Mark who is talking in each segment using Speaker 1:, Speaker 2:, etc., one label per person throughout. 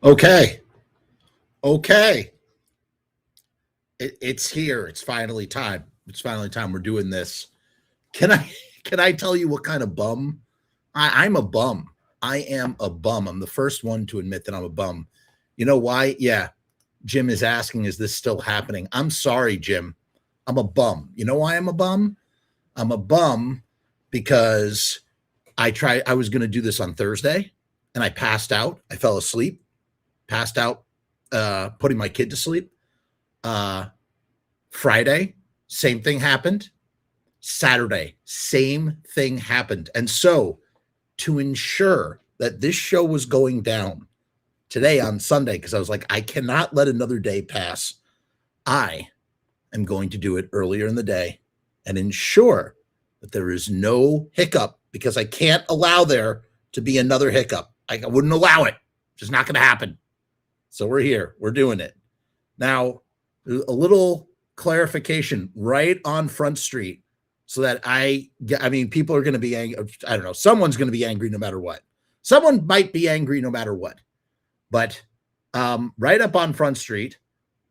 Speaker 1: Okay. Okay. It's here. It's finally time. It's finally time. We're doing this. Can I can I tell you what kind of bum? I'm a bum. I am a bum. I'm the first one to admit that I'm a bum. You know why? Yeah. Jim is asking, is this still happening? I'm sorry, Jim. I'm a bum. You know why I'm a bum? I'm a bum because I was going to do this on Thursday and I passed out. I fell asleep, passed out, putting my kid to sleep. Friday, same thing happened. Saturday, same thing happened. And so, to ensure that this show was going down today on Sunday, because I was like, I cannot let another day pass, I am going to do it earlier in the day and ensure that there is no hiccup, because I can't allow there to be another hiccup. I wouldn't allow it. It's just not going to happen. So we're here. We're doing it. Now, a little clarification right on Front Street so that I mean, people are going to be angry. I don't know. Someone's going to be angry no matter what. Someone might be angry no matter what. But right up on Front Street,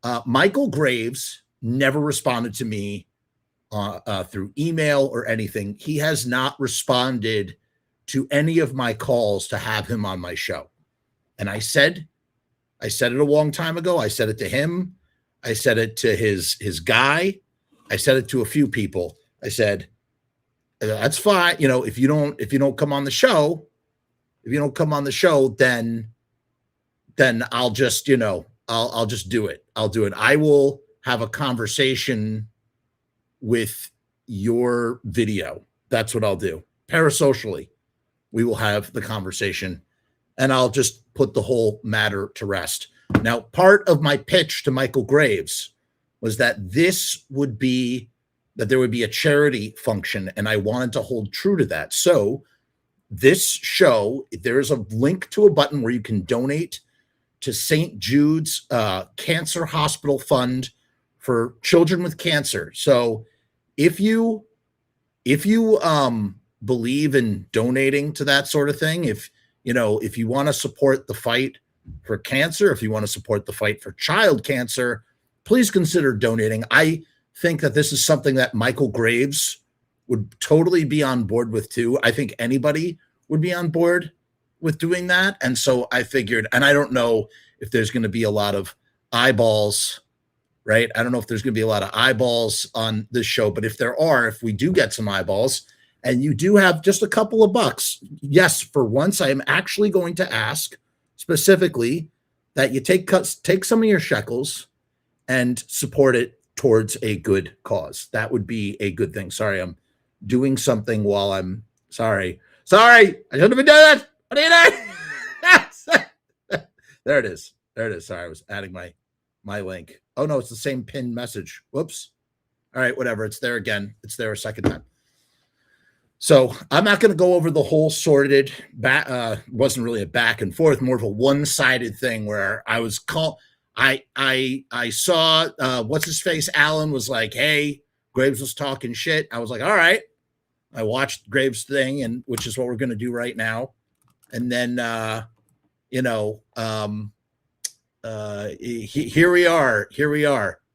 Speaker 1: Michale Graves never responded to me through email or anything. He has not responded to any of my calls to have him on my show. And I said it a long time ago. I said it to him. I said it to his guy. I said it to a few people. I said, that's fine. You know, if you don't come on the show, then I'll just, I'll just do it. I'll do it. I will have a conversation with your video. That's what I'll do. Parasocially, we will have the conversation and I'll just put the whole matter to rest. Now, part of my pitch to Michale Graves was that there would be a charity function, and I wanted to hold true to that. So this show, there's a link to a button where you can donate to St. Jude's Cancer Hospital Fund for children with cancer. So if you believe in donating to that sort of thing, if you want to support the fight for cancer, if you want to support the fight for child cancer, please consider donating. I think that this is something that Michale Graves would totally be on board with too. I think anybody would be on board with doing that. And so I figured, and I don't know if there's going to be a lot of eyeballs, right? I don't know if there's going to be a lot of eyeballs on this show, but if we do get some eyeballs and you do have just a couple of bucks, yes, for once, I am actually going to ask specifically that you take some of your shekels and support it towards a good cause. That would be a good thing. Sorry, I'm doing something while I'm sorry. I shouldn't have been doing that. What are you doing? There it is. Sorry, I was adding my link. Oh no, it's the same pinned message. Whoops. All right, whatever. It's there again. It's there a second time. So I'm not going to go over the whole sorted wasn't really a back and forth, more of a one-sided thing where I was I saw what's his face Alan was like, hey, Graves was talking shit. I was like, all right. I watched Graves' thing, and which is what we're going to do right now. And then here we are.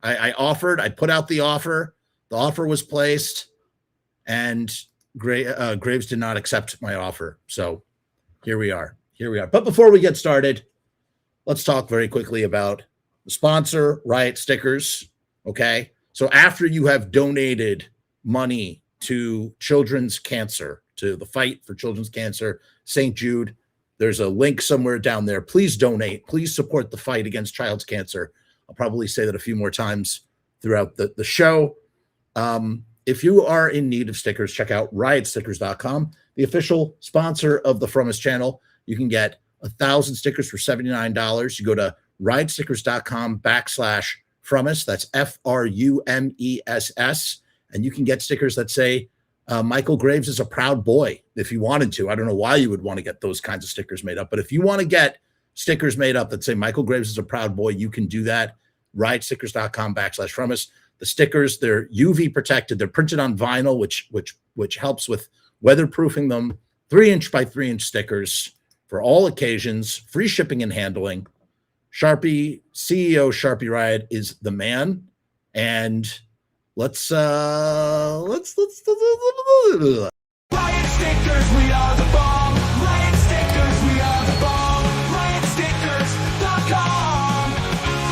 Speaker 1: I put out the offer. The offer was placed, and Graves did not accept my offer. So here we are. But before we get started, let's talk very quickly about the sponsor, Riot Stickers. Okay. So after you have donated money to children's cancer, to the fight for children's cancer, St. Jude, there's a link somewhere down there. Please donate. Please support the fight against child's cancer. I'll probably say that a few more times throughout the show. If you are in need of stickers, check out riotstickers.com, the official sponsor of the Frumess channel. You can get 1,000 stickers for $79. You go to riotstickers.com/Frumess. That's FRUMESS. And you can get stickers that say Michale Graves is a proud boy if you wanted to. I don't know why you would want to get those kinds of stickers made up, but if you want to get stickers made up that say Michale Graves is a proud boy, you can do that. riotstickers.com/Frumess. The stickers, they're UV protected. They're printed on vinyl, which helps with weatherproofing them. 3-inch by 3-inch stickers for all occasions, free shipping and handling. Sharpie, CEO Sharpie Riot is the man. And let's Riot stickers, we are the bomb. Riot stickers, we are the bomb. RiotStickers.com.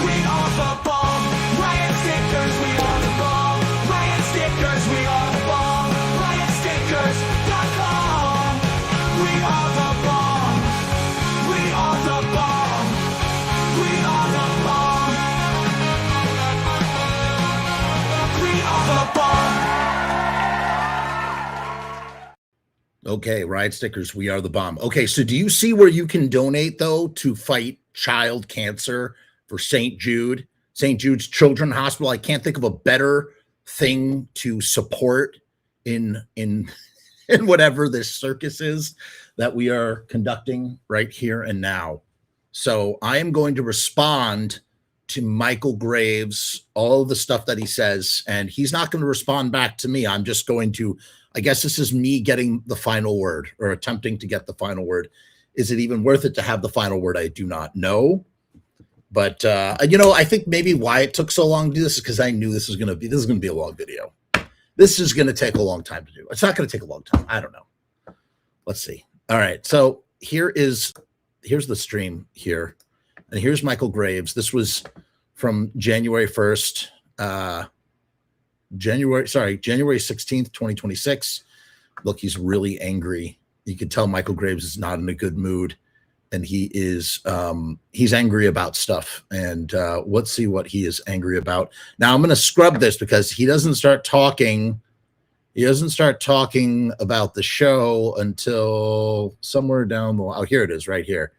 Speaker 1: We are the bomb. Riot stickers, we are the bomb. Riot stickers, we are the bomb. RiotStickers.com. We are the bomb. We are the bomb. We are the bomb. We are the bomb. Okay, Riot Stickers, we are the bomb. Okay, so do you see where you can donate, though, to fight child cancer for St. Jude's Children's Hospital? I can't think of a better thing to support in whatever this circus is that we are conducting right here and now. So I am going to respond to Michale Graves, all of the stuff that he says, and he's not going to respond back to me. I'm just going to, I guess this is me getting the final word, or attempting to get the final word. Is it even worth it to have the final word? I do not know. But, I think maybe why it took so long to do this is because I knew this is going to be a long video. This is going to take a long time to do. It's not going to take a long time. I don't know. Let's see. All right. So here's the stream here. And here's Michale Graves. This was from January 1st, January 16th, 2026. Look, he's really angry. You can tell Michale Graves is not in a good mood, and he's angry about stuff. And let's see what he is angry about. Now I'm going to scrub this because he doesn't start talking. He doesn't start talking about the show until somewhere down the line. Oh, here it is, right here.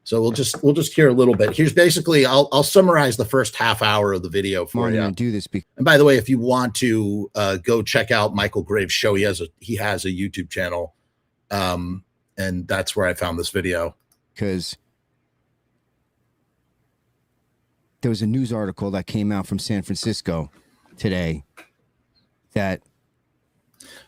Speaker 1: So we'll just hear a little bit. Here's basically, I'll summarize the first half hour of the video for you.
Speaker 2: Do this.
Speaker 1: And by the way, if you want to go check out Michale Graves' show, he has a YouTube channel, and that's where I found this video.
Speaker 2: Because there was a news article that came out from San Francisco today that,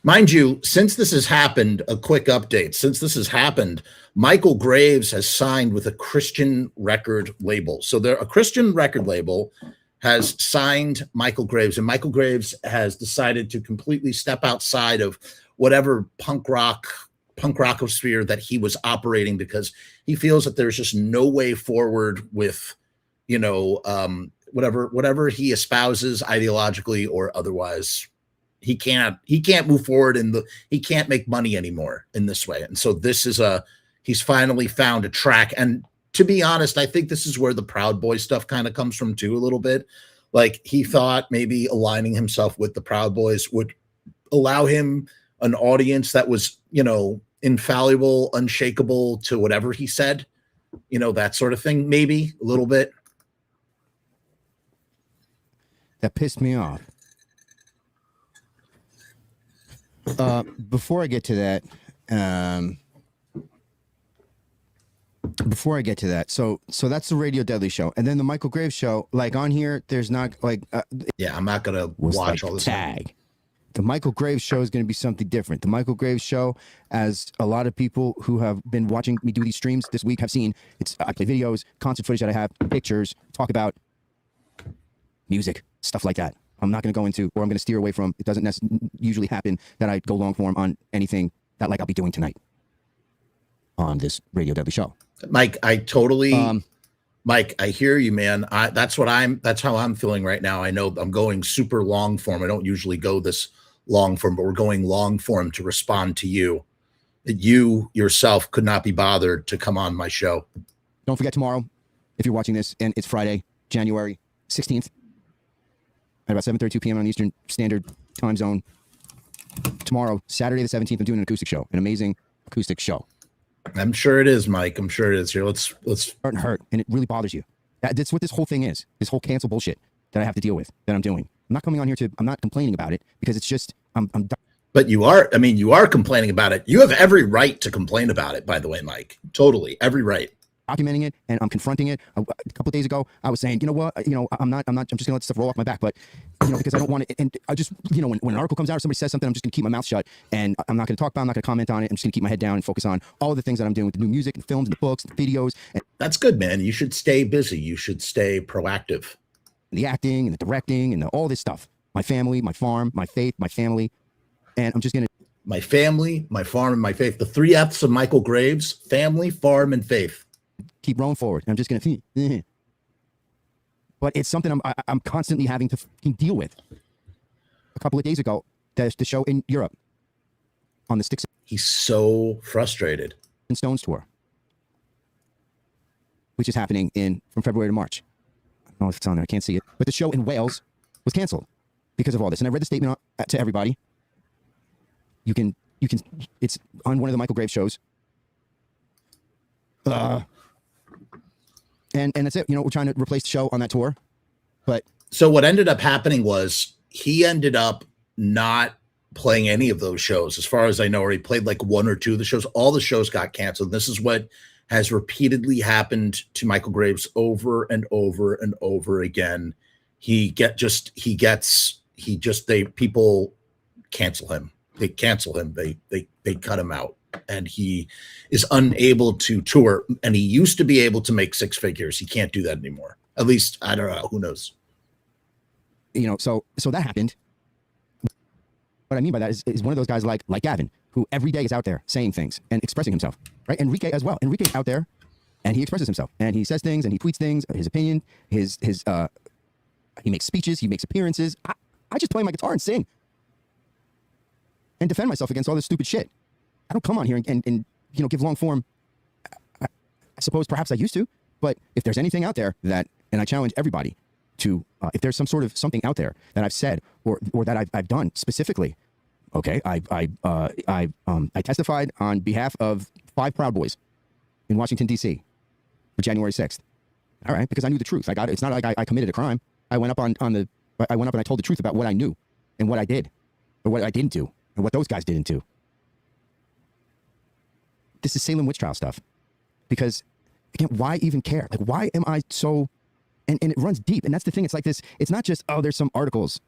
Speaker 1: mind you, since this has happened, a quick update. Since this has happened, Michale Graves has signed with a Christian record label. So a Christian record label has signed Michale Graves, and Michale Graves has decided to completely step outside of whatever punk rockosphere that he was operating, because he feels that there's just no way forward with, whatever he espouses ideologically or otherwise. He can't move forward, and he can't make money anymore in this way. And so he's finally found a track. And to be honest, I think this is where the Proud Boys stuff kind of comes from too, a little bit. Like, he thought maybe aligning himself with the Proud Boys would allow him an audience that was, infallible, unshakable to whatever he said, that sort of thing, maybe a little bit.
Speaker 2: That pissed me off. Before I get to that, so that's the Radio Deadly show, and then the Michale Graves show. Like, on here, there's not like,
Speaker 1: yeah, I'm not gonna watch all this.
Speaker 2: Tag. The Michale Graves show is going to be something different. The Michale Graves show, as a lot of people who have been watching me do these streams this week have seen, I play videos, concert footage that I have, pictures, talk about music, stuff like that. I'm not going to go into, or I'm going to steer away from. It doesn't usually happen that I go long form on anything that, like, I'll be doing tonight on this Radio Deadly show.
Speaker 1: Mike, Mike, I hear you, man. That's how I'm feeling right now. I know I'm going super long form. I don't usually go this long form, but we're going long form to respond to you. You yourself could not be bothered to come on my show.
Speaker 2: Don't forget, tomorrow, if you're watching this, and it's Friday, January 16th, at about 7:32 p.m. on Eastern Standard Time Zone. Tomorrow, Saturday the 17th, I'm doing an acoustic show, an amazing acoustic show.
Speaker 1: I'm sure it is, Mike. I'm sure it is. Here, let's
Speaker 2: start and hurt, and it really bothers you. That's what this whole thing is. This whole cancel bullshit that I have to deal with, that I'm doing. I'm not coming on here I'm not complaining about it, because it's just I'm done.
Speaker 1: But you are complaining about it. You have every right to complain about it, by the way, Mike. Totally, every right.
Speaker 2: documenting it and I'm confronting it. A couple of days ago, I was saying, you know what, I'm just gonna let stuff roll off my back, but because I don't want it. And I just, when an article comes out or somebody says something, I'm just gonna keep my mouth shut and I'm not gonna talk about it, I'm not gonna comment on it. I'm just gonna keep my head down and focus on all the things that I'm doing with the new music and films and the books, and the videos. And
Speaker 1: that's good, man. You should stay busy. You should stay proactive.
Speaker 2: The acting and the directing and all this stuff. My family, my farm, my faith, my family. And I'm just gonna.
Speaker 1: My family, my farm, and my faith. The 3 F's of Michale Graves: family, farm, and faith.
Speaker 2: Keep rolling forward. I'm just gonna. But it's something I'm constantly having to deal with. A couple of days ago, the show in Europe on the Sticks.
Speaker 1: He's so frustrated.
Speaker 2: And Stones tour, which is happening from February to March. I don't know if it's on there. I can't see it. But the show in Wales was canceled because of all this. And I read the statement to everybody. You can. It's on one of the Michale Graves shows. And that's it. We're trying to replace the show on that tour. But
Speaker 1: so what ended up happening was he ended up not playing any of those shows. As far as I know, or he played like 1 or 2 of the shows. All the shows got canceled. This is what has repeatedly happened to Michale Graves over and over and over again. People cancel him. They cancel him. They cut him out. And he is unable to tour. And he used to be able to make 6 figures. He can't do that anymore. At least, I don't know. Who knows?
Speaker 2: So that happened. What I mean by that is one of those guys like Gavin, who every day is out there saying things and expressing himself, right? Enrique as well. Enrique's out there and he expresses himself and he says things and he tweets things, his opinion, he makes speeches, he makes appearances. I just play my guitar and sing and defend myself against all this stupid shit. I don't come on here and give long form. I suppose perhaps I used to, but if there's anything out there and I challenge everybody to, if there's some sort of something out there that I've said or that I've done specifically, okay, I testified on behalf of 5 Proud Boys in Washington D.C. for January 6th. All right, because I knew the truth. It's not like I committed a crime. I went up and I told the truth about what I knew and what I did, or what I didn't do, and what those guys didn't do. This is Salem witch trial stuff. Because, again, why even care? Like, why am I so... And it runs deep. And that's the thing. It's like this. It's not just, there's some articles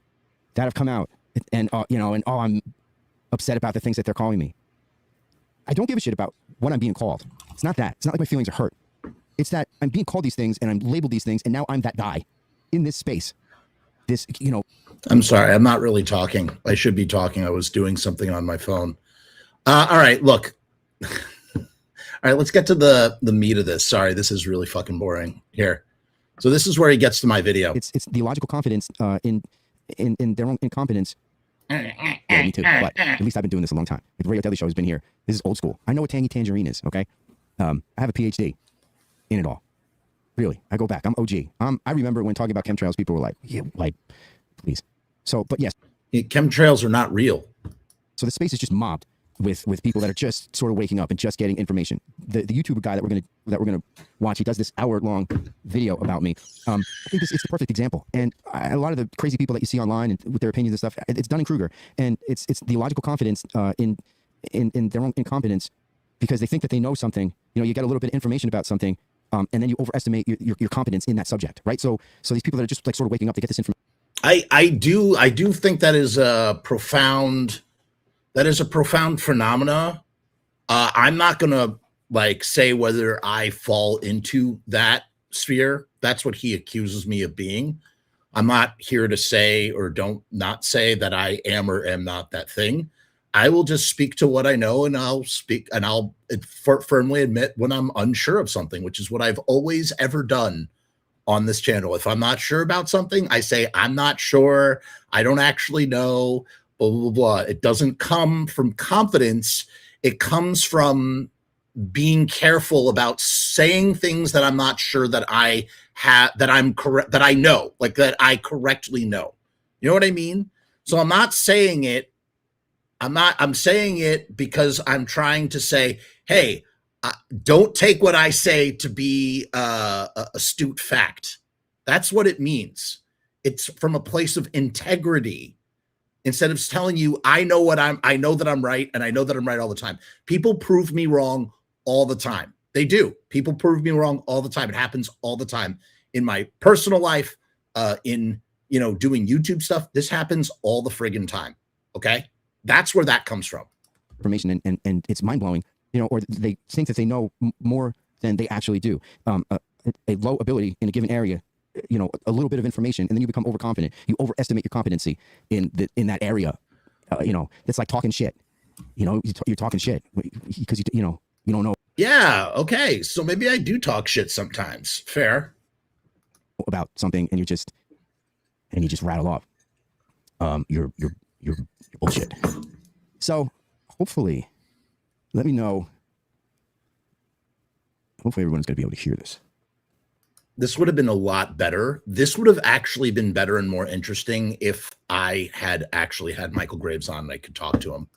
Speaker 2: that have come out. And I'm upset about the things that they're calling me. I don't give a shit about what I'm being called. It's not that. It's not like my feelings are hurt. It's that I'm being called these things and I'm labeled these things. And now I'm that guy in this space.
Speaker 1: I'm sorry. I'm not really talking. I should be talking. I was doing something on my phone. All right. Look. All right, let's get to the meat of this. Sorry, this is really fucking boring. Here. So this is where he gets to my video.
Speaker 2: It's the illogical confidence in their own incompetence. Yeah, me too. But at least I've been doing this a long time. The RIOT show has been here. This is old school. I know what tangy tangerine is, okay? I have a PhD in it all. Really. I go back. I'm OG. I remember when talking about chemtrails, people were like, yeah, like, please. So, but yes.
Speaker 1: Chemtrails are not real.
Speaker 2: So the space is just mobbed with people that are just sort of waking up and just getting information. The YouTuber guy that we're gonna watch, he does this hour-long video about me. I think it's the perfect example. And a lot of the crazy people that you see online and with their opinions and stuff, it's Dunning-Kruger, and it's the illogical confidence in their own incompetence, because they think that they know something. You get a little bit of information about something, and then you overestimate your competence in that subject, right? So these people that are just like sort of waking up to get this information.
Speaker 1: I do think that is a profound. That is a profound phenomena. I'm not going to say whether I fall into that sphere. That's what he accuses me of being. I'm not here to say or don't not say that I am or am not that thing. I will just speak to what I know, and I'll speak and I'll firmly admit when I'm unsure of something, which is what I've always ever done on this channel. If I'm not sure about something, I say, I'm not sure. I don't actually know. Blah, blah, blah. It doesn't come from confidence. It comes from being careful about saying things that I'm not sure that I have, that I'm correct, that I know, like that I correctly know. You know what I mean? So I'm not saying it. I'm saying it because I'm trying to say, hey, don't take what I say to be astute fact. That's what it means. It's from a place of integrity. Instead of telling you, I know that I'm right, and I know that I'm right all the time. People prove me wrong all the time. They do. People prove me wrong all the time. It happens all the time in my personal life, in, doing YouTube stuff. This happens all the friggin' time. Okay. That's where that comes from.
Speaker 2: Information and it's mind blowing, or they think that they know more than they actually do. A low ability in a given area, a little bit of information, and then you become overconfident. You overestimate your competency in that area. It's like talking shit. You're talking shit because you don't know.
Speaker 1: Yeah. Okay. So maybe I do talk shit sometimes. Fair.
Speaker 2: About something, and you just rattle off your bullshit. So hopefully, let me know. Hopefully everyone's going to be able to hear this.
Speaker 1: This would have been a lot better. This would have actually been better and more interesting if I had actually had Michale Graves on and I could talk to him.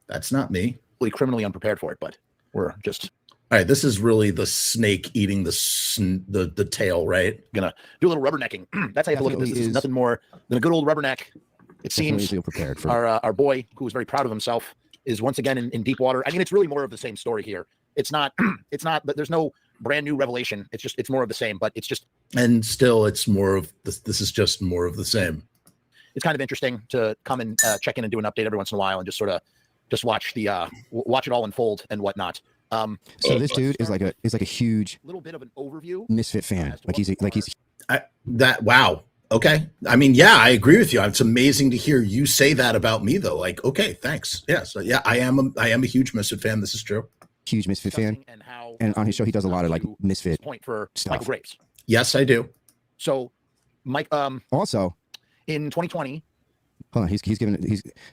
Speaker 1: That's not me.
Speaker 3: Criminally unprepared for it, but we're just...
Speaker 1: All right, this is really the snake eating the tail, right?
Speaker 3: Gonna do a little rubbernecking. That's how you have to look at this. This is nothing more than a good old rubberneck. It seems
Speaker 2: prepared for
Speaker 3: our boy, who was very proud of himself, is once again in deep water. I mean, it's really more of the same story here. It's not, there's no brand new revelation. It's more of the same, but it's just.
Speaker 1: And still, it's more of this. This is just more of the same.
Speaker 3: It's kind of interesting to come and check in and do an update every once in a while and just sort of watch it all unfold and whatnot.
Speaker 2: So this dude is like a huge
Speaker 3: little bit of an overview
Speaker 2: Misfit fan.
Speaker 1: Wow. Okay. I mean, yeah, I agree with you. It's amazing to hear you say that about me, though. Like, okay, thanks. Yeah. So yeah, I am a huge Misfit fan. This is true.
Speaker 2: Huge Misfit fan. And on his show, he does a lot of like Misfit
Speaker 3: point for
Speaker 2: stuff.
Speaker 3: Michale Graves.
Speaker 1: Yes, I do.
Speaker 3: So Mike,
Speaker 2: also
Speaker 3: in 2020.
Speaker 2: Hold on,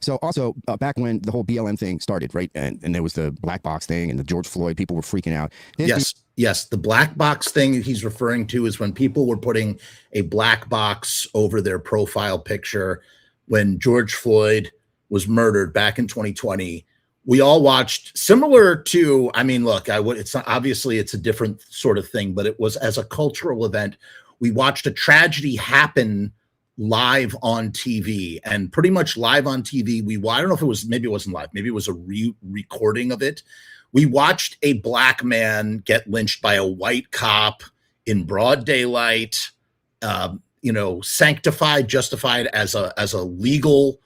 Speaker 2: so also back when the whole BLM thing started, right? And there was the black box thing and the George Floyd, people were freaking out.
Speaker 1: Yes. The black box thing he's referring to is when people were putting a black box over their profile picture when George Floyd was murdered back in 2020. We all watched, similar to, I mean, look, it's not, obviously it's a different sort of thing, but it was as a cultural event. We watched a tragedy happen live on TV, and pretty much live on TV. I don't know if it was, maybe it wasn't live, maybe it was a recording of it. We watched a black man get lynched by a white cop in broad daylight, sanctified, justified as legal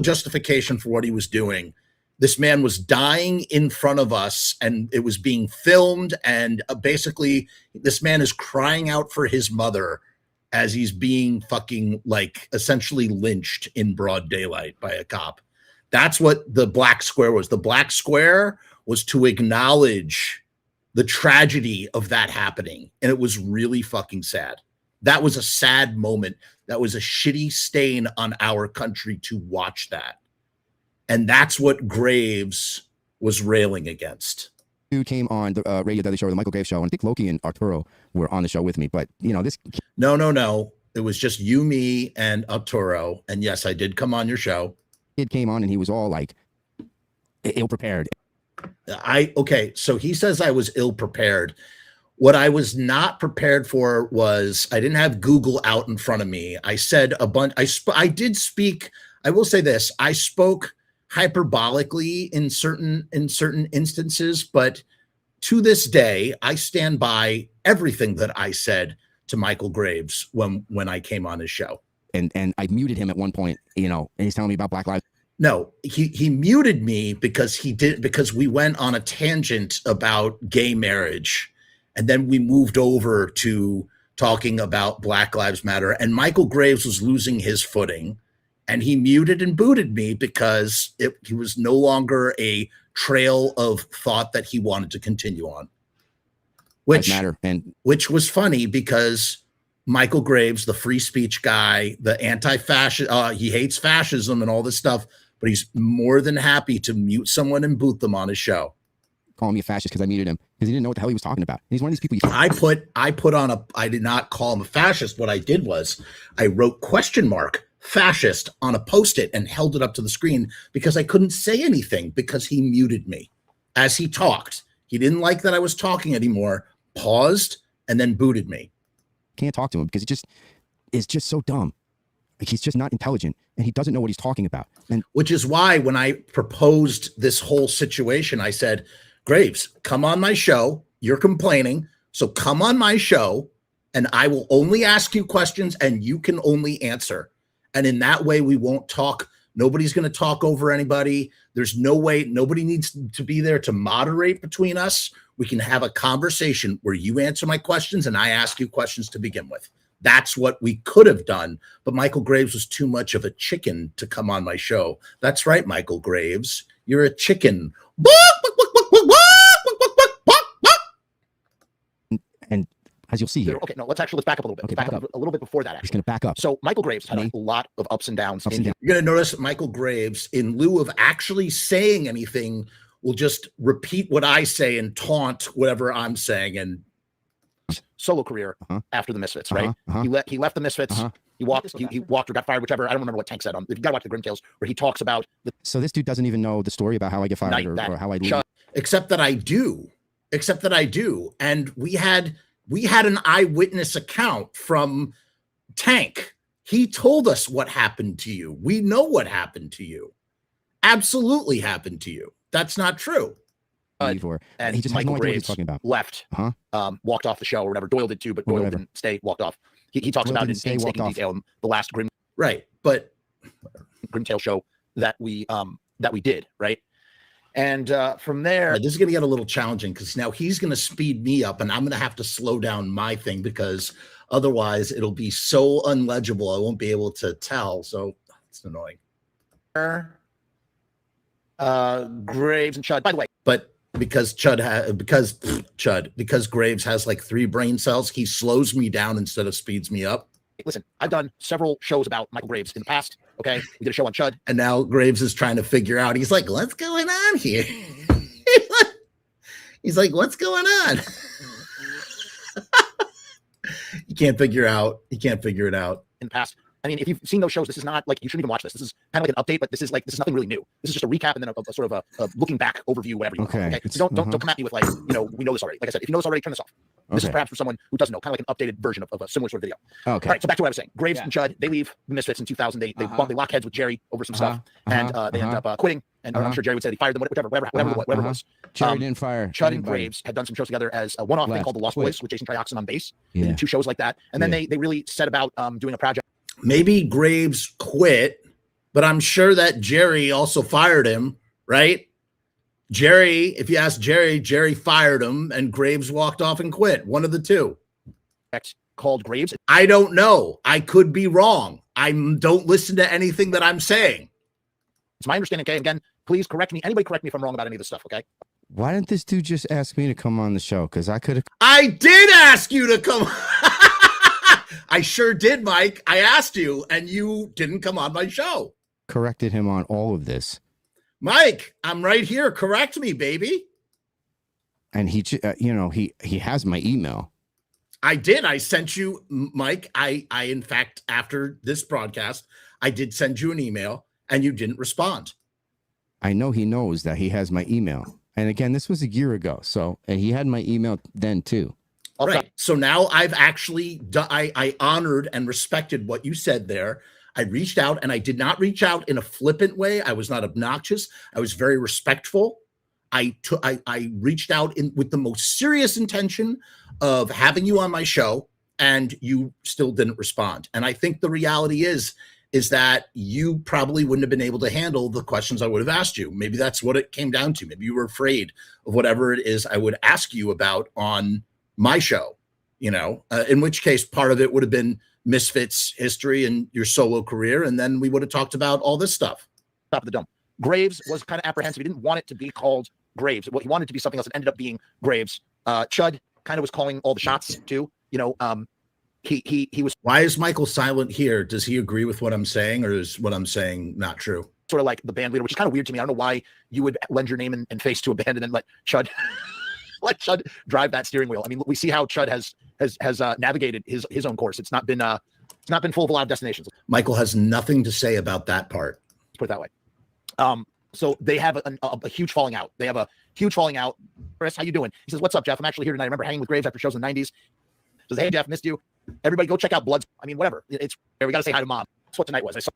Speaker 1: justification for what he was doing. This man was dying in front of us and it was being filmed. And basically this man is crying out for his mother as he's being fucking essentially lynched in broad daylight by a cop. That's what the black square was. The black square was to acknowledge the tragedy of that happening. And it was really fucking sad. That was a sad moment. That was a shitty stain on our country to watch that. And that's what Graves was railing against.
Speaker 2: Dude came on the radio Daily Show, the Michale Graves show, and I think Loki and Arturo were on the show with me. But this.
Speaker 1: No. It was just you, me, and Arturo. And yes, I did come on your show.
Speaker 2: Kid came on and he was all like ill prepared.
Speaker 1: Okay, so he says I was ill prepared. What I was not prepared for was I didn't have Google out in front of me. I said a bunch. I did speak. I will say this. I spoke hyperbolically in certain instances, but to this day, I stand by everything that I said to Michale Graves when I came on his show.
Speaker 2: And I muted him at one point, and he's telling me about Black Lives.
Speaker 1: No, he muted me because we went on a tangent about gay marriage, and then we moved over to talking about Black Lives Matter, and Michale Graves was losing his footing. And he muted and booted me because he was no longer a trail of thought that he wanted to continue on. Which was funny because Michale Graves, the free speech guy, the anti-fascist, he hates fascism and all this stuff, but he's more than happy to mute someone and boot them on his show.
Speaker 2: Calling me a fascist because I muted him because he didn't know what the hell he was talking about. And he's one of these people.
Speaker 1: I did not call him a fascist. What I did was I wrote ? Fascist on a Post-it and held it up to the screen because I couldn't say anything because he muted me as he talked. He didn't like that I was talking anymore, paused, and then booted me.
Speaker 2: Can't talk to him because it's just so dumb. He's just not intelligent, and he doesn't know what he's talking about. And
Speaker 1: which is why when I proposed this whole situation, I said, Graves, come on my show. You're complaining. So come on my show and I will only ask you questions and you can only answer. And in that way, we won't talk. Nobody's going to talk over anybody. There's no way. Nobody needs to be there to moderate between us. We can have a conversation where you answer my questions and I ask you questions to begin with. That's what we could have done. But Michael Graves was too much of a chicken to come on my show. That's right, Michael Graves. You're a chicken.
Speaker 2: And as you'll see here.
Speaker 3: Okay, no, let's back up a little bit.
Speaker 2: Okay,
Speaker 3: back up a little bit before that, actually.
Speaker 2: He's going to back up.
Speaker 3: So Michael Graves had a lot of ups and downs.
Speaker 2: Ups and downs.
Speaker 1: You're going to notice that Michael Graves, in lieu of actually saying anything, will just repeat what I say and taunt whatever I'm saying. And
Speaker 3: solo career after the Misfits, right? He left the Misfits. He walked or got fired, whichever. I don't remember what Tank said. You got to watch the Grim Tales where he talks about.
Speaker 2: So this dude doesn't even know the story about how I get fired or how I leave.
Speaker 1: Except that I do. And we had an eyewitness account from Tank. He told us what happened to you. We know what happened to you. Absolutely happened to you. That's not true.
Speaker 3: And
Speaker 2: he just
Speaker 3: Michael
Speaker 2: has no idea what
Speaker 3: Graves
Speaker 2: he's talking about.
Speaker 3: Left, walked off the show or whatever. Doyle did too, but Doyle didn't stay, walked off. He talks about it in painstaking detail in the last Grim Tale show that we did, right? And from there,
Speaker 1: this is going to get a little challenging because now he's going to speed me up and I'm going to have to slow down my thing because otherwise it'll be so unlegible. I won't be able to tell. So it's annoying.
Speaker 3: Graves and Chud, by the way,
Speaker 1: but because Graves has like 3 brain cells, he slows me down instead of speeds me up.
Speaker 3: Listen, I've done several shows about Michael Graves in the past. Okay, we did a show on Chud,
Speaker 1: and now Graves is trying to figure out. He's like, "What's going on here?" He's like, "What's going on?" He can't figure it out.
Speaker 3: In the past. I mean, if you've seen those shows, this is not like, you shouldn't even watch this. This is kind of like an update, but this is nothing really new. This is just a recap and then a sort of a looking back overview, whatever you want. Okay. So don't come at me with like, we know this already. Like I said, if you know this already, turn this off. This is perhaps for someone who doesn't know, kind of like an updated version of a similar sort of video.
Speaker 2: Okay.
Speaker 3: All right. So back to what I was saying. Graves and Chud, they leave the Misfits in 2000. They lock heads with Jerry over some stuff, and they end up quitting. And I'm sure Jerry would say he fired them, whatever it was.
Speaker 2: Jerry didn't fire.
Speaker 3: Chud and Graves had done some shows together as a one-off thing called The Lost Boys with Jason Trioxin on bass. They did 2 shows like that, and then they really set about doing a project.
Speaker 1: Maybe Graves quit, but I'm sure that Jerry also fired him, right? Jerry, if you ask Jerry fired him and Graves walked off and quit. One of the two.
Speaker 3: Called Graves.
Speaker 1: I don't know. I could be wrong. Don't listen to anything that I'm saying.
Speaker 3: It's my understanding. Okay, again, please correct me. Anybody correct me if I'm wrong about any of this stuff, okay?
Speaker 2: Why didn't this dude just ask me to come on the show? Because I could have.
Speaker 1: I did ask you to come. I sure did, Mike. I asked you, and you didn't come on my show.
Speaker 2: Corrected him on all of this.
Speaker 1: Mike, I'm right here. Correct me, baby.
Speaker 2: And he has my email.
Speaker 1: I did. I sent you, Mike. I in fact, after this broadcast, I did send you an email, and you didn't respond.
Speaker 2: I know he knows that he has my email. And again, this was a year ago, and he had my email then too.
Speaker 1: All right. So now I've actually I honored and respected what you said there. I reached out, and I did not reach out in a flippant way. I was not obnoxious. I was very respectful. I reached out with the most serious intention of having you on my show, and you still didn't respond. And I think the reality is that you probably wouldn't have been able to handle the questions I would have asked you. Maybe that's what it came down to. Maybe you were afraid of whatever it is I would ask you about on my show, in which case part of it would have been Misfits history and your solo career. And then we would have talked about all this stuff.
Speaker 3: Top of the dome. Graves was kind of apprehensive. He didn't want it to be called Graves. He wanted it to be something else. It ended up being Graves. Chud kind of was calling all the shots too. He was.
Speaker 1: Why is Michael silent here? Does he agree with what I'm saying, or is what I'm saying not true?
Speaker 3: Sort of like the band leader, which is kind of weird to me. I don't know why you would lend your name and face to a band and then let Chud drive that steering wheel. I mean, we see how Chud has navigated his own course. It's not been full of a lot of destinations.
Speaker 1: Michael has nothing to say about that part.
Speaker 3: Let's put it that way. So they have a huge falling out. Chris, how you doing? He says, "What's up, Jeff? I'm actually here tonight. I remember hanging with Graves after shows in the 90s. Says, hey, Jeff, missed you. Everybody go check out Bloods. I mean, whatever. We got to say hi to Mom. what tonight was. I saw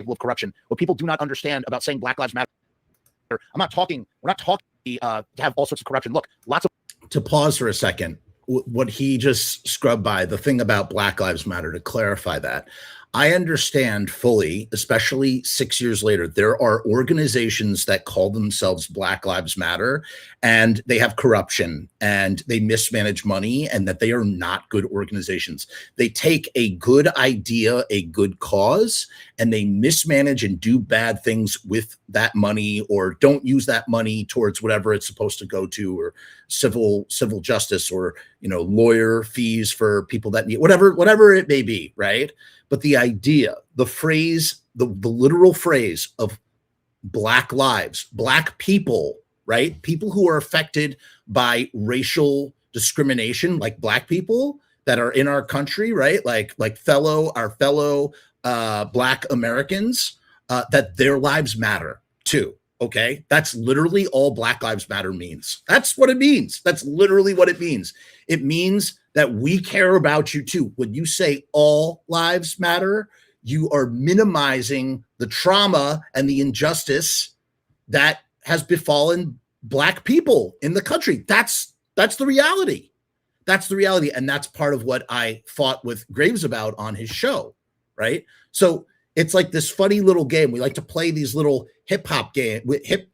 Speaker 3: of corruption. What people do not understand about saying Black Lives Matter. We're not talking to have all sorts of corruption. Look, lots of.
Speaker 1: To pause for a second, what he just scrubbed by, the thing about Black Lives Matter, to clarify that, I understand fully, especially 6 years later, there are organizations that call themselves Black Lives Matter, and they have corruption and they mismanage money, and that they are not good organizations. They take a good idea, a good cause, and they mismanage and do bad things with that money, or don't use that money towards whatever it's supposed to go to, or civil justice, or lawyer fees for people that need whatever it may be, right? But the idea, the phrase, the literal phrase of Black lives, Black people, right? People who are affected by racial discrimination, like Black people that are in our country, right? Like our fellow Black Americans, that their lives matter too. Okay. That's literally all Black Lives Matter means. That's what it means. That's literally what it means. It means that we care about you too. When you say all lives matter, you are minimizing the trauma and the injustice that has befallen Black people in the country. That's the reality. That's the reality. And that's part of what I fought with Graves about on his show, right? So it's like this funny little game. We like to play these little hip hop game. We hip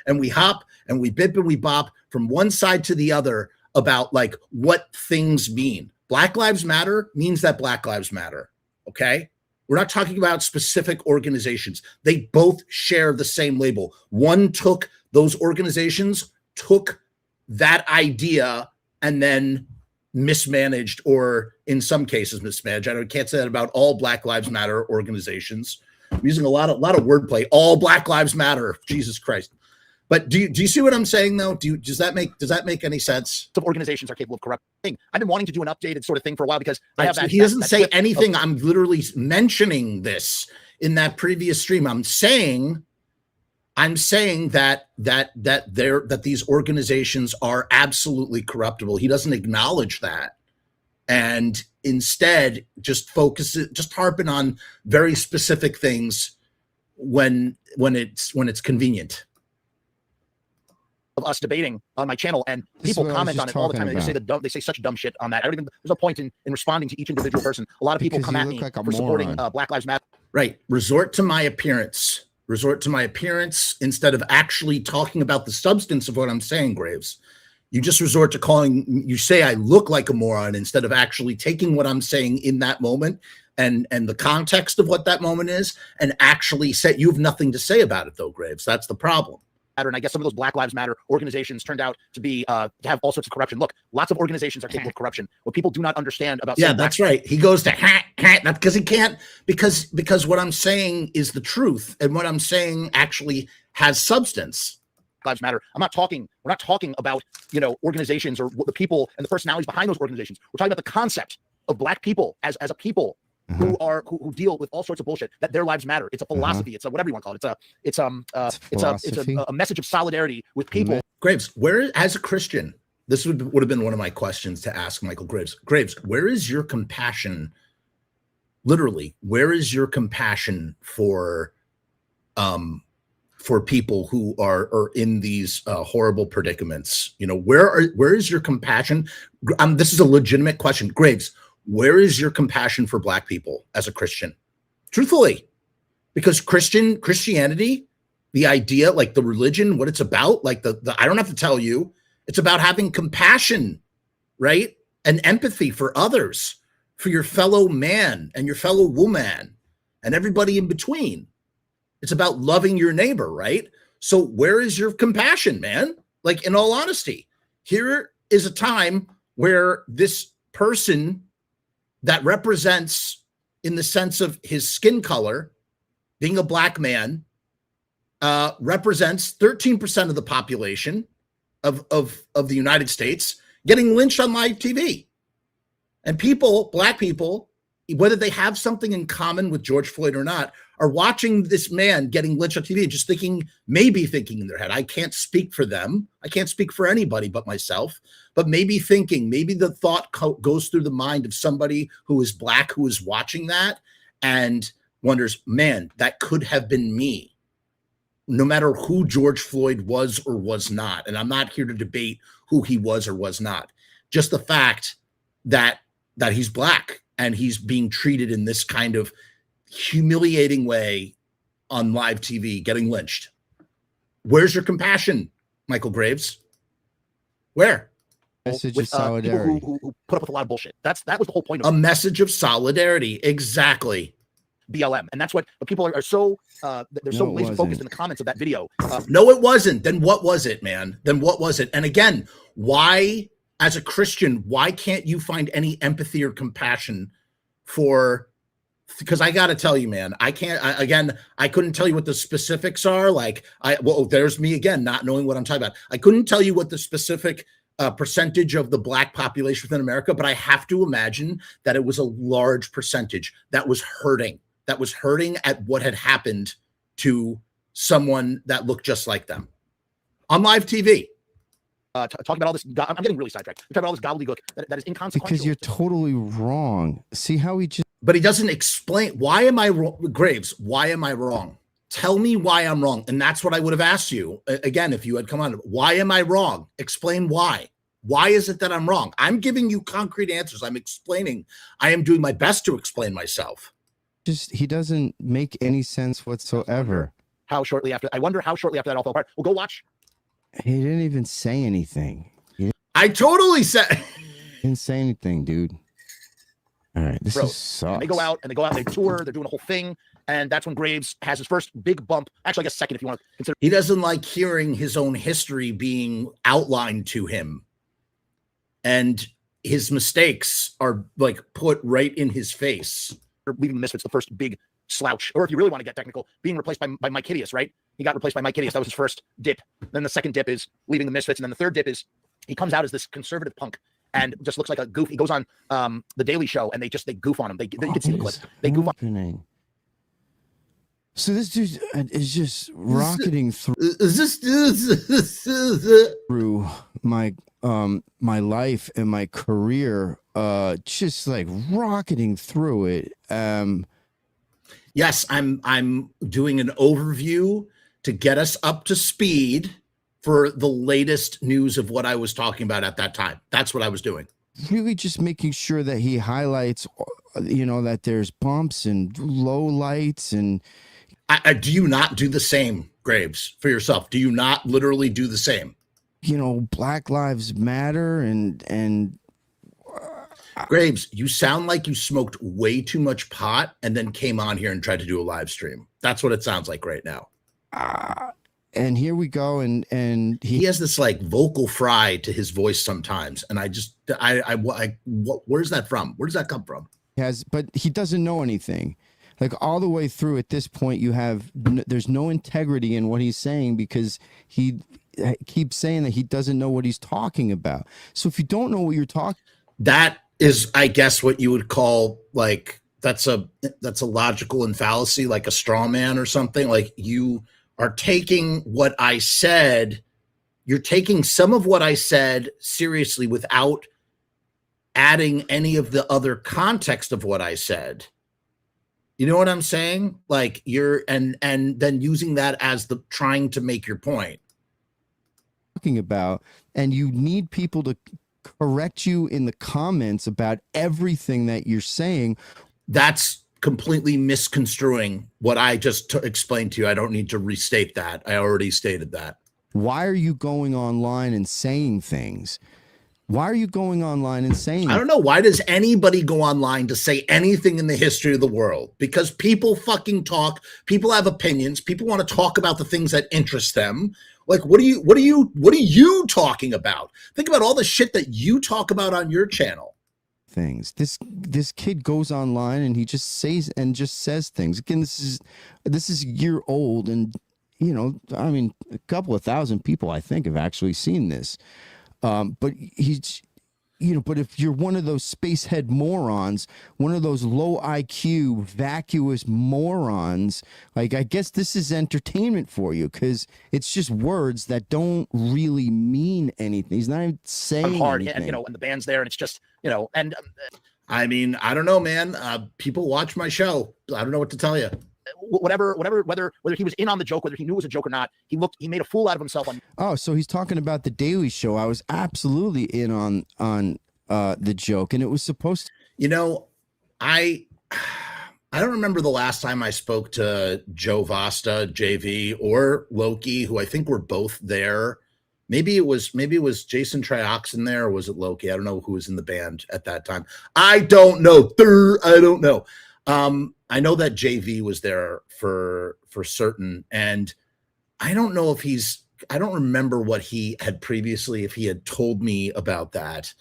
Speaker 1: and we hop and we bip and we bop from one side to the other about like what things mean. Black Lives Matter means that Black Lives Matter. Okay. We're not talking about specific organizations. They both share the same label. Those organizations took that idea and then mismanaged, or in some cases mismanaged. I can't say that about all Black Lives Matter organizations. I'm using a lot of wordplay. All Black Lives Matter. Jesus Christ. But do you see what I'm saying though? Does that make any sense?
Speaker 3: Some organizations are capable of corrupting. I've been wanting to do an updated sort of thing for a while because I have
Speaker 1: he doesn't say anything. I'm literally mentioning this in that previous stream. I'm saying that these organizations are absolutely corruptible. He doesn't acknowledge that, and instead just harping on very specific things when it's convenient.
Speaker 3: Of us debating on my channel, and people comment on it all the time. They say such dumb shit on that. There's no point in responding to each individual person. A lot of people come at me for supporting Black Lives Matter.
Speaker 1: Right. Resort to my appearance instead of actually talking about the substance of what I'm saying, Graves. You just resort to you say I look like a moron instead of actually taking what I'm saying in that moment and the context of what that moment is, and actually say you have nothing to say about it though, Graves. That's the problem.
Speaker 3: And I guess some of those Black Lives Matter organizations turned out to be to have all sorts of corruption. Look, lots of organizations are capable of corruption. What people do not understand about
Speaker 1: that's right. He goes to that's because he can't because what I'm saying is the truth, and what I'm saying actually has substance.
Speaker 3: Lives Matter. We're not talking about organizations or the people and the personalities behind those organizations. We're talking about the concept of Black people as a people. Who deal with all sorts of bullshit, that their lives matter. It's a philosophy. It's a whatever you want to call it. It's a message of solidarity with people.
Speaker 1: Graves, as a Christian, this would have been one of my questions to ask Michael Graves. Graves, where is your compassion? Literally, where is your compassion for people who are in these horrible predicaments? Where is your compassion? This is a legitimate question, Graves. Where is your compassion for Black people as a Christian? Truthfully, because Christianity, the idea, like the religion, what it's about, like the I don't have to tell you, it's about having compassion, right? And empathy for others, for your fellow man and your fellow woman and everybody in between. It's about loving your neighbor, right? So where is your compassion, man? Like, in all honesty, here is a time where this person that represents, in the sense of his skin color, being a Black man, represents 13% of the population of the United States, getting lynched on live TV. And Black people, whether they have something in common with George Floyd or not, are watching this man getting lynched on TV and just maybe thinking in their head, I can't speak for them. I can't speak for anybody but myself, but maybe the thought goes through the mind of somebody who is Black, who is watching that and wonders, man, that could have been me, no matter who George Floyd was or was not. And I'm not here to debate who he was or was not. Just the fact that he's Black and he's being treated in this kind of humiliating way on live TV, getting lynched. Where's your compassion, Michael Graves? Where?
Speaker 2: Message of solidarity.
Speaker 3: People who put up with a lot of bullshit. That was the whole point of
Speaker 1: a message of solidarity. Exactly.
Speaker 3: BLM. And that's what people are so they're so laser focused in the comments of that video.
Speaker 1: No, it wasn't. Then what was it, man? Then what was it? And again, why, as a Christian, why can't you find any empathy or compassion for? Because I got to tell you, man, I couldn't tell you what the specifics are. There's me again, not knowing what I'm talking about. I couldn't tell you what the specific percentage of the Black population within America, but I have to imagine that it was a large percentage that was hurting at what had happened to someone that looked just like them on live TV.
Speaker 3: Talking about all this, I'm getting really sidetracked. We're talking about all this gobbledygook that is inconsequential.
Speaker 2: Because you're totally wrong. See how he just...
Speaker 1: But he doesn't explain, why am I wrong? Graves, why am I wrong? Tell me why I'm wrong. And that's what I would have asked you again if you had come on. Why am I wrong? Explain why. Why is it that I'm wrong? I'm giving you concrete answers. I'm explaining. I am doing my best to explain myself.
Speaker 2: He doesn't make any sense whatsoever.
Speaker 3: I wonder how shortly after that all fell apart. Well, go watch.
Speaker 2: He didn't even say anything.
Speaker 1: I totally said.
Speaker 2: He didn't say anything, dude. All right, this sucks.
Speaker 3: And they go out, they tour, they're doing a whole thing. And that's when Graves has his first big bump. Actually, I guess second, if you want to consider.
Speaker 1: He doesn't like hearing his own history being outlined to him. And his mistakes are like put right in his face.
Speaker 3: Leaving the Misfits, the first big slouch, or if you really want to get technical, being replaced by Mike Hideous, right? He got replaced by Mike Hideous. That was his first dip. Then the second dip is leaving the Misfits. And then the third dip is he comes out as this conservative punk and just looks like a goof. He goes on the Daily Show and they goof on him. You can see the clip. They goof on.
Speaker 2: So this dude is just rocketing through my my life and my career, just like rocketing through it.
Speaker 1: Yes, I'm doing an overview to get us up to speed for the latest news of what I was talking about at that time. That's what I was doing.
Speaker 2: Really just making sure that he highlights, that there's bumps and low lights. And
Speaker 1: do you not do the same, Graves, for yourself? Do you not literally do the same?
Speaker 2: Black Lives Matter and
Speaker 1: Graves, you sound like you smoked way too much pot and then came on here and tried to do a live stream. That's what it sounds like right now.
Speaker 2: And here we go. And
Speaker 1: he has this like vocal fry to his voice sometimes. And where's that from? Where does that come from?
Speaker 2: But he doesn't know anything. Like all the way through at this point, there's no integrity in what he's saying because he keeps saying that he doesn't know what he's talking about. So if you don't know what you're talking,
Speaker 1: that is, I guess, what you would call like, that's a logical fallacy, like a straw man or something. Like you are taking what I said, you're taking some of what I said seriously without adding any of the other context of what I said. You know what I'm saying? Like and then using that as the trying to make your point.
Speaker 2: Talking about, and you need people to correct you in the comments about everything that you're saying.
Speaker 1: That's completely misconstruing what I just explained to you. I don't need to restate that. I already stated that.
Speaker 2: Why are you going online and saying things? Why are you going online and saying?
Speaker 1: I don't know. Why does anybody go online to say anything in the history of the world? Because people fucking talk. People have opinions. People want to talk about the things that interest them. Like, what are you talking about? Think about all the shit that you talk about on your channel.
Speaker 2: Things. This kid goes online and he just says things. Again, this is a year old, and I mean, a couple of thousand people I think have actually seen this. But but if you're one of those spacehead morons, one of those low IQ, vacuous morons, like, I guess this is entertainment for you because it's just words that don't really mean anything. He's not even saying
Speaker 3: hard,
Speaker 2: anything.
Speaker 3: and the band's there, and it's just, and
Speaker 1: I mean, I don't know, man. People watch my show. I don't know what to tell you.
Speaker 3: Whatever, whether he was in on the joke, whether he knew it was a joke or not, he made a fool out of himself on.
Speaker 2: Oh, so he's talking about the Daily Show. I was absolutely in on the joke, and it was supposed to.
Speaker 1: I don't remember the last time I spoke to Joe Vasta, JV, or Loki, who I think were both there. Maybe it was Jason Trioxin there, or was it Loki? I don't know who was in the band at that time. I don't know. I don't know. I know that JV was there for certain, and I don't know if I don't remember what he had previously, if he had told me about that,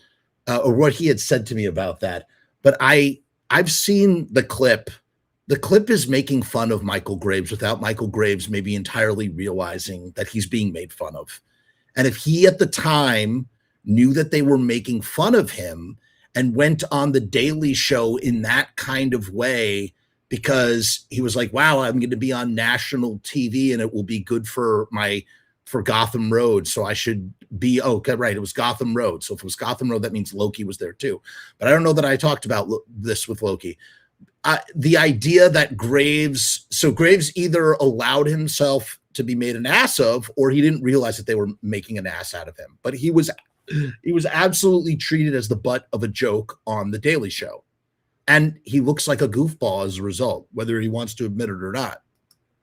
Speaker 1: or what he had said to me about that. But I've seen the clip. The clip is making fun of Michale Graves without Michale Graves maybe entirely realizing that he's being made fun of. And if he at the time knew that they were making fun of him and went on the Daily Show in that kind of way, because he was like, wow, I'm going to be on national TV and it will be good for Gotham Road. So I should be, okay, right. It was Gotham Road. So if it was Gotham Road, that means Loki was there too. But I don't know that I talked about this with Loki. The idea that Graves either allowed himself to be made an ass of, or he didn't realize that they were making an ass out of him. But he was absolutely treated as the butt of a joke on the Daily Show. And he looks like a goofball as a result, whether he wants to admit it or not.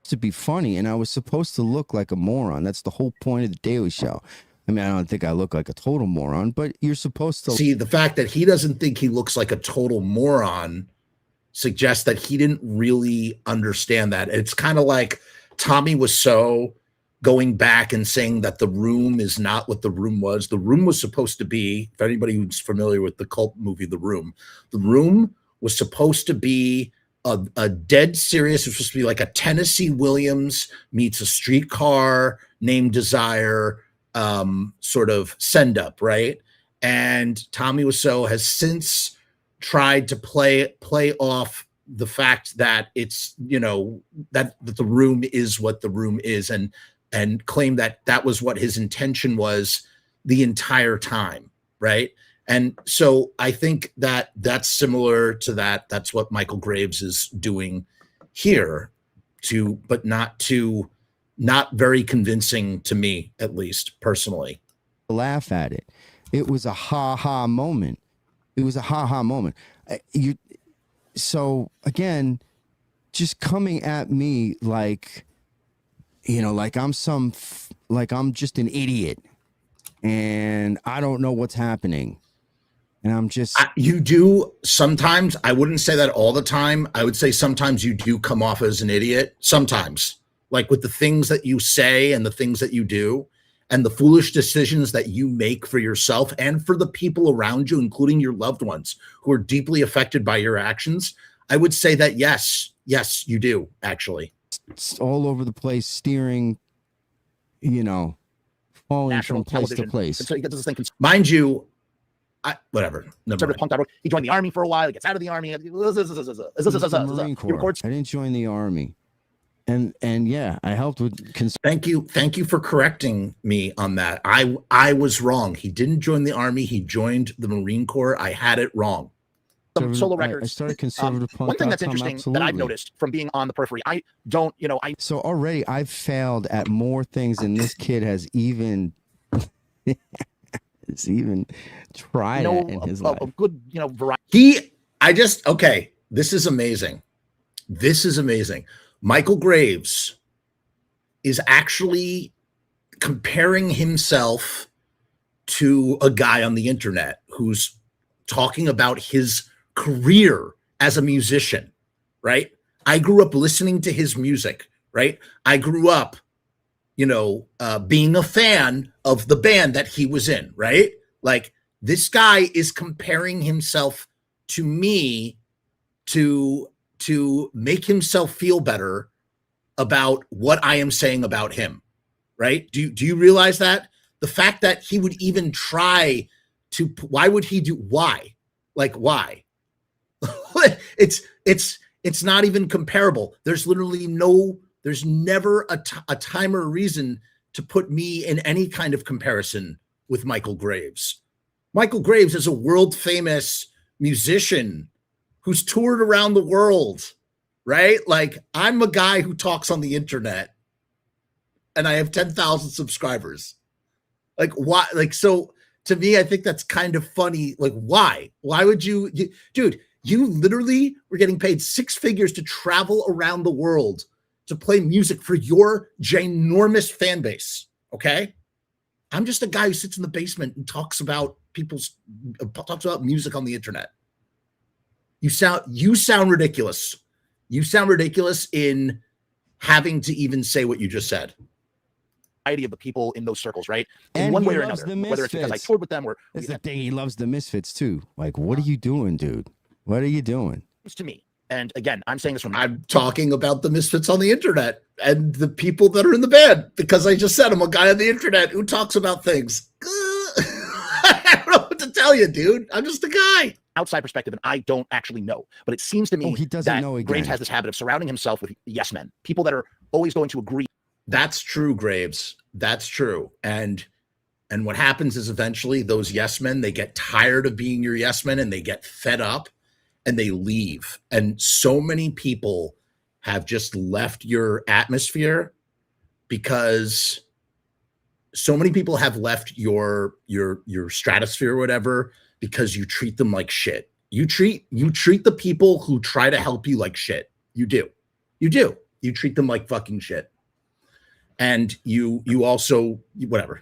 Speaker 2: To be funny, and I was supposed to look like a moron. That's the whole point of the Daily Show. I mean, I don't think I look like a total moron, but you're supposed to.
Speaker 1: See, the fact that he doesn't think he looks like a total moron suggests that he didn't really understand that. It's kind of like Tommy Wiseau going back and saying that The Room is not what The Room was. The Room was supposed to be, if anybody who's familiar with the cult movie The Room was supposed to be a dead serious. It was supposed to be like a Tennessee Williams meets a Streetcar Named Desire sort of send up, right? And Tommy Wiseau has since tried to play off the fact that it's, that The Room is what The Room is, and claim that that was what his intention was the entire time, right? And so I think that that's similar to that. That's what Michale Graves is doing here, but not very convincing to me, at least personally.
Speaker 2: Laugh at it. It was a ha-ha moment. So again, just coming at me like, like I'm just an idiot and I don't know what's happening. And I'm just.
Speaker 1: You do sometimes. I wouldn't say that all the time. I would say sometimes you do come off as an idiot. Sometimes, like with the things that you say and the things that you do and the foolish decisions that you make for yourself and for the people around you, including your loved ones who are deeply affected by your actions. I would say that yes, you do actually.
Speaker 2: It's all over the place, steering, falling
Speaker 3: National
Speaker 2: from place
Speaker 3: television.
Speaker 2: to place.
Speaker 3: So he gets this thing.
Speaker 1: Mind you, whatever.
Speaker 3: He joined the army for a while. He gets out of the army.
Speaker 2: Marine Corps. I didn't join the army, and yeah, I helped with.
Speaker 1: Thank you for correcting me on that. I was wrong. He didn't join the army. He joined the Marine Corps. I had it wrong.
Speaker 3: Some solo records.
Speaker 2: I started conservative punk.
Speaker 3: One thing that's interesting that I've noticed from being on the periphery,
Speaker 2: So already I've failed at more things than this kid has even. Has even tried it in his life.
Speaker 3: A good, variety.
Speaker 1: Okay. This is amazing. Michale Graves is actually comparing himself to a guy on the internet who's talking about his career as a musician, right? I grew up listening to his music, right? I grew up being a fan of the band that he was in, right? Like this guy is comparing himself to me to make himself feel better about what I am saying about him, right? Do you realize that? The fact that he would even try why would he do, why? Like, why? It's not even comparable. There's literally there's never a time or a reason to put me in any kind of comparison with Michale Graves. Michale Graves is a world famous musician who's toured around the world, right? Like, I'm a guy who talks on the internet and I have 10,000 subscribers. Like, why? Like, so to me, I think that's kind of funny. Like, why? Why would you dude, you literally were getting paid 6 figures to travel around the world to play music for your ginormous fan base. Okay. I'm just a guy who sits in the basement and talks about music on the internet. You sound ridiculous. You sound ridiculous in having to even say what you just said.
Speaker 3: Of the people in those circles, right? In
Speaker 2: And
Speaker 3: one
Speaker 2: he
Speaker 3: way or
Speaker 2: loves
Speaker 3: another,
Speaker 2: the
Speaker 3: whether it's because I
Speaker 2: Misfits.
Speaker 3: toured with them or
Speaker 2: That's the thing. He loves the Misfits too. Like, what are you doing, dude? What are you doing?
Speaker 3: to me. And again, I'm saying this from
Speaker 1: I'm talking about the Misfits on the internet and the people that are in the band, because I just said I'm a guy on the internet who talks about things. I don't know what to tell you, dude. I'm just a guy.
Speaker 3: outside perspective, and I don't actually know, but it seems to me
Speaker 2: he doesn't
Speaker 3: that
Speaker 2: know again.
Speaker 3: Graves has this habit of surrounding himself with yes men, people that are always going to agree.
Speaker 1: That's true, Graves. That's true. And what happens is eventually those yes men, they get tired of being your yes men and they get fed up and they leave. And so many people have just left your atmosphere because so many people have left your stratosphere or whatever because you treat them like shit. You treat the people who try to help you like shit. You do. You treat them like fucking shit. And you also, whatever.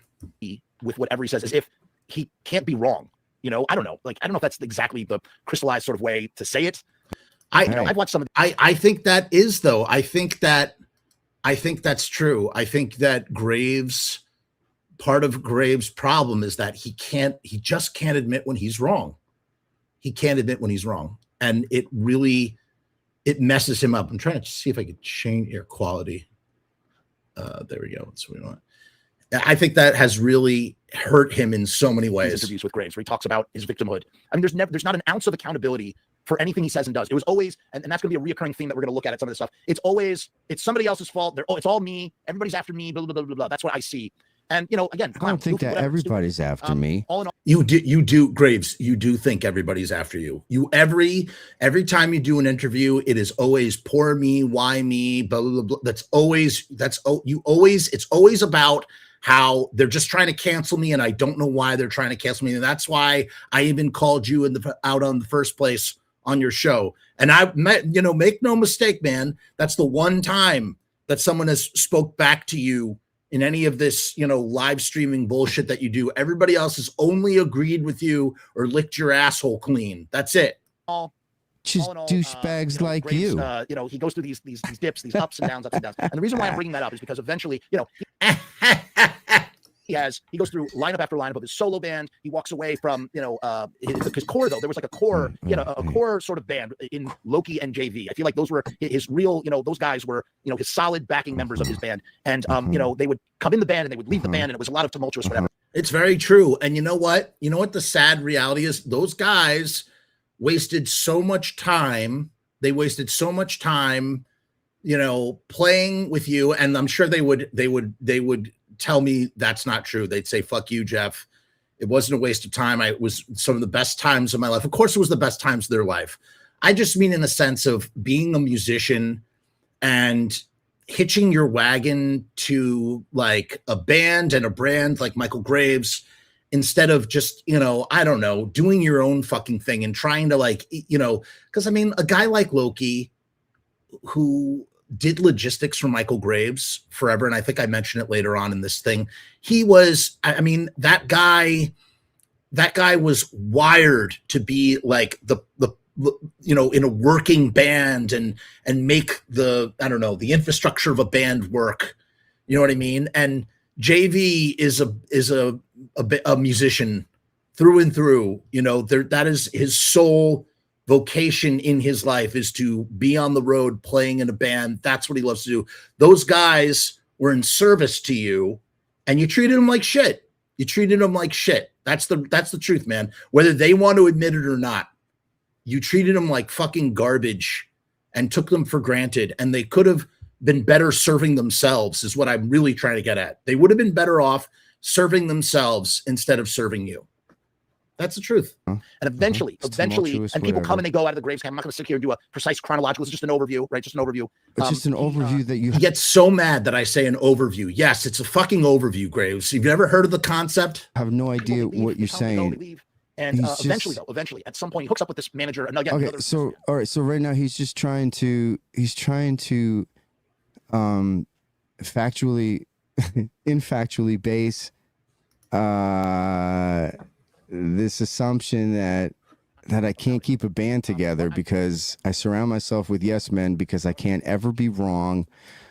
Speaker 3: With whatever he says, as if he can't be wrong. You know, I don't know. Like, I don't know if that's exactly the crystallized sort of way to say it. I've watched some of
Speaker 1: I think that is, though. I think that's true. I think that part of Graves' problem is that he just can't admit when he's wrong. He can't admit when he's wrong. And it messes him up. I'm trying to see if I could change air quality. There we go. That's what we want. I think that has really hurt him in so many ways.
Speaker 3: Interviews with Graves where he talks about his victimhood. I mean, there's not an ounce of accountability for anything he says and does. It was always, and that's going to be a reoccurring theme that we're going to look at some of this stuff. It's somebody else's fault. It's all me. Everybody's after me. Blah, blah, blah, blah, blah. That's what I see. And, you know, again,
Speaker 2: I don't think that everybody's after me.
Speaker 3: All in all,
Speaker 1: you do, Graves. You do think everybody's after you. Every time you do an interview, it is always poor me, why me, blah, blah, blah. It's always about how they're just trying to cancel me, and I don't know why they're trying to cancel me. And that's why I even called you out on the first place on your show. And make no mistake, man, that's the one time that someone has spoke back to you in any of this, live streaming bullshit that you do. Everybody else has only agreed with you or licked your asshole clean. That's it.
Speaker 2: Just douchebags like
Speaker 3: Graves,
Speaker 2: you.
Speaker 3: He goes through these dips, these ups and downs. And the reason why I'm bringing that up is because eventually, he goes through lineup after lineup of his solo band. He walks away from, his core, though. There was like a core, a core sort of band in Loki and JV. I feel like those were his real, those guys were, his solid backing members of his band. And, they would come in the band and they would leave the band, and it was a lot of tumultuous whatever.
Speaker 1: It's very true. And you know what? You know what the sad reality is? Those guys wasted so much time. They wasted so much time, playing with you. And I'm sure they would tell me that's not true. They'd say, fuck you, Jeff. It wasn't a waste of time. It was some of the best times of my life. Of course, it was the best times of their life. I just mean in the sense of being a musician and hitching your wagon to like a band and a brand like Michale Graves, instead of just, I don't know, doing your own fucking thing and trying to because I mean, a guy like Loki who did logistics for Michale Graves forever, and I think I mentioned it later on in this thing. He was, I mean, that guy was wired to be like the in a working band and make the infrastructure of a band work. You know what I mean? And JV is a musician through and through. That is his sole vocation in his life, is to be on the road playing in a band. That's what he loves to do. Those guys were in service to you, and you treated them like shit. That's the truth, man. Whether they want to admit it or not, you treated them like fucking garbage and took them for granted, and they could have been better serving themselves is what I'm really trying to get at. They would have been better off serving themselves instead of serving you. That's the truth.
Speaker 3: And eventually, and people come and they go out of the Graves camp. I'm not going to sit here and do a precise chronological. It's just an overview, right? Just an overview.
Speaker 2: It's just an overview that you...
Speaker 1: He gets so mad that I say an overview. Yes, it's a fucking overview, Graves. You've never heard of the concept?
Speaker 2: I have no idea what you're saying.
Speaker 3: And eventually, at some point, he hooks up with this manager. And again,
Speaker 2: okay, so all right, so right now he's just trying to infactually base this assumption that I can't keep a band together because I surround myself with yes men because I can't ever be wrong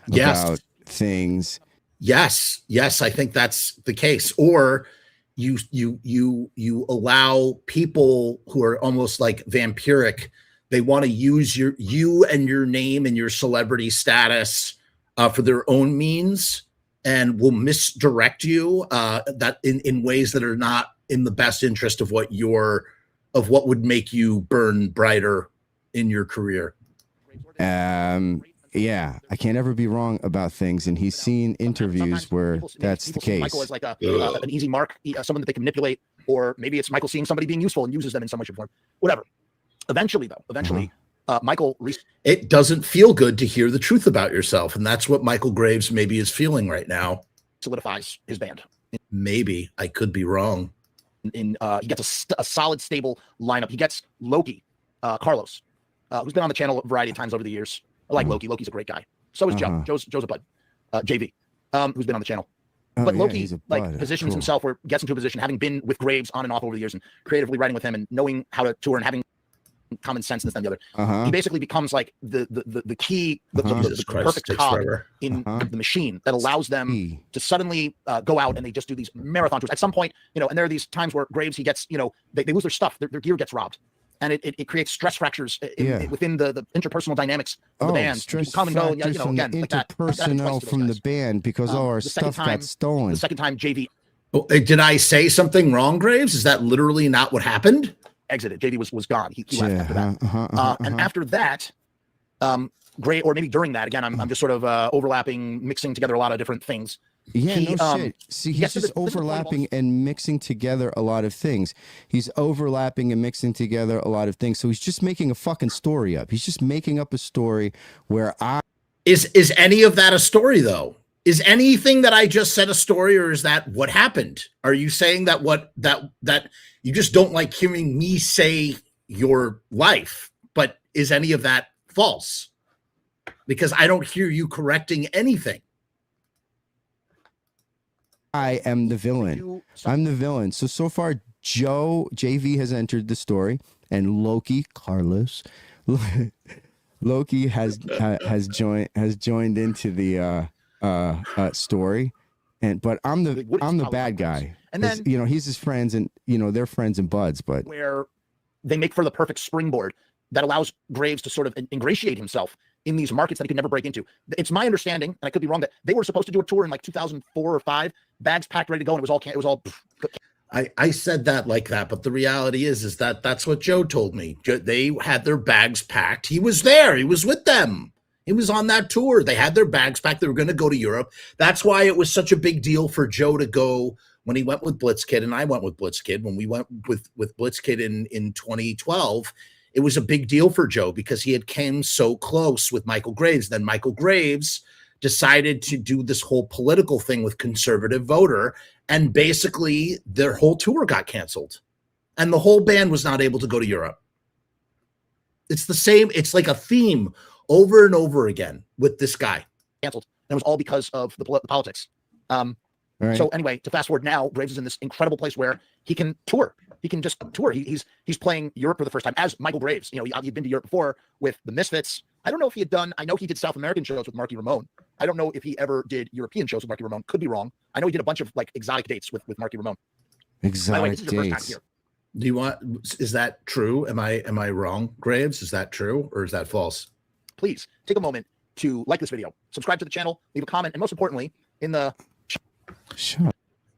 Speaker 2: about things.
Speaker 1: Yes, I think that's the case. Or you allow people who are almost like vampiric. They want to use you and your name and your celebrity status for their own means, and will misdirect you that in ways that are not in the best interest of what would make you burn brighter in your career.
Speaker 2: Yeah, I can't ever be wrong about things, and he's seen interviews where that's the case.
Speaker 3: Michael is like an easy mark, someone that they can manipulate, or maybe it's Michael seeing somebody being useful and uses them in some way, shape, or form. Whatever. Eventually, Michael.
Speaker 1: It doesn't feel good to hear the truth about yourself, and that's what Michael Graves maybe is feeling right now.
Speaker 3: Solidifies his band.
Speaker 1: Maybe I could be wrong.
Speaker 3: He gets a solid, stable lineup. He gets Loki, Carlos, who's been on the channel a variety of times over the years. I like Loki. Loki's a great guy. So is Joe. Joe's a bud. JV, who's been on the channel. But Loki positions himself, or gets into a position, having been with Graves on and off over the years, and creatively writing with him, and knowing how to tour, and having common sense and this and the other. He basically becomes like the key, the perfect cog in the machine that allows them to suddenly go out and they just do these marathon tours. At some point, and there are these times where Graves, he gets, they lose their stuff, their gear gets robbed. And it creates stress fractures within the interpersonal dynamics of the band.
Speaker 2: Stress
Speaker 3: come and go,
Speaker 2: again, like interpersonnel from the band because all our stuff got stolen.
Speaker 3: The second time, JV.
Speaker 1: Oh, did I say something wrong, Graves? Is that literally not what happened?
Speaker 3: Exited. JV was gone. He left after that. And after that, great, or maybe during that, again, I'm just sort of overlapping, mixing together a lot of different things.
Speaker 2: Yeah, no shit. See, he's just overlapping and mixing together a lot of things. He's overlapping and mixing together a lot of things. So he's just making a fucking story up. He's just making up a story where
Speaker 1: Is any of that a story, though? Is anything that I just said a story, or is that what happened? Are you saying that that you just don't like hearing me say your life, but is any of that false? Because I don't hear you correcting anything.
Speaker 2: I am the villain. I'm the villain. So far, JV has entered the story, and Loki, Carlos, Loki has joined into the story, but I'm the bad guy. And then he's his friends, and they're friends and buds. But
Speaker 3: where they make for the perfect springboard that allows Graves to sort of ingratiate himself in these markets that he could never break into. It's my understanding, and I could be wrong, that they were supposed to do a tour in like 2004 or 5, bags packed, ready to go, and it was all.
Speaker 1: I said that like that, but the reality is that that's what Joe told me. They had their bags packed. He was there. He was with them. He was on that tour. They had their bags packed. They were going to go to Europe. That's why it was such a big deal for Joe to go when he went with Blitzkid, and I went with Blitzkid. When we went with Blitzkid in 2012, it was a big deal for Joe because he had came so close with Michael Graves. Then Michael Graves decided to do this whole political thing with conservative voter, and basically their whole tour got canceled, and the whole band was not able to go to Europe. It's the same. It's like a theme over and over again with this guy.
Speaker 3: Canceled. And it was all because of the politics. Right. So anyway, to fast forward now, Graves is in this incredible place where he can tour. He can just tour. He's playing Europe for the first time as Michael Graves. He'd been to Europe before with the Misfits. I don't know if he had done. I know he did South American shows with Marky Ramone. I don't know if he ever did European shows with Marky Ramone. Could be wrong. I know he did a bunch of like exotic dates with Marky Ramone.
Speaker 2: Exotic
Speaker 3: way, this is your
Speaker 2: dates.
Speaker 3: first time here.
Speaker 1: Do you want? Is that true? Am I wrong, Graves? Is that true or is that false?
Speaker 3: Please take a moment to like this video, subscribe to the channel, leave a comment, and most importantly, in the
Speaker 2: Sure.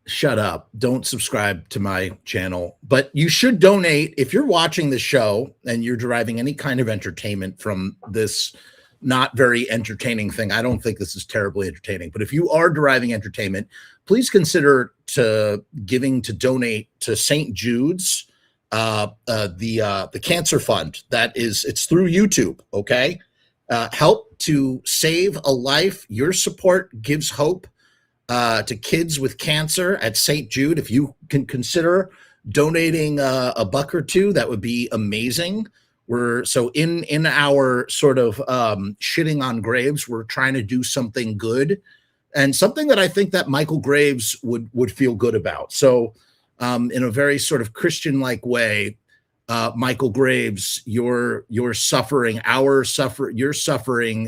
Speaker 1: shut up. Don't subscribe to my channel, but you should donate. If you're watching the show and you're deriving any kind of entertainment from this not very entertaining thing, I don't think this is terribly entertaining, but if you are deriving entertainment, please consider giving to donate to St. Jude's, the cancer fund. It's through YouTube. Okay. Help to save a life. Your support gives hope to kids with cancer at St. Jude. If you can consider donating a buck or two, that would be amazing. So in our sort of shitting on Graves, we're trying to do something good and something that I think that Michael Graves would feel good about. So in a very sort of Christian-like way, Michael Graves, your suffering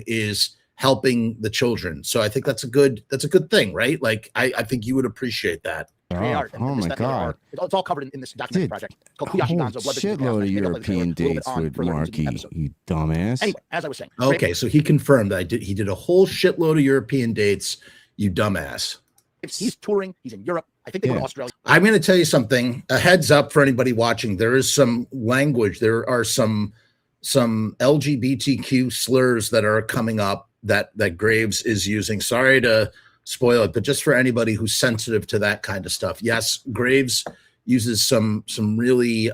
Speaker 1: is helping the children. So I think that's a good thing, right? Like I think you would appreciate that.
Speaker 2: Oh my God!
Speaker 3: It's all covered in this documentary project called Kuyashi Gonzo.
Speaker 2: Shitload of European dates with Marky, you dumbass.
Speaker 3: Anyway, as I was saying.
Speaker 1: Okay, so he confirmed that he did a whole shitload of European dates, you dumbass.
Speaker 3: He's touring. He's in Europe. I think they go to Australia.
Speaker 1: I'm going to tell you something. A heads up for anybody watching. There is some language. There are some LGBTQ slurs that are coming up that Graves is using. Sorry to spoil it, but just for anybody who's sensitive to that kind of stuff. Yes, Graves uses some really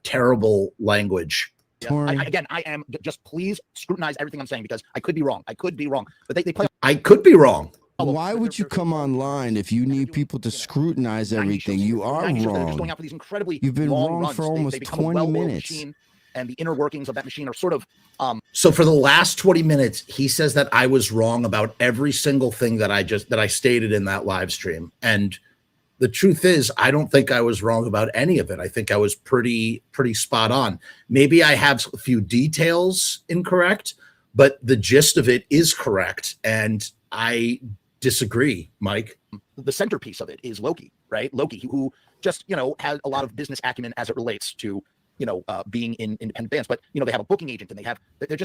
Speaker 1: terrible language.
Speaker 3: Yeah. I am just please scrutinize everything I'm saying because I could be wrong. But they play.
Speaker 1: I could be wrong.
Speaker 2: Why would you come online if you need people to scrutinize everything? You are wrong. You've been wrong for almost 20 minutes.
Speaker 3: And the inner workings of that machine are sort of
Speaker 1: so for the last 20 minutes he says that I was wrong about every single thing that I stated in that live stream, and the truth is I don't think I was wrong about any of it. I think I was pretty spot on. Maybe I have a few details incorrect, but the gist of it is correct, and I disagree, Mike.
Speaker 3: The centerpiece of it is Loki, right? Loki, who just has a lot of business acumen as it relates to being in independent bands, but they have a booking agent and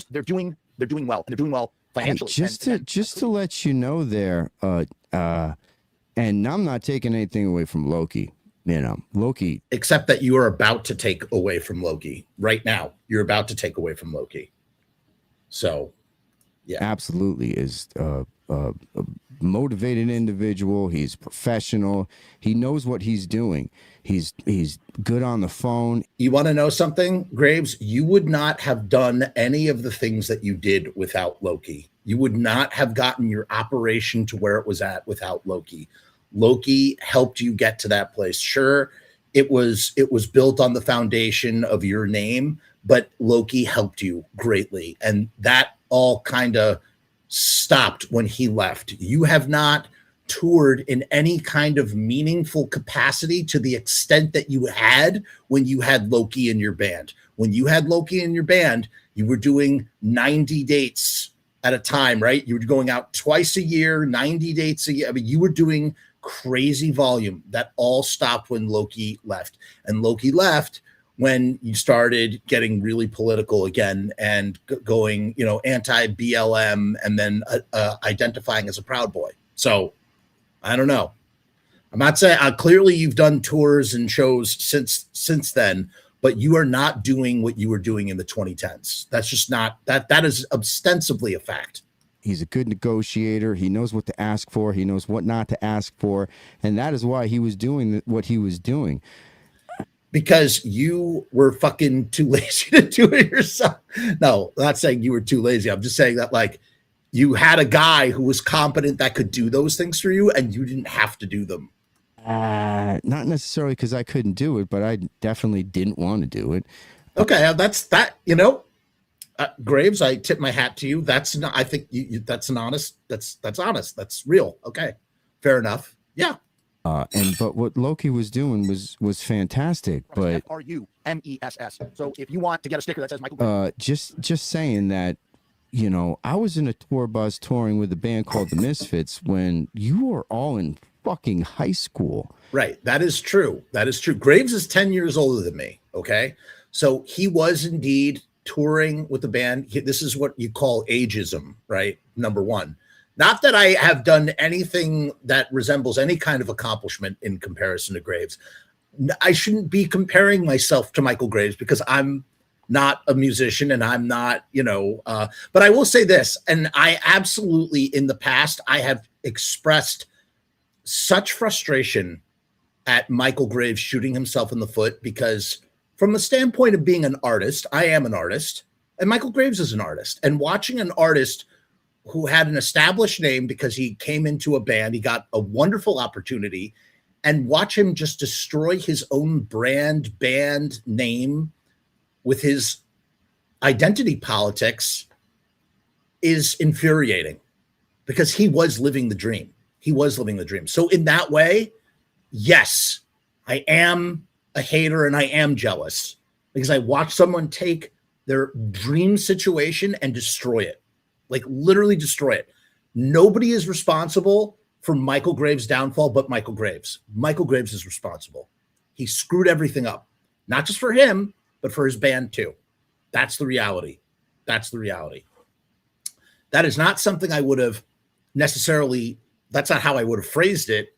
Speaker 3: they're doing well, and they're doing well financially.
Speaker 2: Hey, just to let you know there, and I'm not taking anything away from Loki. Loki.
Speaker 1: Except that you are about to take away from Loki right now. You're about to take away from Loki. So, yeah,
Speaker 2: absolutely is a motivated individual. He's professional. He knows what he's doing. He's good on the phone.
Speaker 1: You want to know something, Graves? You would not have done any of the things that you did without Loki. You would not have gotten your operation to where it was at without Loki. Loki helped you get to that place. Sure, it was built on the foundation of your name, but Loki helped you greatly. And that all kind of stopped when he left. You have not toured in any kind of meaningful capacity to the extent that you had when you had Loki in your band. When you had Loki in your band, you were doing 90 dates at a time, right? You were going out twice a year, 90 dates a year. I mean, you were doing crazy volume. That all stopped when Loki left. And Loki left when you started getting really political again and going, anti-BLM and then identifying as a Proud Boy. So I don't know. I'm not saying clearly you've done tours and shows since then, but you are not doing what you were doing in the 2010s. That's just not that is ostensibly a fact.
Speaker 2: He's a good negotiator. He knows what to ask for. He knows what not to ask for. And that is why he was doing what he was doing.
Speaker 1: Because you were fucking too lazy to do it yourself. No, I'm not saying you were too lazy. I'm just saying that you had a guy who was competent that could do those things for you, and you didn't have to do them.
Speaker 2: Not necessarily because I couldn't do it, but I definitely didn't want to do it.
Speaker 1: Okay, that's that. Graves, I tip my hat to you. That's not. I think that's an honest. That's honest. That's real. Okay, fair enough. Yeah.
Speaker 2: But what Loki was doing was fantastic. But
Speaker 3: FRUMESS. So if you want to get a sticker that says Michael,
Speaker 2: just saying that. I was in a tour bus touring with a band called the Misfits when you were all in fucking high school.
Speaker 1: Right. That is true. Graves is 10 years older than me. Okay. So he was indeed touring with the band. This is what you call ageism, right? Number one. Not that I have done anything that resembles any kind of accomplishment in comparison to Graves. I shouldn't be comparing myself to Michael Graves because I'm not a musician and I'm not, but I will say this, and I absolutely, in the past, I have expressed such frustration at Michael Graves shooting himself in the foot because from the standpoint of being an artist, I am an artist, and Michael Graves is an artist. And watching an artist who had an established name because he came into a band, he got a wonderful opportunity, and watch him just destroy his own band name with his identity politics is infuriating because he was living the dream. He was living the dream. So in that way, yes, I am a hater and I am jealous because I watched someone take their dream situation and destroy it, like literally destroy it. Nobody is responsible for Michael Graves' downfall but Michael Graves. Michael Graves is responsible. He screwed everything up, not just for him, but for his band too. That's the reality. That's the reality. That is not something I would have necessarily, that's not how I would have phrased it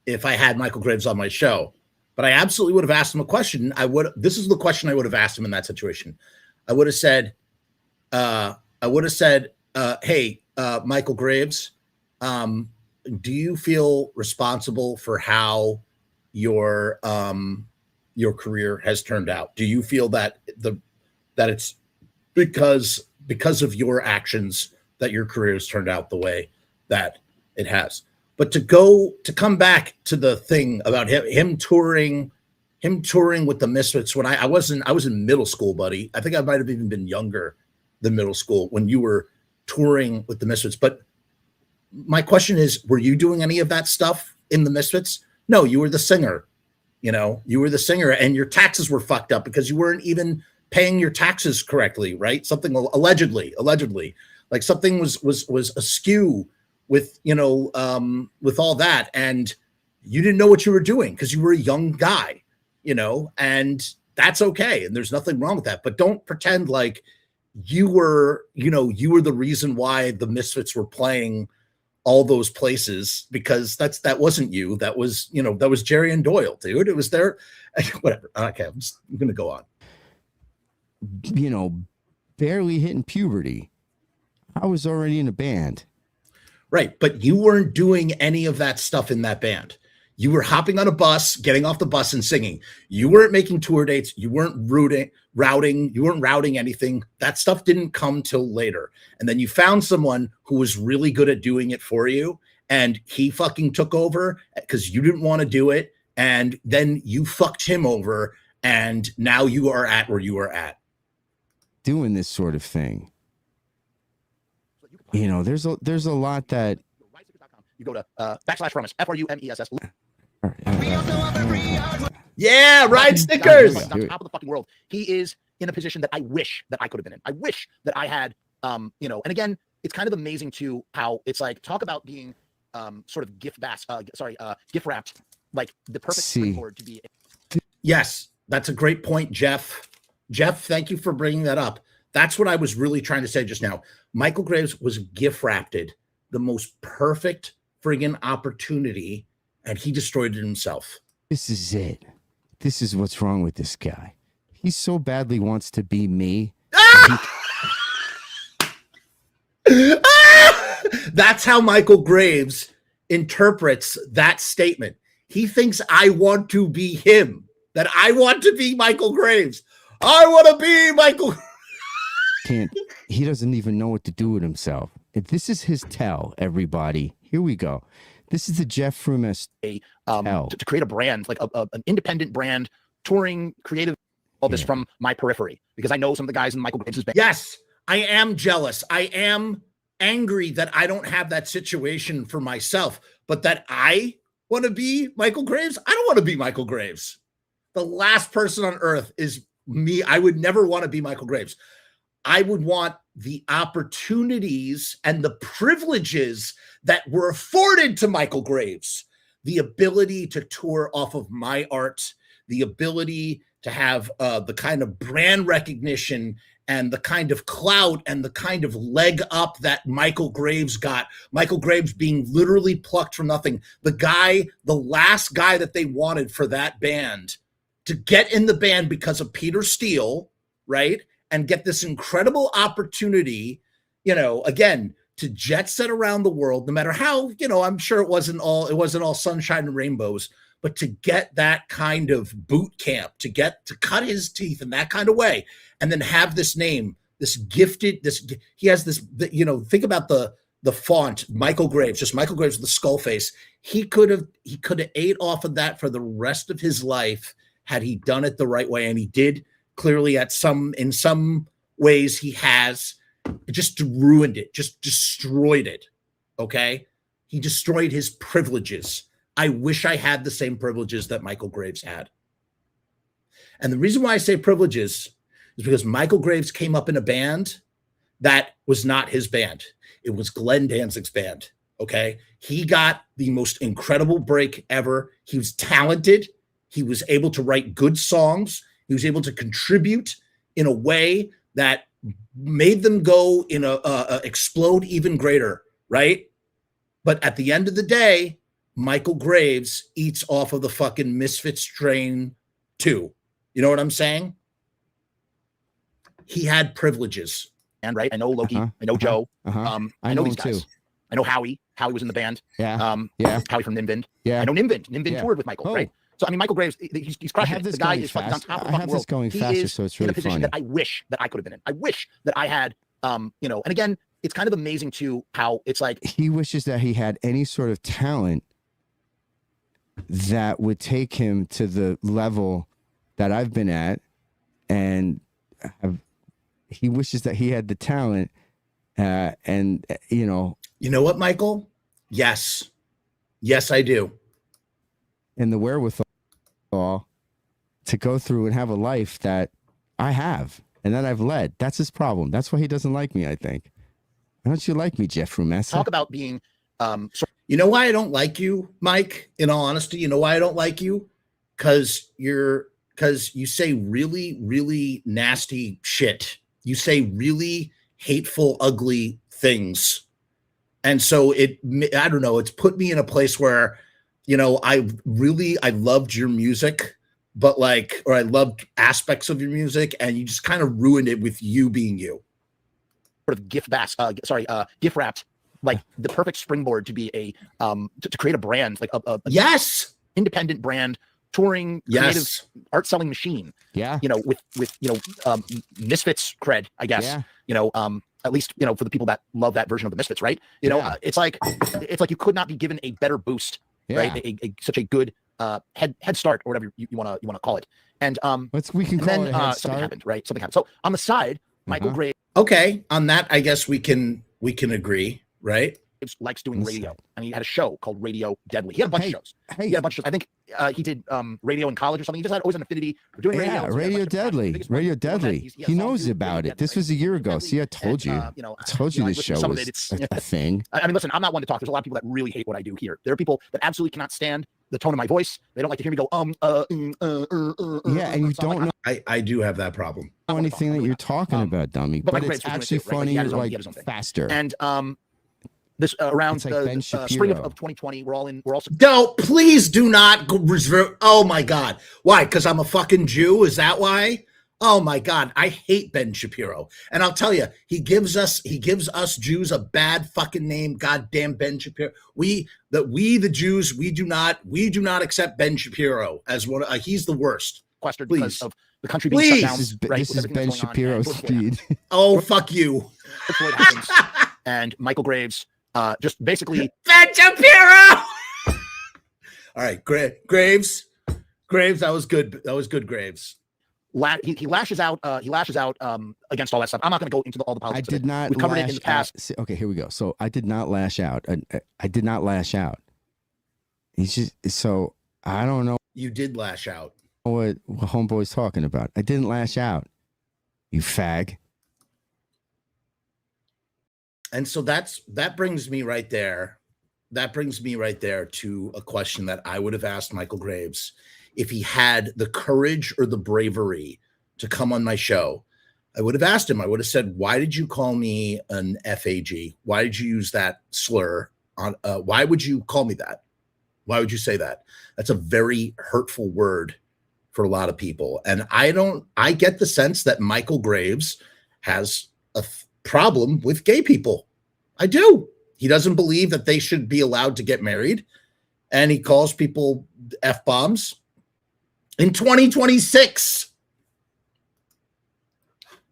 Speaker 1: if I had Michael Graves on my show. But I absolutely would have asked him a question. This is the question I would have asked him in that situation. I would have said, hey, Michael Graves, do you feel responsible for how your career has turned out? Do you feel that that it's because of your actions that your career has turned out the way that it has? But to come back to the thing about him touring with the Misfits when I was in middle school, buddy. I think I might have even been younger than middle school when you were touring with the Misfits. But my question is, were you doing any of that stuff in the Misfits? No, you were the singer. You were the singer, and your taxes were fucked up because you weren't even paying your taxes correctly, right? Something allegedly, like something was askew with with all that, and you didn't know what you were doing because you were a young guy, and that's okay, and there's nothing wrong with that. But don't pretend like you were the reason why the Misfits were playing all those places, because that wasn't you. That was Jerry and Doyle, dude. It was their whatever. Okay, I'm gonna go on.
Speaker 2: Barely hitting puberty. I was already in a band.
Speaker 1: Right, but you weren't doing any of that stuff in that band. You were hopping on a bus, getting off the bus and singing. You weren't making tour dates. You weren't routing. You weren't routing anything. That stuff didn't come till later. And then you found someone who was really good at doing it for you, and he fucking took over because you didn't want to do it. And then you fucked him over, and now you are at where you are at.
Speaker 2: Doing this sort of thing. There's a lot that
Speaker 3: you go to /Frumess, Frumess.
Speaker 1: Yeah, ride stickers.
Speaker 3: On top of the fucking world. He is in a position that I wish that I could have been in. I wish that I had, and again, it's kind of amazing too how it's like, talk about being sort of gift wrapped, like the perfect springboard to be.
Speaker 1: Yes, that's a great point, Jeff. Jeff, thank you for bringing that up. That's what I was really trying to say just now. Michael Graves was gift wrapped the most perfect friggin' opportunity, and he destroyed it himself.
Speaker 2: This is it. This is what's wrong with this guy. He so badly wants to be me.
Speaker 1: That's how Michael Graves interprets that statement. He thinks I want to be him, that I want to be Michael Graves. I want to be Michael.
Speaker 2: He doesn't even know what to do with himself. If this is his tell, everybody. Here we go. This is the Jeff Frumess
Speaker 3: to create a brand, like an independent brand, touring, creative, all this from my periphery, because I know some of the guys in Michael Graves' band.
Speaker 1: Yes, I am jealous. I am angry that I don't have that situation for myself, but that I want to be Michael Graves. I don't want to be Michael Graves. The last person on earth is me. I would never want to be Michael Graves. I would want the opportunities and the privileges that were afforded to Michael Graves, the ability to tour off of my art, the ability to have the kind of brand recognition and the kind of clout and the kind of leg up that Michael Graves got. Michael Graves being literally plucked from nothing. The last guy that they wanted for that band to get in the band because of Peter Steele, right? And get this incredible opportunity, again, to jet set around the world, no matter how, I'm sure it wasn't all sunshine and rainbows, but to get that kind of boot camp, to cut his teeth in that kind of way, and then have this name, he has this, think about the font, Michael Graves, just Michael Graves with the skull face. He could have ate off of that for the rest of his life had he done it the right way. And he did clearly in some ways he has. It just ruined it, just destroyed it. Okay. He destroyed his privileges. I wish I had the same privileges that Michael Graves had. And the reason why I say privileges is because Michael Graves came up in a band that was not his band. It was Glenn Danzig's band. Okay. He got the most incredible break ever. He was talented. He was able to write good songs. He was able to contribute in a way that made them go in explode even greater, right? But at the end of the day, Michael Graves eats off of the fucking Misfits train too. You know what I'm saying? He had privileges.
Speaker 3: And right, I know Loki, I know Joe, I know these guys. Too. I know Howie. Howie was in the band.
Speaker 2: Yeah.
Speaker 3: Howie from Nimbind. Yeah. I know Nimbind. Nimbind toured with Michael, right? So, I mean, Michael Graves, he's crushing it. The guy is on top of the fucking world.
Speaker 2: Going faster, so it's really
Speaker 3: in a position
Speaker 2: funny.
Speaker 3: that I wish that I could have been in. I wish that I had, and again, it's kind of amazing too how it's like.
Speaker 2: He wishes that he had any sort of talent that would take him to the level that I've been at. And he wishes that he had the talent You know
Speaker 1: what, Michael? Yes, I do.
Speaker 2: And the wherewithal to go through and have a life that I have and that I've led. That's his problem. That's why he doesn't like me, I think. Why don't you like me, Jeff Frumess?
Speaker 3: Talk about being
Speaker 1: you know why I don't like you, Mike? In all honesty, you know why I don't like you? Because you say really, really nasty shit. You say really hateful, ugly things. And so I don't know, it's put me in a place where, I loved your music, but I loved aspects of your music, and you just kind of ruined it with you being you.
Speaker 3: Sort of gift wrapped, like the perfect springboard to be to create a brand, like a
Speaker 1: yes,
Speaker 3: independent brand, touring, creative, art selling machine.
Speaker 2: Yeah.
Speaker 3: With Misfits cred, I guess. Yeah. At least, for the people that love that version of the Misfits, right? It's like you could not be given a better boost, right? Such a good head start, or whatever you want to call it. And
Speaker 2: we can call it a head start.
Speaker 3: Something happened, right? Something happened. So on the side, Michael Graves.
Speaker 1: Okay, on that, I guess we can agree, right?
Speaker 3: Likes doing radio, and he had a show called Radio Deadly. He had a bunch of shows. He had a bunch of shows. I think he did radio in college or something. He just had always an affinity for doing radio.
Speaker 2: Yeah, Radio Deadly. Radio Deadly. He knows about it. This was a year ago. See, I told you. I told you this show was a thing.
Speaker 3: I mean, listen, I'm not one to talk. There's a lot of people that really hate what I do here. There are people that absolutely cannot stand the tone of my voice. They don't like to hear me go
Speaker 2: yeah, and you don't know.
Speaker 1: I do have that problem.
Speaker 2: Know anything that you're talking about, dummy? But it's actually funny, like faster.
Speaker 3: And this around
Speaker 2: like
Speaker 3: the spring of 2020, we're all.
Speaker 1: No, please do not reserve. Oh my God, why? Because I'm a fucking Jew? Is that why? Oh my God, I hate Ben Shapiro, and I'll tell you, he gives us Jews a bad fucking name. Goddamn Ben Shapiro. We the Jews, we do not accept Ben Shapiro as one. He's the worst.
Speaker 3: Question because of the country being shut down.
Speaker 2: This is Ben Shapiro's speed.
Speaker 1: Oh, fuck you.
Speaker 3: And Michael Graves. Just basically
Speaker 1: Ben Shapiro. All right, Graves, that was good. Graves.
Speaker 3: He lashes out. Against all that stuff. I'm not going to go into all the politics.
Speaker 2: I did not.
Speaker 3: We covered it in the past.
Speaker 2: Okay, here we go. So I did not lash out. I did not lash out. He's just so I don't know.
Speaker 1: You did lash out.
Speaker 2: What homeboy's talking about? I didn't lash out. You fag.
Speaker 1: And so that brings me right there. That brings me right there to a question that I would have asked Michael Graves if he had the courage or the bravery to come on my show. I would have asked him. I would have said, why did you call me an FAG? Why did you use that slur on, why would you call me that? Why would you say that? That's a very hurtful word for a lot of people. And I get the sense that Michale Graves has a problem with gay people. I do. He doesn't believe that they should be allowed to get married. And he calls people F-bombs in 2026.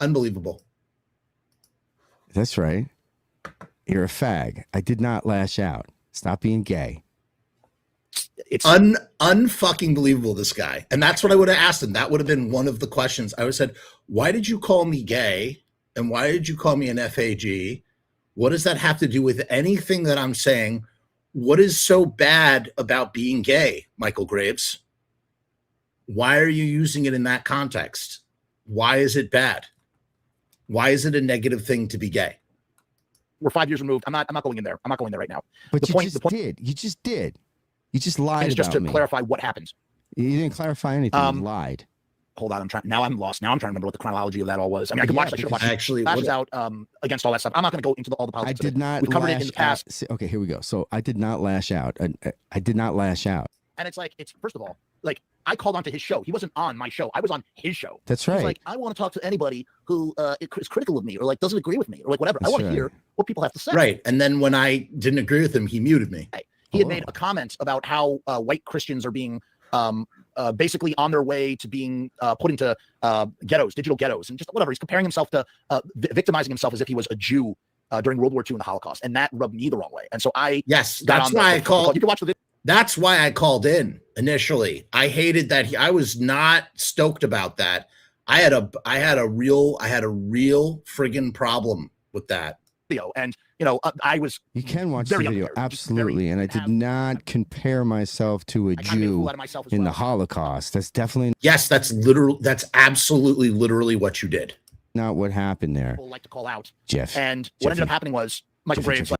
Speaker 1: Unbelievable.
Speaker 2: That's right. You're a fag. I did not lash out. Stop being gay.
Speaker 1: It's unfucking believable, this guy. And that's what I would have asked him. That would have been one of the questions. I would have said, why did you call me gay? And why did you call me an FAG? What does that have to do with anything that I'm saying? What is so bad about being gay, Michale Graves? Why are you using it in that context? Why is it bad? Why is it a negative thing to be gay?
Speaker 3: We're 5 years removed. I'm not going in there. I'm not going there right now.
Speaker 2: But you just did. You just did. You just lied about
Speaker 3: just to
Speaker 2: me.
Speaker 3: clarify what happened.
Speaker 2: You didn't clarify anything. You lied.
Speaker 3: Hold on. Now I'm lost. Now I'm trying to remember what the chronology of that all was. I mean, I could watch. I should have watched.
Speaker 1: Actually,
Speaker 3: Lashes out against all that stuff. I'm not going to go into all the politics.
Speaker 2: I did not.
Speaker 3: We've covered it in the past.
Speaker 2: Okay, here we go. So I did not lash out. I did not lash out.
Speaker 3: And it's like, first of all, like, I called onto his show. He wasn't on my show. I was on his show.
Speaker 2: That's right.
Speaker 3: He's like, I want to talk to anybody who is critical of me or like doesn't agree with me or like whatever.
Speaker 2: That's
Speaker 3: I want to hear what people have to say.
Speaker 1: Right. And then when I didn't agree with him, he muted me.
Speaker 3: He had made a comment about how white Christians are being basically on their way to being put into ghettos, digital ghettos, and just whatever. He's comparing himself to victimizing himself as if he was a Jew during World War II and the Holocaust. And that rubbed me the wrong way. And so
Speaker 1: that's why I called.
Speaker 3: You can watch the video.
Speaker 1: That's why I called in initially. I hated that. I was not stoked about that. I had a real friggin' problem with that.
Speaker 3: And I was.
Speaker 2: You can watch the video, absolutely. And I did not compare myself to a Jew in the Holocaust. That's definitely.
Speaker 1: Yes, that's absolutely literally what you did.
Speaker 2: Not what happened there.
Speaker 3: People like to call out
Speaker 2: Jeff.
Speaker 3: And what ended up happening was Michale Graves.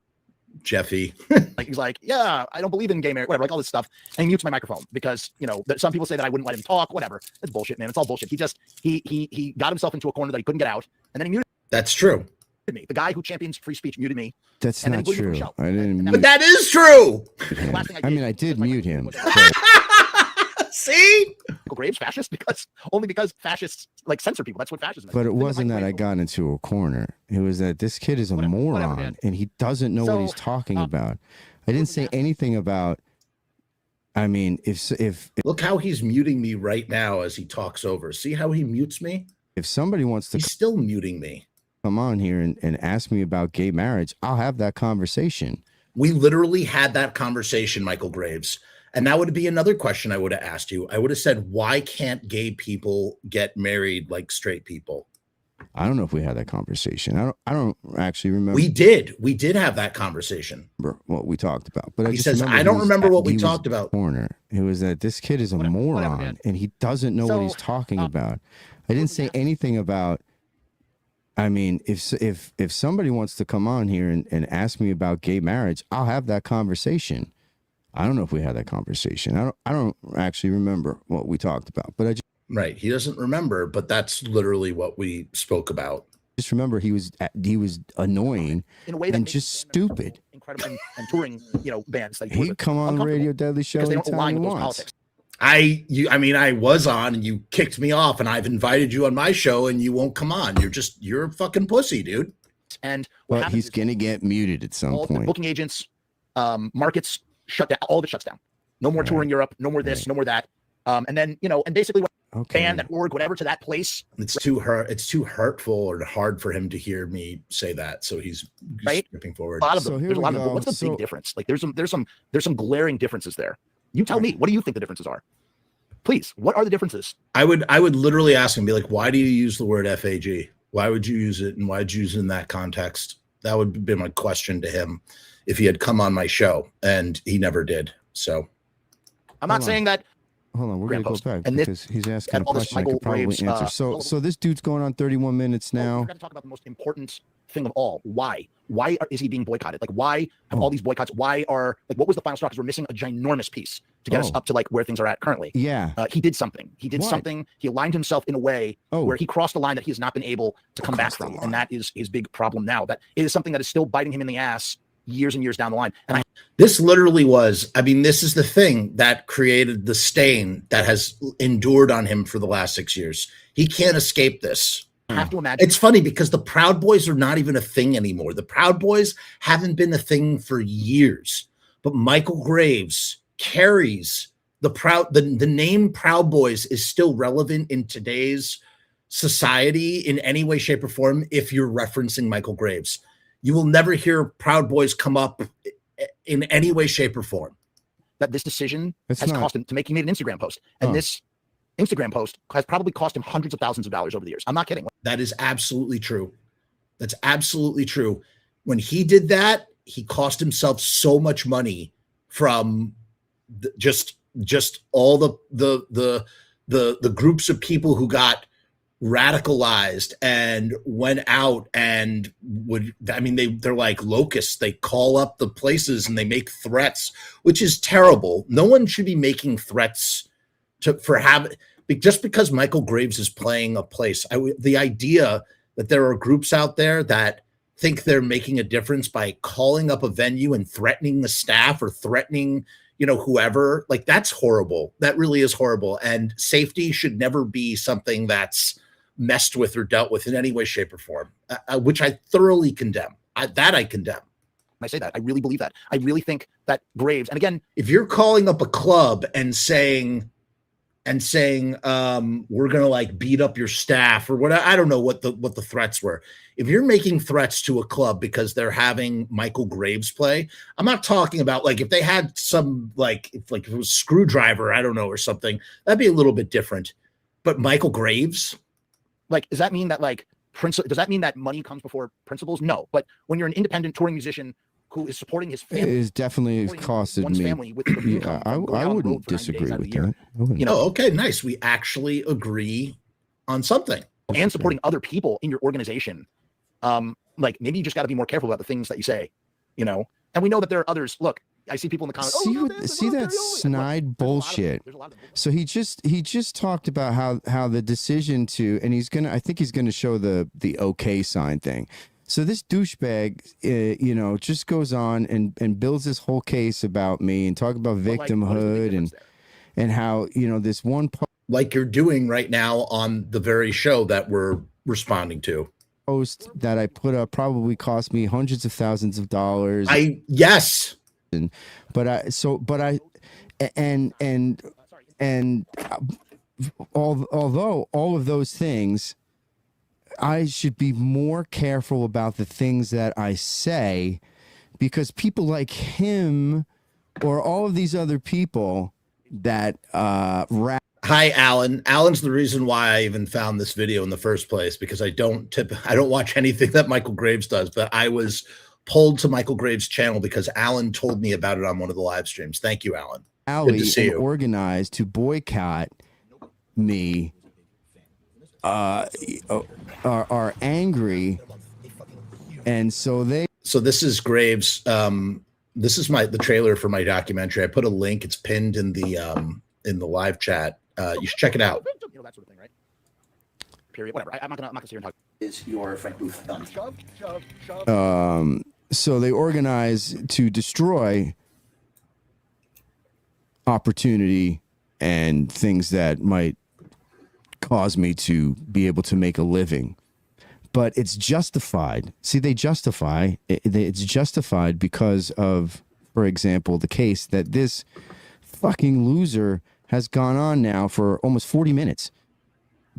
Speaker 1: Jeffy.
Speaker 3: Like, he's like, yeah, I don't believe in gay marriage, whatever, like all this stuff. And he mutes my microphone because, some people say that I wouldn't let him talk, whatever. It's bullshit, man. It's all bullshit. He got himself into a corner that he couldn't get out. And then he muted
Speaker 1: That's true.
Speaker 3: me. The guy who champions free speech muted me.
Speaker 2: That's not true. I didn't
Speaker 1: But that is true.
Speaker 2: I did mute him.
Speaker 1: See?
Speaker 3: Michale Graves fascist because fascists like censor people. That's what fascism is.
Speaker 2: But it wasn't that I got into a corner. It was that this kid is a moron and he doesn't know what he's talking about. I didn't say anything about. I mean, if
Speaker 1: look how he's muting me right now as he talks over. See how he mutes me?
Speaker 2: If somebody wants to,
Speaker 1: he's still muting me.
Speaker 2: Come on here and ask me about gay marriage, I'll have that conversation.
Speaker 1: We literally had that conversation, Michale Graves. And that would be another question I would have asked you. I would have said, why can't gay people get married like straight people?
Speaker 2: I don't know if we had that conversation. I don't actually remember.
Speaker 1: We did have that conversation.
Speaker 2: What we talked about. But
Speaker 1: he says, I don't remember what we talked about.
Speaker 2: Corner. It was that this kid is a moron and he doesn't know what he's talking about. I didn't say anything about. I mean, if somebody wants to come on here and ask me about gay marriage, I'll have that conversation. I don't know if we had that conversation. I don't actually remember what we talked about, but
Speaker 1: right. He doesn't remember, but that's literally what we spoke about.
Speaker 2: Just remember he was annoying
Speaker 3: in a way
Speaker 2: and just stupid.
Speaker 3: Incredible and touring, bands that
Speaker 2: he'd come on the Radio Deadly Show anytime he wants.
Speaker 1: I was on and you kicked me off and I've invited you on my show and you won't come on. You're a fucking pussy, dude.
Speaker 3: And
Speaker 2: well, he's gonna get muted at some point.
Speaker 3: Booking agents, markets shut down. All of it shuts down. No more touring Europe. No more this. No more that. And then and basically band that org whatever to that place.
Speaker 1: It's too hurtful or hard for him to hear me say that. So he's skipping forward.
Speaker 3: A lot of them. There's a lot of them. What's the big difference? Like there's some glaring differences there. You tell me, what do you think the differences are? Please, what are the differences?
Speaker 1: I would literally ask him, be like, why do you use the word FAG? Why would you use it? And why'd you use it in that context? That would have been my question to him if he had come on my show, and he never did. So
Speaker 3: I'm not saying that.
Speaker 2: Hold on, we're going to go back because he's asking a question I could probably answer. So this dude's going on 31 minutes now.
Speaker 3: We're going to talk about the most important thing of all. Why? Why is he being boycotted? Like, why have all these boycotts? Why are, like, what was the final straw? Because we're missing a ginormous piece. to get us up to like where things are at currently.
Speaker 2: Yeah.
Speaker 3: He did something. He did
Speaker 2: What?
Speaker 3: something. He aligned himself in a way where he crossed the line that he has not been able to come back from. And that is his big problem now. That it is something that is still biting him in the ass years and years down the line. And
Speaker 1: this literally was, I mean, this is the thing that created the stain that has endured on him for the last 6 years. He can't escape this.
Speaker 3: I have to imagine.
Speaker 1: It's funny because the Proud Boys are not even a thing anymore. The Proud Boys haven't been a thing for years, but Michael Graves carries the name Proud Boys is still relevant in today's society in any way, shape, or form. If you're referencing Michael Graves, you will never hear Proud Boys come up in any way, shape, or form.
Speaker 3: That this decision has cost him to make. He made an Instagram post, and this Instagram post has probably cost him hundreds of thousands of dollars over the years. I'm not kidding.
Speaker 1: That is absolutely true. That's absolutely true. When he did that, he cost himself so much money from just all the groups of people who got radicalized and went out and they're like locusts. They call up the places and they make threats, which is terrible. No one should be making threats just because Michael Graves is playing a place. The idea that there are groups out there that think they're making a difference by calling up a venue and threatening the staff or threatening, whoever, like, that's horrible. That really is horrible. And safety should never be something that's messed with or dealt with in any way, shape, or form, which I thoroughly condemn. I condemn.
Speaker 3: I say that. I really believe that. I really think that Graves, and again,
Speaker 1: if you're calling up a club and saying we're gonna like beat up your staff or what, I don't know what the threats were. If you're making threats to a club because they're having Michael Graves play, I'm not talking about like if they had some if it was Screwdriver, I don't know, or something, that'd be a little bit different. But Michael Graves,
Speaker 3: like, does that mean that does that mean that money comes before principles? No. But when you're an independent touring musician who is supporting his family,
Speaker 2: it is definitely costed me.
Speaker 3: Family with the
Speaker 2: I wouldn't disagree with that.
Speaker 1: Okay, nice. We actually agree on something.
Speaker 3: And supporting other people in your organization. Like, maybe you just got to be more careful about the things that you say, and we know that there are others. Look, I see people in the comments.
Speaker 2: See that snide bullshit. So he just talked about how the decision to, and I think he's gonna show the okay sign thing. So this douchebag, just goes on and builds this whole case about me and talk about victimhood and how, this one
Speaker 1: like you're doing right now on the very show that we're responding to.
Speaker 2: Post that I put up probably cost me hundreds of thousands of dollars.
Speaker 1: Yes.
Speaker 2: Although all of those things, I should be more careful about the things that I say, because people like him or all of these other people that
Speaker 1: Hi, Alan. Alan's the reason why I even found this video in the first place, because I don't watch anything that Michael Graves does, but I was pulled to Michael Graves' channel because Alan told me about it on one of the live streams. Thank you, Alan.
Speaker 2: Good to see you. Organized to boycott me are angry, and so
Speaker 1: this is Graves. This is the trailer for my documentary. I put a link. It's pinned in the live chat. You should check it out.
Speaker 3: That sort of thing, right? Period. Whatever. I'm not gonna sit here and talk. Is your Frank Booth done?
Speaker 2: So they organize to destroy opportunity and things that might cause me to be able to make a living. But it's justified. See, they justify it's justified because of, for example, the case that this fucking loser has gone on now for almost 40 minutes.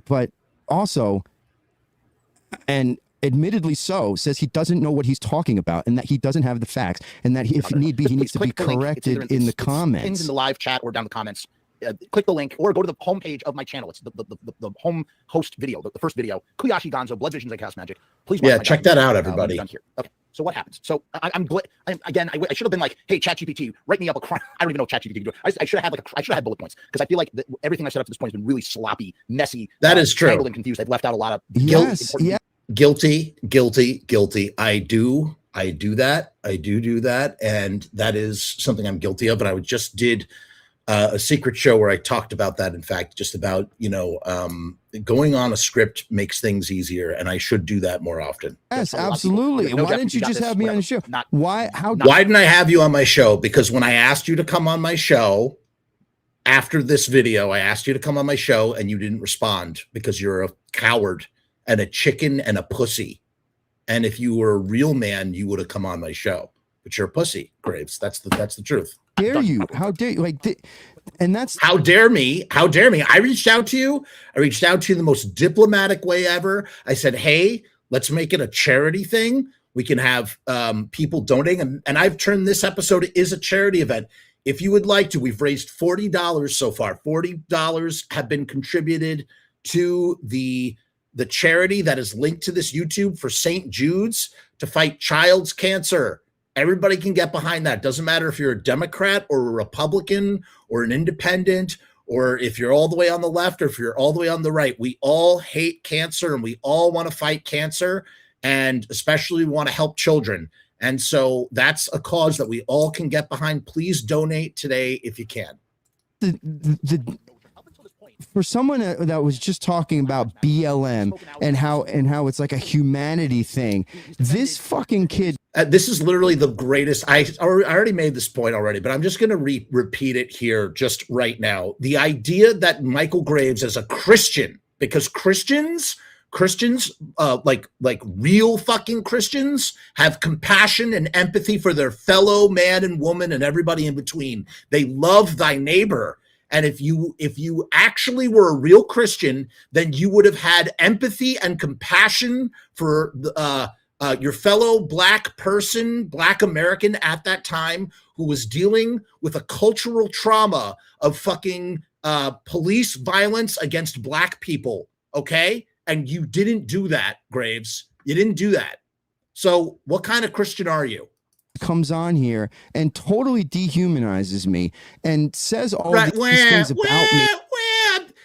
Speaker 2: But also, and admittedly so, says he doesn't know what he's talking about and that he doesn't have the facts and that if need be, he needs to be corrected in the comments.
Speaker 3: In the live chat or down the comments. Click the link or go to the homepage of my channel. It's the home host video, the first video. Kuyashi Gonzo, Blood Visions, I Cast Magic. Please
Speaker 1: check that out, everybody.
Speaker 3: Done here. Okay, so what happens? So I should have been like, hey, ChatGPT, write me up a crime. I don't even know what ChatGPT can do. I should have had bullet points, because I feel like everything I said up to this point has been really sloppy, messy.
Speaker 1: That is true.
Speaker 3: Tangled and confused. I've left out a lot of
Speaker 1: guilty. I do that. I do that, and that is something I'm guilty of. And I just did a secret show where I talked about that. In fact, just about, going on a script makes things easier, and I should do that more often.
Speaker 2: Yes, absolutely. Why didn't you just have me on the show? Why?
Speaker 1: Why didn't I have you on my show? Because when I asked you to come on my show after this video, I asked you to come on my show and you didn't respond because you're a coward and a chicken and a pussy. And if you were a real man, you would have come on my show. But you're a pussy, Graves. That's the truth.
Speaker 2: Dare you? How dare you? And that's
Speaker 1: how dare me? How dare me? I reached out to you. I reached out to you in the most diplomatic way ever. I said, hey, let's make it a charity thing. We can have people donating. And I've turned this episode is a charity event. If you would like to, we've raised $40 so far. $40 have been contributed to the charity that is linked to this YouTube for St. Jude's to fight child's cancer. Everybody can get behind that. Doesn't matter if you're a Democrat or a Republican or an independent, or if you're all the way on the left or if you're all the way on the right. We all hate cancer and we all want to fight cancer, and especially want to help children. And so that's a cause that we all can get behind. Please donate today if you can.
Speaker 2: For someone that was just talking about BLM and how it's like a humanity thing, this fucking kid.
Speaker 1: This is literally the greatest. I already made this point already, but I'm just going to repeat it here just right now. The idea that Michael Graves as a Christian, because Christians, like real fucking Christians, have compassion and empathy for their fellow man and woman and everybody in between. They love thy neighbor. And if you actually were a real Christian, then you would have had empathy and compassion for your fellow Black person, Black American at that time, who was dealing with a cultural trauma of fucking police violence against Black people. Okay. And you didn't do that, Graves. You didn't do that. So what kind of Christian are you?
Speaker 2: Comes on here and totally dehumanizes me and says all these things about me.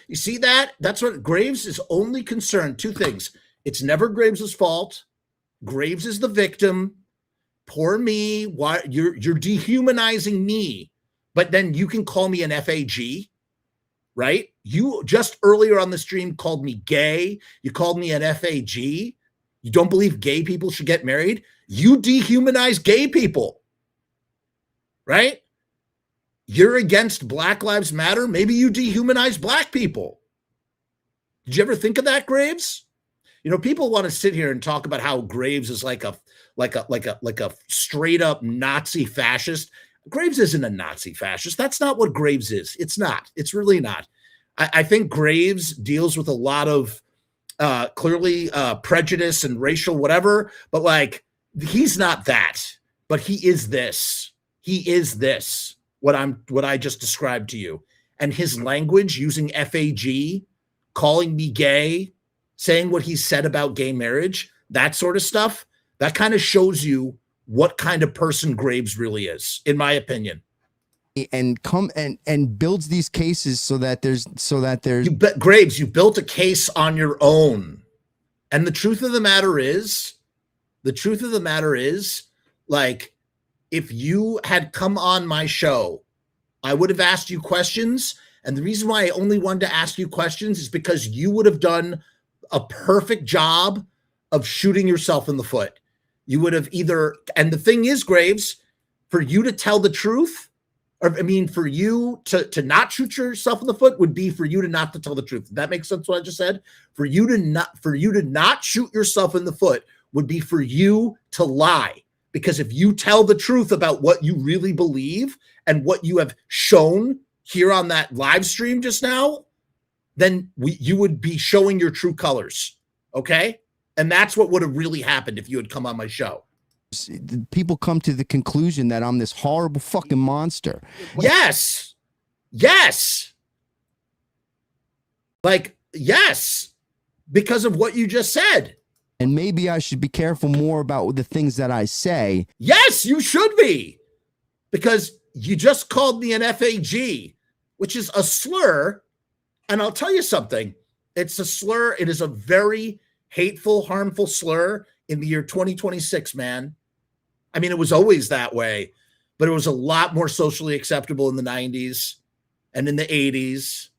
Speaker 1: You see that? That's what Graves is only concerned. Two things. It's never Graves's fault. Graves is the victim. Poor me. Why you're dehumanizing me? But then you can call me an FAG. Right? You just earlier on the stream called me gay. You called me an FAG. You don't believe gay people should get married? You dehumanize gay people. Right? You're against Black Lives Matter. Maybe you dehumanize Black people. Did you ever think of that, Graves? You know, people want to sit here and talk about how Graves is like a straight up Nazi fascist. Graves isn't a Nazi fascist. That's not what Graves is. It's not. It's really not. I think Graves deals with a lot of clearly prejudice and racial whatever, but like he's not that. But he is this. He is this. What I just described to you. And his language using FAG, calling me gay, saying what he said about gay marriage, that sort of stuff, that kind of shows you what kind of person Graves really is, in my opinion.
Speaker 2: And come and builds these cases so that there's
Speaker 1: Graves, you built a case on your own. And the truth of the matter is, like, if you had come on my show, I would have asked you questions. And the reason why I only wanted to ask you questions is because you would have done a perfect job of shooting yourself in the foot. You would have either, and the thing is, Graves, for you to tell the truth, or I mean, for you to not shoot yourself in the foot would be for you to not to tell the truth. Does that make sense what I just said? For you to not shoot yourself in the foot would be for you to lie. Because if you tell the truth about what you really believe and what you have shown here on that live stream just now, then you would be showing your true colors. Okay? And that's what would have really happened if you had come on my show.
Speaker 2: People come to the conclusion that I'm this horrible fucking monster.
Speaker 1: Yes. Yes. Like, yes. Because of what you just said.
Speaker 2: And maybe I should be careful more about the things that I say.
Speaker 1: Yes, you should be. Because you just called me an FAG, which is a slur. And I'll tell you something. It's a slur. It is a very hateful, harmful slur in the year 2026, man. I mean, it was always that way, but it was a lot more socially acceptable in the 90s. and in the 80s.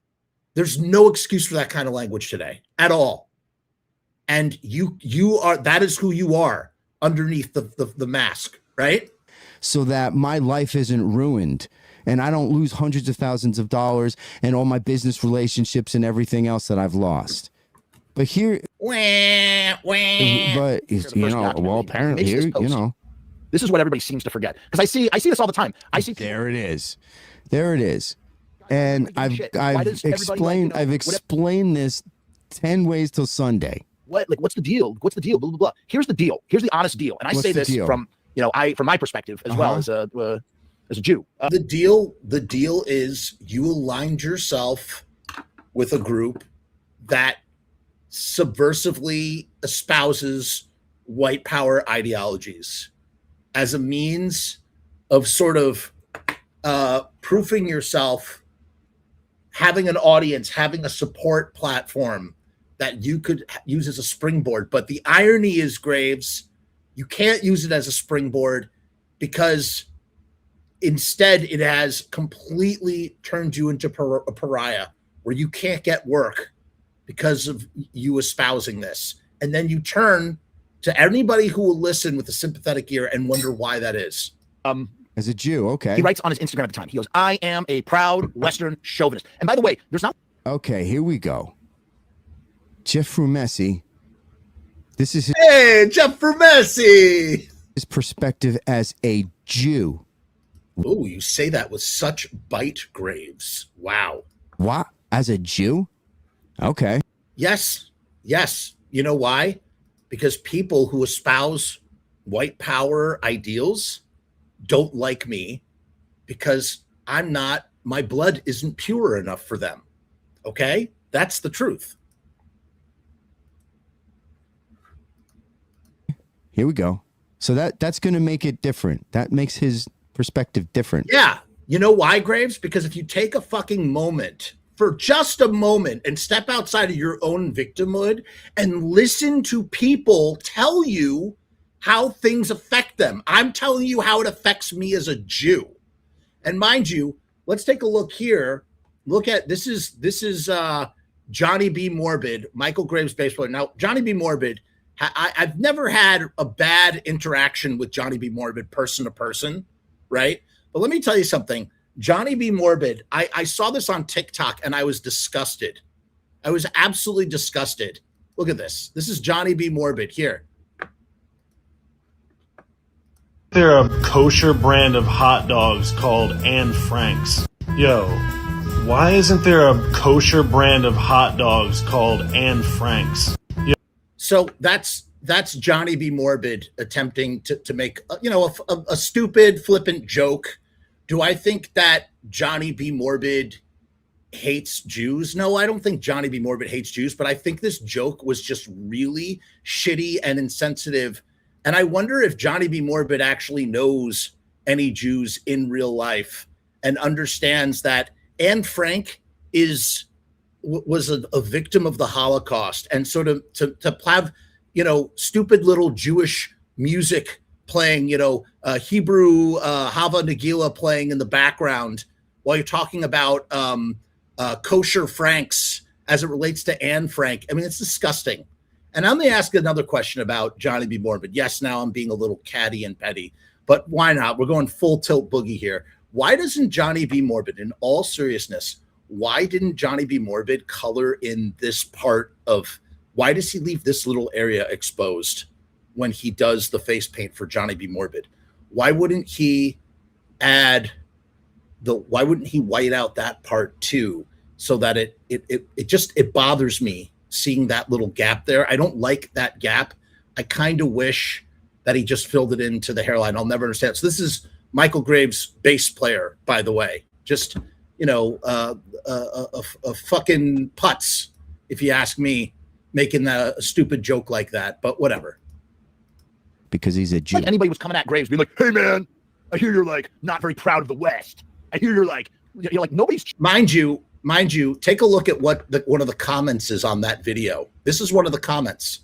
Speaker 1: There's no excuse for that kind of language today at all. And you are, that is who you are underneath the mask, right?
Speaker 2: So that my life isn't ruined and I don't lose hundreds of thousands of dollars and all my business relationships and everything else that I've lost. But here, but well, apparently here,
Speaker 3: this is what everybody seems to forget. Because I see this all the time.
Speaker 2: There it is. And I've explained this 10 ways till Sunday.
Speaker 3: What's the deal? What's the deal? Blah, blah, blah. Here's the deal. Here's the honest deal. And I say this from my perspective as well as a Jew.
Speaker 1: The deal is you aligned yourself with a group that subversively espouses white power ideologies as a means of sort of proofing yourself, having an audience, having a support platform that you could use as a springboard. But the irony is, Graves, you can't use it as a springboard because instead it has completely turned you into a pariah where you can't get work because of you espousing this. And then you turn to anybody who will listen with a sympathetic ear and wonder why that is.
Speaker 2: As a Jew, okay.
Speaker 3: He writes on his Instagram at the time. He goes, "I am a proud Western chauvinist." And by the way, there's not.
Speaker 2: Okay, here we go. Jeff Frumess. This is
Speaker 1: Jeff Frumess.
Speaker 2: His perspective as a Jew.
Speaker 1: Oh, you say that with such bite, Graves. Wow.
Speaker 2: What? As a Jew? Okay.
Speaker 1: Yes. You know why? Because people who espouse white power ideals don't like me because my blood isn't pure enough for them. Okay? That's the truth.
Speaker 2: Here we go. So that's going to make it different. That makes his perspective different.
Speaker 1: Yeah. You know why, Graves? Because if you take a fucking moment, for just a moment, and step outside of your own victimhood and listen to people tell you how things affect them. I'm telling you how it affects me as a Jew. And mind you, let's take a look here. Look at this is Johnny B. Morbid, Michale Graves baseball. Now, Johnny B. Morbid, I've never had a bad interaction with Johnny B. Morbid person to person, right? But let me tell you something. Johnny B. Morbid, I saw this on TikTok and I was disgusted. I was absolutely disgusted. Look at this. This is Johnny B. Morbid here.
Speaker 4: There a kosher brand of hot dogs called Anne Frank's. Yo, why isn't there a kosher brand of hot dogs called Anne Frank's? Yo.
Speaker 1: So that's Johnny B. Morbid attempting to make a stupid, flippant joke. Do I think that Johnny B. Morbid hates Jews? No, I don't think Johnny B. Morbid hates Jews, but I think this joke was just really shitty and insensitive. And I wonder if Johnny B. Morbid actually knows any Jews in real life and understands that Anne Frank was a victim of the Holocaust, and so to have stupid little Jewish music playing, Hebrew Hava Nagila playing in the background while you're talking about kosher Franks as it relates to Anne Frank. I mean, it's disgusting. And I'm going to ask another question about Johnny B. Morbid. Yes, now I'm being a little catty and petty, but why not? We're going full tilt boogie here. Why doesn't Johnny B. Morbid, in all seriousness, why didn't Johnny B. Morbid color in this part of, why does he leave this little area exposed when he does the face paint for Johnny B. Morbid? Why wouldn't he why wouldn't he white out that part too, so that it bothers me seeing that little gap there. I don't like that gap. I kind of wish that he just filled it into the hairline. I'll never understand. So this is Michale Graves, bass player, by the way. Just, a fucking putz, if you ask me, making a stupid joke like that, but whatever.
Speaker 2: Because he's a Jew.
Speaker 3: Like anybody was coming at Graves being like, "Hey man, I hear you're like not very proud of the West. I hear you're like nobody's." Mind you, take a look at what one of the comments is on that video. This is one of the comments.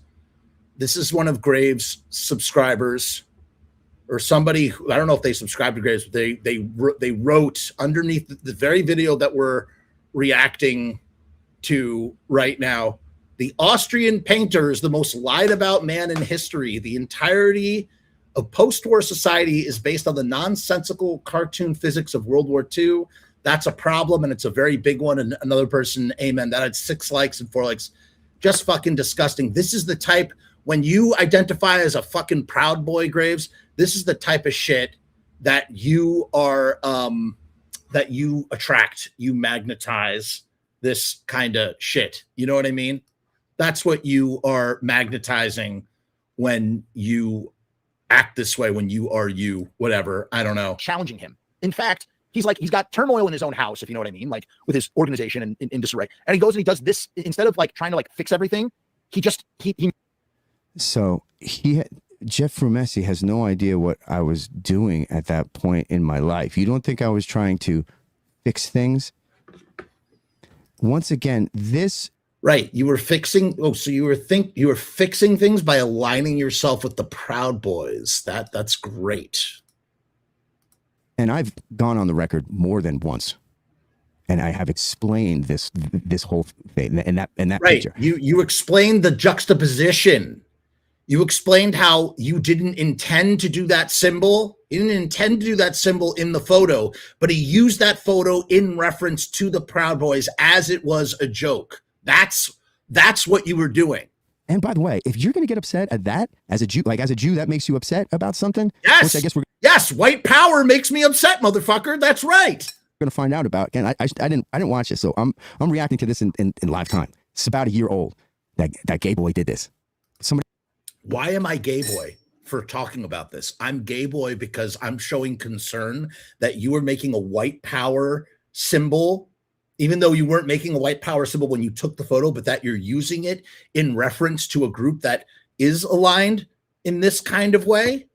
Speaker 3: This is one of Graves' subscribers.
Speaker 1: or somebody who, I don't know if they subscribe to Graves, but they wrote underneath the very video that we're reacting to right now, the Austrian painter is the most lied about man in history. The entirety of post-war society is based on the nonsensical cartoon physics of World War II. That's a problem, and it's a very big one. And another person, amen, that had 6 likes and 4 likes. Just fucking disgusting. This is the type, when you identify as a fucking Proud Boy, Graves, this is the type of shit that you are, that you attract, you magnetize this kind of shit. You know what I mean? That's what you are magnetizing when you act this way, when you are you, whatever. I don't know.
Speaker 3: Challenging him. In fact, he's got turmoil in his own house, if you know what I mean, like with his organization and in disarray. And he goes and he does this instead of like trying to like fix everything.
Speaker 2: So Jeff Frumess has no idea what I was doing at that point in my life. You don't think I was trying to fix things? Once again, this.
Speaker 1: Right. You were fixing. Oh, so you were fixing things by aligning yourself with the Proud Boys. That's great.
Speaker 2: And I've gone on the record more than once, and I have explained this whole thing and that
Speaker 1: right.
Speaker 2: picture.
Speaker 1: You explained the juxtaposition. You explained how you didn't intend to do that symbol. You didn't intend to do that symbol in the photo, but he used that photo in reference to the Proud Boys as it was a joke. That's what you were doing.
Speaker 2: And by the way, if you're going to get upset at that as a Jew, that makes you upset about something.
Speaker 1: Yes.
Speaker 2: Which I guess
Speaker 1: yes. White power makes me upset, motherfucker. That's right.
Speaker 2: Going to find out about. Again, I didn't watch it, so I'm reacting to this in live time. It's about a year old. That gay boy did this.
Speaker 1: Why am I gay boy for talking about this? I'm gay boy because I'm showing concern that you are making a white power symbol, even though you weren't making a white power symbol when you took the photo, but that you're using it in reference to a group that is aligned in this kind of way.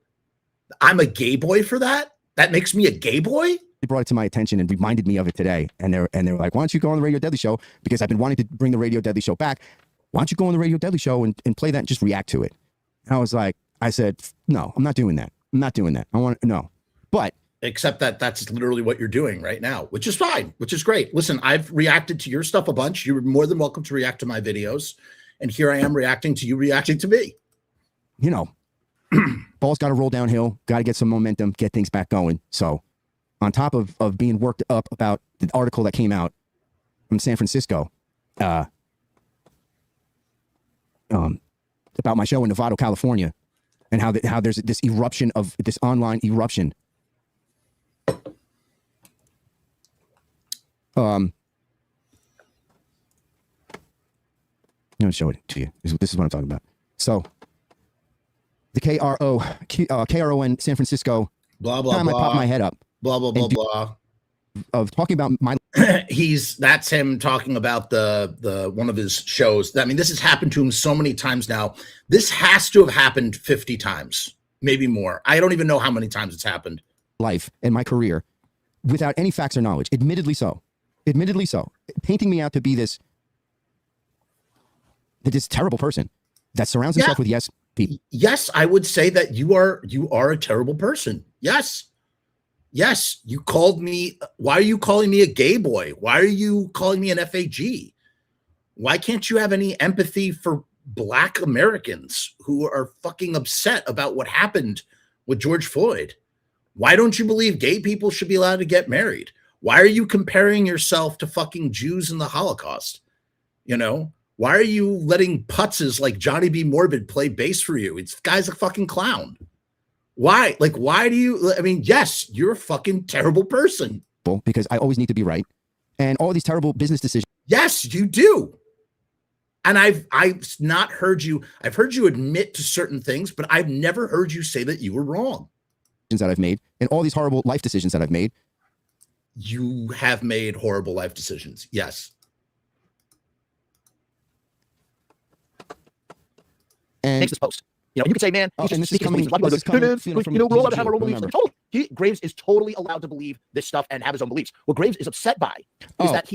Speaker 1: I'm a gay boy for that. That makes me a gay boy.
Speaker 2: They brought it to my attention and reminded me of it today. And they were like, why don't you go on the Radio Deadly Show? Because I've been wanting to bring the Radio Deadly Show back. Why don't you go on the Radio Deadly Show and play that and just react to it? And I said, no, I'm not doing that. I'm not doing that. No. But
Speaker 1: except that that's literally what you're doing right now, which is fine, which is great. Listen, I've reacted to your stuff a bunch. You're more than welcome to react to my videos. And here I am reacting to you, reacting to me.
Speaker 2: You know, ball's got to roll downhill, got to get some momentum, get things back going. So on top of being worked up about the article that came out from San Francisco, about my show in Novato, California, and how there's this eruption of this online eruption. I'm going to show it to you. This is what I'm talking about. So the KRON San Francisco.
Speaker 1: Blah, blah,
Speaker 2: time
Speaker 1: blah.
Speaker 2: I pop my head up.
Speaker 1: Blah, blah, blah, blah.
Speaker 2: Of talking about my.
Speaker 1: That's him talking about the one of his shows. I mean, this has happened to him so many times now. This has to have happened 50 times, maybe more. I don't even know how many times it's happened.
Speaker 2: Life and my career without any facts or knowledge. Admittedly so. Painting me out to be this terrible person that surrounds himself with yes people.
Speaker 1: Yes, I would say that you are a terrible person. Yes, you called me. Why are you calling me a gay boy? Why are you calling me an FAG? Why can't you have any empathy for Black Americans who are fucking upset about what happened with George Floyd? Why don't you believe gay people should be allowed to get married? Why are you comparing yourself to fucking Jews in the Holocaust? You know, why are you letting putzes like Johnny B. Morbid play bass for you? This guy's a fucking clown. Why? Like, why do you? I mean, yes, you're a fucking terrible person.
Speaker 2: Because I always need to be right, and all these terrible business decisions.
Speaker 1: Yes, you do. And I've not heard you. I've heard you admit to certain things, but I've never heard you say that you were wrong.
Speaker 2: That I've made, and all these horrible life decisions that I've made.
Speaker 1: You have made horrible life decisions. Yes.
Speaker 3: And makes this post. You know, you could say, man, he's just speaking his beliefs. You know, we're allowed to have our own beliefs. Graves is totally allowed to believe this stuff and have his own beliefs. What Graves is upset by is that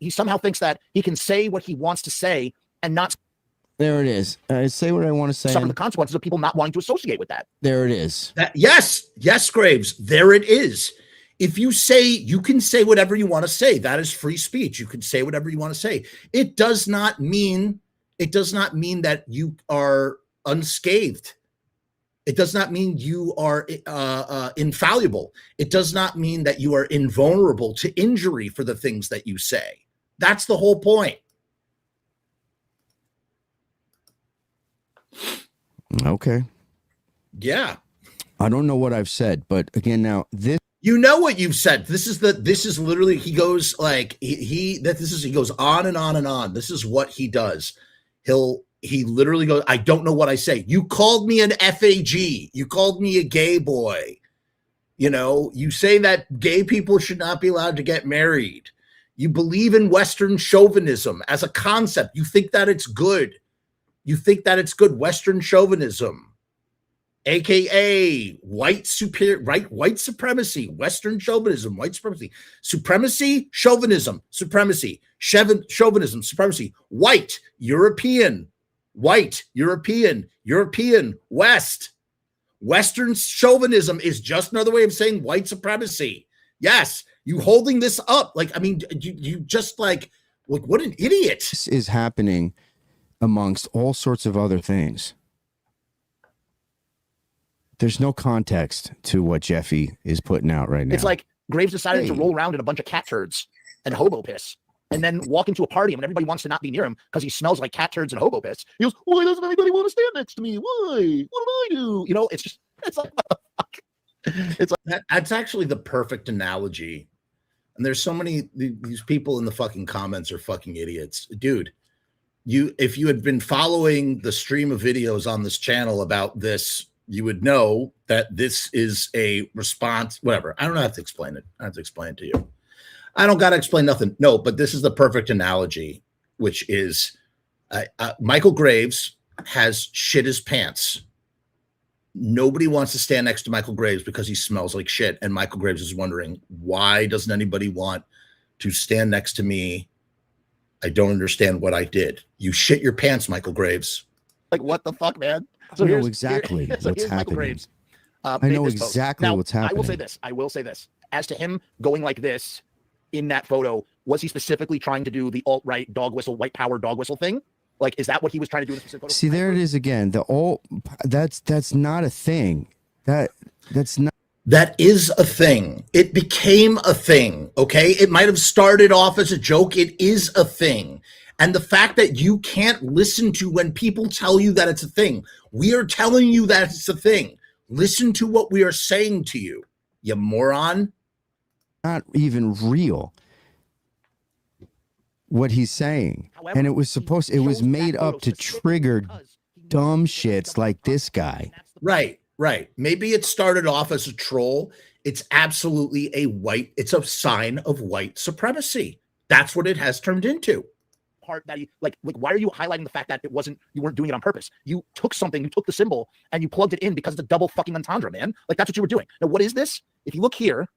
Speaker 3: he somehow thinks that he can say what he wants to say and not.
Speaker 2: There it is. I say what I want to say.
Speaker 3: Some of the consequences of people not wanting to associate with that.
Speaker 2: There it is.
Speaker 1: Yes, Graves. There it is. If you say, you can say whatever you want to say. That is free speech. You can say whatever you want to say. It does not mean that you are unscathed. It does not mean you are infallible. It does not mean that you are invulnerable to injury for the things that you say. That's the whole point.
Speaker 2: Okay.
Speaker 1: Yeah.
Speaker 2: I don't know what I've said, but again, now this.
Speaker 1: You know what you've said. This is literally, he goes like, he goes on and on and on. This is what he does. He literally goes, I don't know what I say. You called me an FAG. You called me a gay boy. You know, you say that gay people should not be allowed to get married. You believe in Western chauvinism as a concept. You think that it's good. Western chauvinism, aka white supremacy, Western chauvinism, white supremacy, chauvinism, supremacy, white, European, West. Western chauvinism is just another way of saying white supremacy. Yes, you holding this up. Like, I mean, you just like what an idiot.
Speaker 2: This is happening amongst all sorts of other things. There's no context to what Jeffy is putting out right now.
Speaker 3: It's like Graves decided to roll around in a bunch of cat turds and hobo piss, and then walk into a party, and when everybody wants to not be near him because he smells like cat turds and hobo piss, he goes, why doesn't anybody want to stand next to me? Why? What did I do? You know, it's like, what the fuck? It's like
Speaker 1: that's actually the perfect analogy. And there's so many, these people in the fucking comments are fucking idiots. Dude, if you had been following the stream of videos on this channel about this, you would know that this is a response, whatever. I don't have to explain it. I have to explain it to you. I don't got to explain nothing. No, but this is the perfect analogy, which is Michael Graves has shit his pants. Nobody wants to stand next to Michael Graves because he smells like shit. And Michael Graves is wondering, why doesn't anybody want to stand next to me? I don't understand what I did. You shit your pants, Michael Graves.
Speaker 3: Like, what the fuck, man?
Speaker 2: So I know exactly what's happening. I know exactly what's happening.
Speaker 3: I will say this. As to him going like this in that photo, was he specifically trying to do the alt-right dog whistle, white power dog whistle thing? Like, is that what he was trying to do in the specific photo?
Speaker 2: See, there it is again. That's not a thing. That's not.
Speaker 1: That is a thing. It became a thing, okay? It might have started off as a joke. It is a thing. And the fact that you can't listen to when people tell you that it's a thing. We are telling you that it's a thing. Listen to what we are saying to you, you moron.
Speaker 2: Not even real. What he's saying. However, and it was made up to trigger dumb shits like this guy.
Speaker 1: Right. Maybe it started off as a troll. It's absolutely it's a sign of white supremacy. That's what it has turned into.
Speaker 3: Part that like why are you highlighting the fact that you weren't doing it on purpose? You took the symbol and you plugged it in because it's a double fucking entendre, man. Like, that's what you were doing. Now, what is this? If you look here,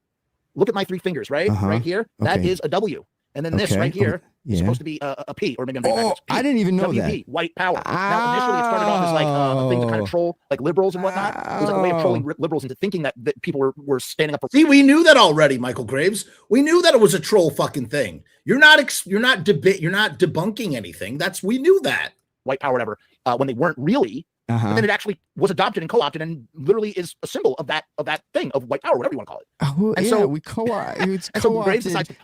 Speaker 3: look at my three fingers, right? Right here, that is a W. And then this right here is supposed to be a P, or maybe I'm being P.
Speaker 2: I didn't even know
Speaker 3: WP,
Speaker 2: that.
Speaker 3: White power. Now, initially, it started off as like a thing to kind of troll like liberals and whatnot. It was like a way of trolling liberals into thinking that people were standing up for.
Speaker 1: See, we knew that already, Michael Graves. We knew that it was a troll fucking thing. You're not debunking anything. We knew that.
Speaker 3: White power, whatever. When they weren't really. And then it actually was adopted and co-opted and literally is a symbol of that thing of white power, whatever you want to call it.
Speaker 2: And so we co-opted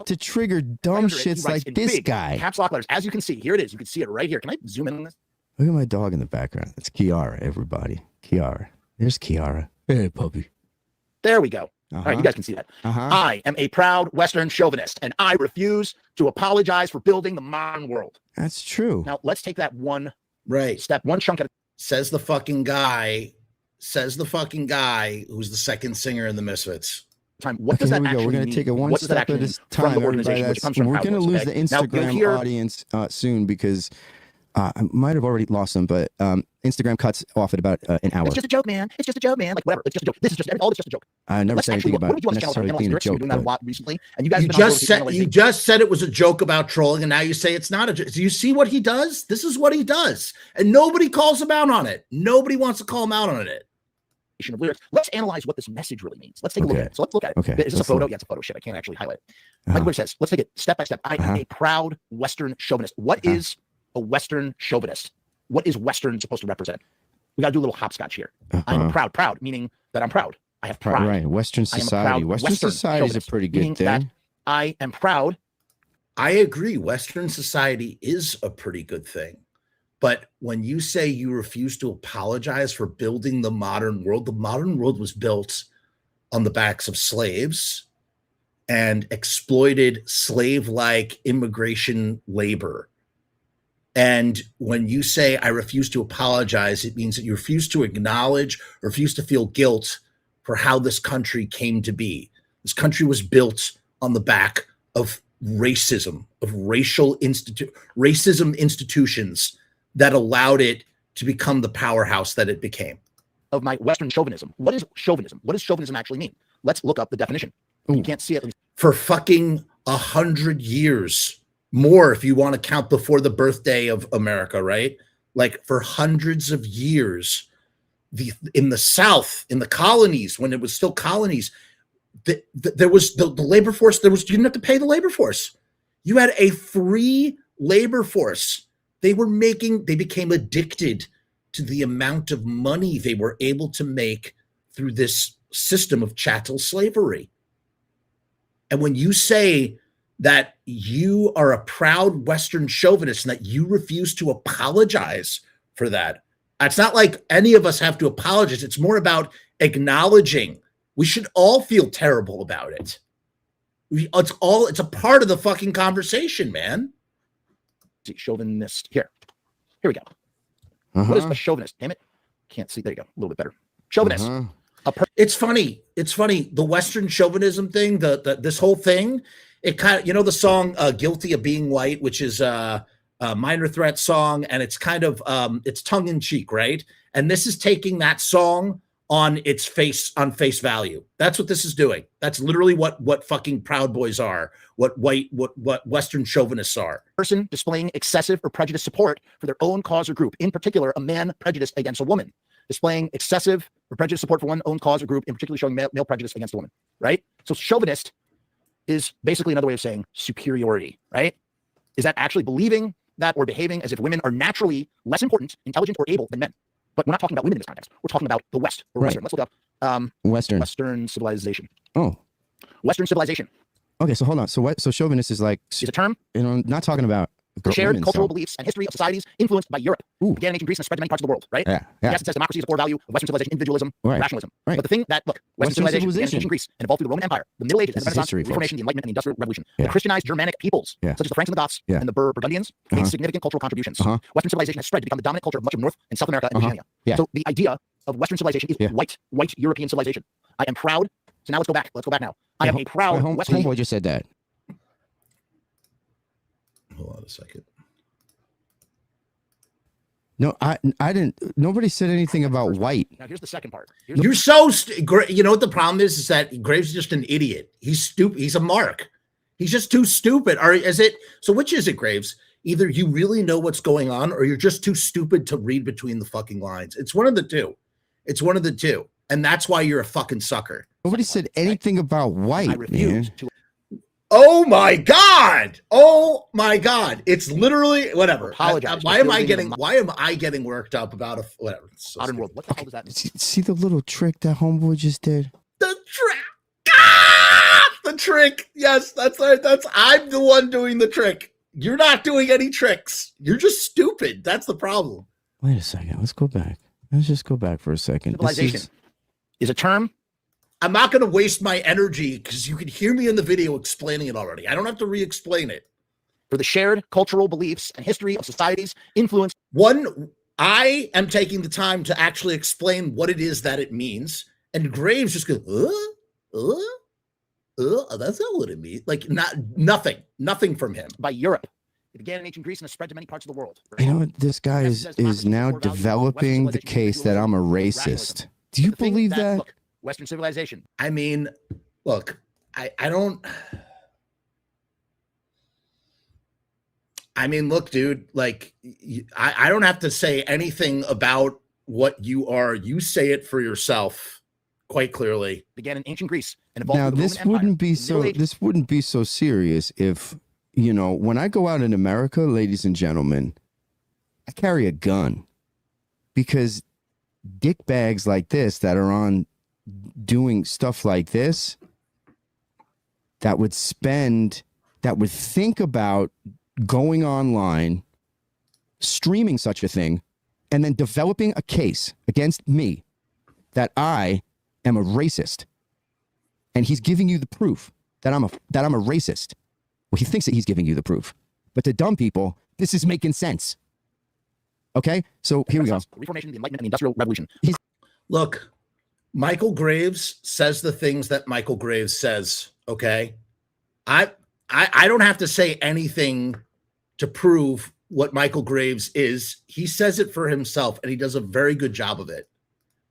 Speaker 2: to trigger dumb shits like this guy.
Speaker 3: Caps lock letters. As you can see, here it is. You can see it right here. Can I zoom in on this?
Speaker 2: Look at my dog in the background. That's Kiara, everybody. Kiara. There's Kiara. Hey, puppy.
Speaker 3: There we go. All right, you guys can see that. I am a proud Western chauvinist, and I refuse to apologize for building the modern world.
Speaker 2: That's true.
Speaker 3: Now, let's take that one
Speaker 1: step,
Speaker 3: one chunk at a
Speaker 1: Says the fucking guy who's the second singer in the Misfits.
Speaker 3: Time. What does that actually mean?
Speaker 2: We're going to take it one step at a time. We're going to lose the Instagram audience soon because I might have already lost them, but Instagram cuts off at about an hour.
Speaker 3: It's just a joke, man. It's just a joke, man. Like whatever. It's just a joke. This is just all. It's just a joke.
Speaker 2: I never said anything about necessarily being a joke.
Speaker 3: Doing that a lot recently, and you guys
Speaker 1: you just said it was a joke about trolling, and now you say it's not a joke. Do you see what he does? This is what he does, and nobody calls him out on it. Nobody wants to call him out on it.
Speaker 3: Of lyrics. Let's analyze what this message really means. Let's take a look at it. So let's look at it.
Speaker 2: Okay.
Speaker 3: Is this a photo? Yeah, it's a photo. Shit, I can't actually highlight it. Michael Graves says, let's take it step by step. I am a proud Western chauvinist. What is a Western chauvinist? What is Western supposed to represent? We got to do a little hopscotch here. I'm proud, meaning that I'm proud. I have pride.
Speaker 2: Right. Western society. Western society is a pretty good thing.
Speaker 3: I am proud.
Speaker 1: I agree. Western society is a pretty good thing. But when you say you refuse to apologize for building the modern world was built on the backs of slaves and exploited slave-like immigration labor. And when you say, I refuse to apologize, it means that you refuse to acknowledge, refuse to feel guilt for how this country came to be. This country was built on the back of racism, of racism institutions that allowed it to become the powerhouse that it became.
Speaker 3: Of my Western chauvinism. What is chauvinism? What does chauvinism actually mean? Let's look up the definition. You can't see it.
Speaker 1: For fucking 100 years. More if you want to count before the birthday of America, right? Like for hundreds of years, in the South, in the colonies, when it was still colonies, there was the labor force. You didn't have to pay the labor force. You had a free labor force. They became addicted to the amount of money they were able to make through this system of chattel slavery. And when you say that you are a proud Western chauvinist and that you refuse to apologize for that, it's not like any of us have to apologize. It's more about acknowledging. We should all feel terrible about it. It's a part of the fucking conversation, man.
Speaker 3: Chauvinist. Here we go. What is a chauvinist? Damn it. Can't see. There you go. A little bit better. Chauvinist.
Speaker 1: It's funny. The Western chauvinism thing, this whole thing, it kind of, the song Guilty of Being White, which is a Minor Threat song, and it's kind of it's tongue in cheek, right? And this is taking that song on face value. That's what this is doing. That's literally what fucking Proud Boys are, what Western chauvinists are.
Speaker 3: Person displaying excessive or prejudiced support for their own cause or group, in particular a man prejudiced against a woman. Displaying excessive or prejudiced support for one's own cause or group, in particular showing male prejudice against a woman, right? So chauvinist is basically another way of saying superiority, right? Is that actually believing that or behaving as if women are naturally less important, intelligent, or able than men? But we're not talking about women in this context. We're talking about the West or Western. Let's look up Western civilization.
Speaker 2: Oh,
Speaker 3: Western civilization.
Speaker 2: Okay, so hold on. So chauvinist is like
Speaker 3: a term.
Speaker 2: Not talking about
Speaker 3: shared cultural beliefs and history of societies influenced by Europe. Began in ancient Greece and spread to many parts of the world, right?
Speaker 2: Yeah.
Speaker 3: Yes, it says democracy is a core value of Western civilization, individualism, rationalism.
Speaker 2: Right.
Speaker 3: But the thing that, Western civilization began in ancient Greece and evolved through the Roman Empire, the Middle Ages, and the Renaissance, the Reformation, the Enlightenment, and the Industrial Revolution. The Christianized Germanic peoples, such as the Franks and the Goths and the Burgundians, made significant cultural contributions. Western civilization has spread to become the dominant culture of much of North and South America and Oceania. So the idea of Western civilization is white European civilization. I am proud. So now let's go back. Let's go back now. I am a proud Western.
Speaker 2: Homeboy just said that.
Speaker 1: Hold on a second.
Speaker 2: No, I didn't. Nobody said anything about white.
Speaker 3: Now here's the second part.
Speaker 1: You're so you know what the problem is that Graves is just an idiot. He's stupid. He's a mark. He's just too stupid. Or is it? So which is it, Graves? Either you really know what's going on, or you're just too stupid to read between the fucking lines. It's one of the two. And that's why you're a fucking sucker.
Speaker 2: Nobody said anything about white.
Speaker 3: I refuse to.
Speaker 1: Oh my God. It's literally whatever.
Speaker 3: Apologize.
Speaker 1: Why am I getting worked up about whatever? So
Speaker 3: modern world. What the hell does that mean?
Speaker 2: See the little trick that homeboy just did?
Speaker 1: The trick. The trick. Yes, that's right. I'm the one doing the trick. You're not doing any tricks. You're just stupid. That's the problem.
Speaker 2: Wait a second. Let's go back. Let's just go back for a second.
Speaker 3: Civilization is a term.
Speaker 1: I'm not going to waste my energy because you can hear me in the video explaining it already. I don't have to re-explain it.
Speaker 3: For the shared cultural beliefs and history of societies influenced.
Speaker 1: I am taking the time to actually explain what it is that it means. And Graves just goes, that's not what it means. Like nothing from him.
Speaker 3: By Europe. It began in ancient Greece and has spread to many parts of the world.
Speaker 2: You know what? This guy is now developing the case that I'm a racist. Do you believe that?
Speaker 3: Look, Western civilization.
Speaker 1: I mean, look, I don't. I mean, look, dude, like, I don't have to say anything about what you are. You say it for yourself quite clearly.
Speaker 3: Began in ancient Greece and evolved.
Speaker 2: Now, this wouldn't be so. This wouldn't be so serious if, you know, when I go out in America, ladies and gentlemen, I carry a gun because dick bags like this that are on doing stuff like this, that would think about going online, streaming such a thing, and then developing a case against me that I am a racist. And he's giving you the proof that I'm a racist. Well, he thinks that he's giving you the proof. But to dumb people, this is making sense. Okay? So here we go.
Speaker 3: Reformation, the Enlightenment, and the Industrial Revolution.
Speaker 1: Look, Michale Graves says the things that Michale Graves says, okay? I don't have to say anything to prove what Michale Graves is. He says it for himself, and he does a very good job of it.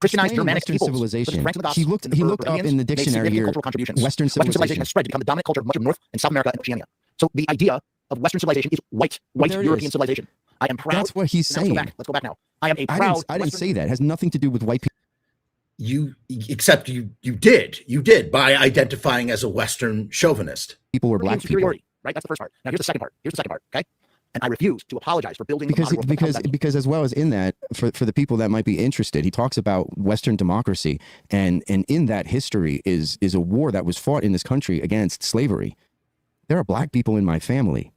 Speaker 3: Christianized Germanic
Speaker 2: Western civilization. He looked up in the dictionary here. Western civilization
Speaker 3: has spread to become the dominant culture of much of North and South America and Oceania. So the idea of Western civilization is white European civilization. I am proud.
Speaker 2: That's what he's saying.
Speaker 3: Let's go back now. I am a proud.
Speaker 2: I didn't say that. It has nothing to do with white people.
Speaker 1: You did by identifying as a Western chauvinist.
Speaker 2: People were black people.
Speaker 3: Right? That's the first part. Now here's the second part. Okay? And I refuse to apologize for building
Speaker 2: because as well as in that, for the people that might be interested, he talks about Western democracy, and in that history is a war that was fought in this country against slavery. There are black people in my family.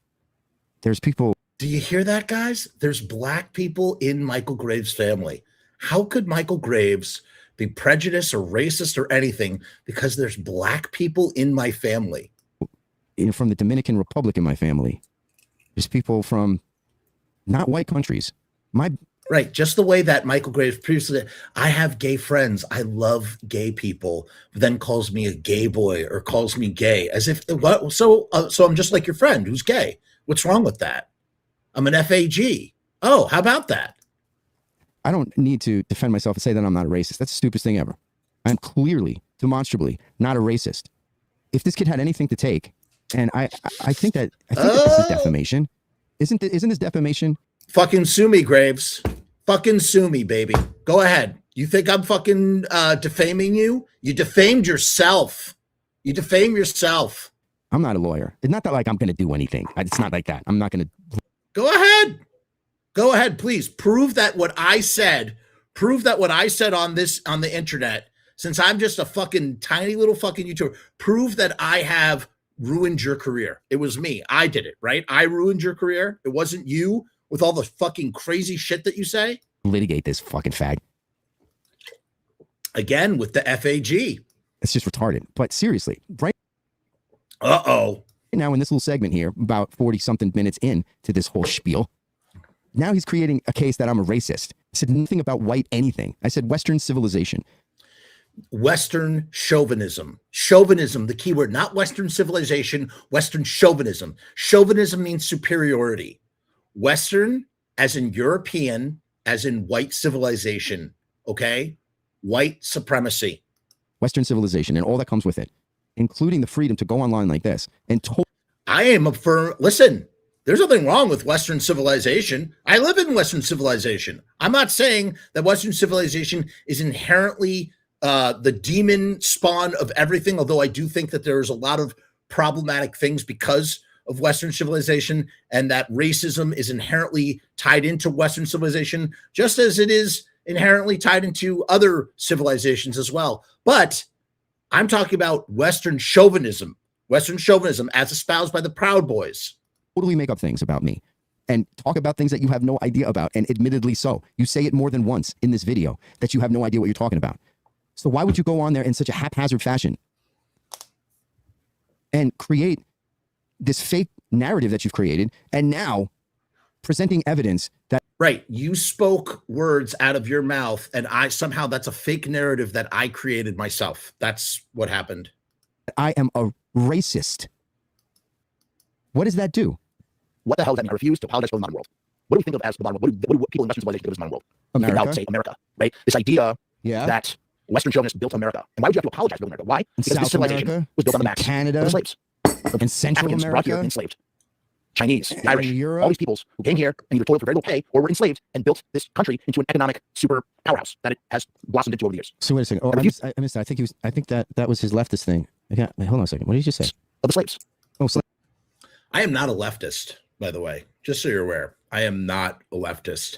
Speaker 2: There's people.
Speaker 1: Do you hear that, guys? There's black people in Michale Graves' family. How could Michale Graves be prejudiced or racist or anything because there's black people in my family?
Speaker 2: From the Dominican Republic in my family. There's people from not white countries.
Speaker 1: Right, just the way that Michale Graves previously said, I have gay friends. I love gay people, but then calls me a gay boy or calls me gay as if what? So I'm just like your friend who's gay. What's wrong with that? I'm an FAG. Oh, how about that?
Speaker 2: I don't need to defend myself and say that I'm not a racist. That's the stupidest thing ever. I'm clearly, demonstrably not a racist. If this kid had anything to take, and I think that this is defamation. Isn't this defamation?
Speaker 1: Fucking sue me, Graves. Fucking sue me, baby. Go ahead. You think I'm fucking defaming you? You defamed yourself. You defame yourself.
Speaker 2: I'm not a lawyer. It's not that like I'm going to do anything. It's not like that. I'm not going to.
Speaker 1: Go ahead. Go ahead, please. Prove that what I said on the internet, since I'm just a fucking tiny little fucking YouTuber, prove that I have ruined your career. It was me. I did it, right? I ruined your career. It wasn't you with all the fucking crazy shit that you say.
Speaker 2: Litigate this fucking fag.
Speaker 1: Again, with the FAG.
Speaker 2: It's just retarded. But seriously, right?
Speaker 1: Uh-oh.
Speaker 2: Now in this little segment here, about 40-something minutes into this whole spiel, now he's creating a case that I'm a racist. I said nothing about white anything. I said Western civilization.
Speaker 1: Western chauvinism. Chauvinism, the key word, not Western civilization, Western chauvinism. Chauvinism means superiority. Western, as in European, as in white civilization, okay? White supremacy.
Speaker 2: Western civilization and all that comes with it, including the freedom to go online like this. And
Speaker 1: I am a firm, listen, there's nothing wrong with Western civilization. I live in Western civilization. I'm not saying that Western civilization is inherently the demon spawn of everything, although I do think that there's a lot of problematic things because of Western civilization, and that racism is inherently tied into Western civilization, just as it is inherently tied into other civilizations as well. But I'm talking about Western chauvinism as espoused by the Proud Boys.
Speaker 2: Totally make up things about me and talk about things that you have no idea about, and admittedly so. You say it more than once in this video that you have no idea what you're talking about. So why would you go on there in such a haphazard fashion and create this fake narrative that you've created, and now presenting evidence that...
Speaker 1: Right. You spoke words out of your mouth, and somehow that's a fake narrative that I created myself. That's what happened.
Speaker 2: I am a racist. What does that do?
Speaker 3: What the hell does that mean? I refuse to apologize for the modern world. What do we think of as the modern world? What do people in Western civilization think of as the modern world?
Speaker 2: America?
Speaker 3: Think about, say, America, right? This idea
Speaker 2: Yeah.
Speaker 3: that Western chauvinists built America. And why would you have to apologize for building America? Why? Because
Speaker 2: South
Speaker 3: this civilization
Speaker 2: America,
Speaker 3: was built on the backs
Speaker 2: Canada,
Speaker 3: of the slaves.
Speaker 2: and Central
Speaker 3: Africans brought here
Speaker 2: America,
Speaker 3: enslaved. Chinese,
Speaker 2: and
Speaker 3: Irish,
Speaker 2: Europe.
Speaker 3: all these peoples who came here and either toiled for very little pay or were enslaved and built this country into an economic super powerhouse that it has blossomed into over the years.
Speaker 2: So wait a second. Oh, I missed that. I think that was his leftist thing. Wait, hold on a second. What did you just say?
Speaker 3: Of the slaves.
Speaker 2: Oh,
Speaker 1: I am not a leftist, by the way, just so you're aware. I am not a leftist.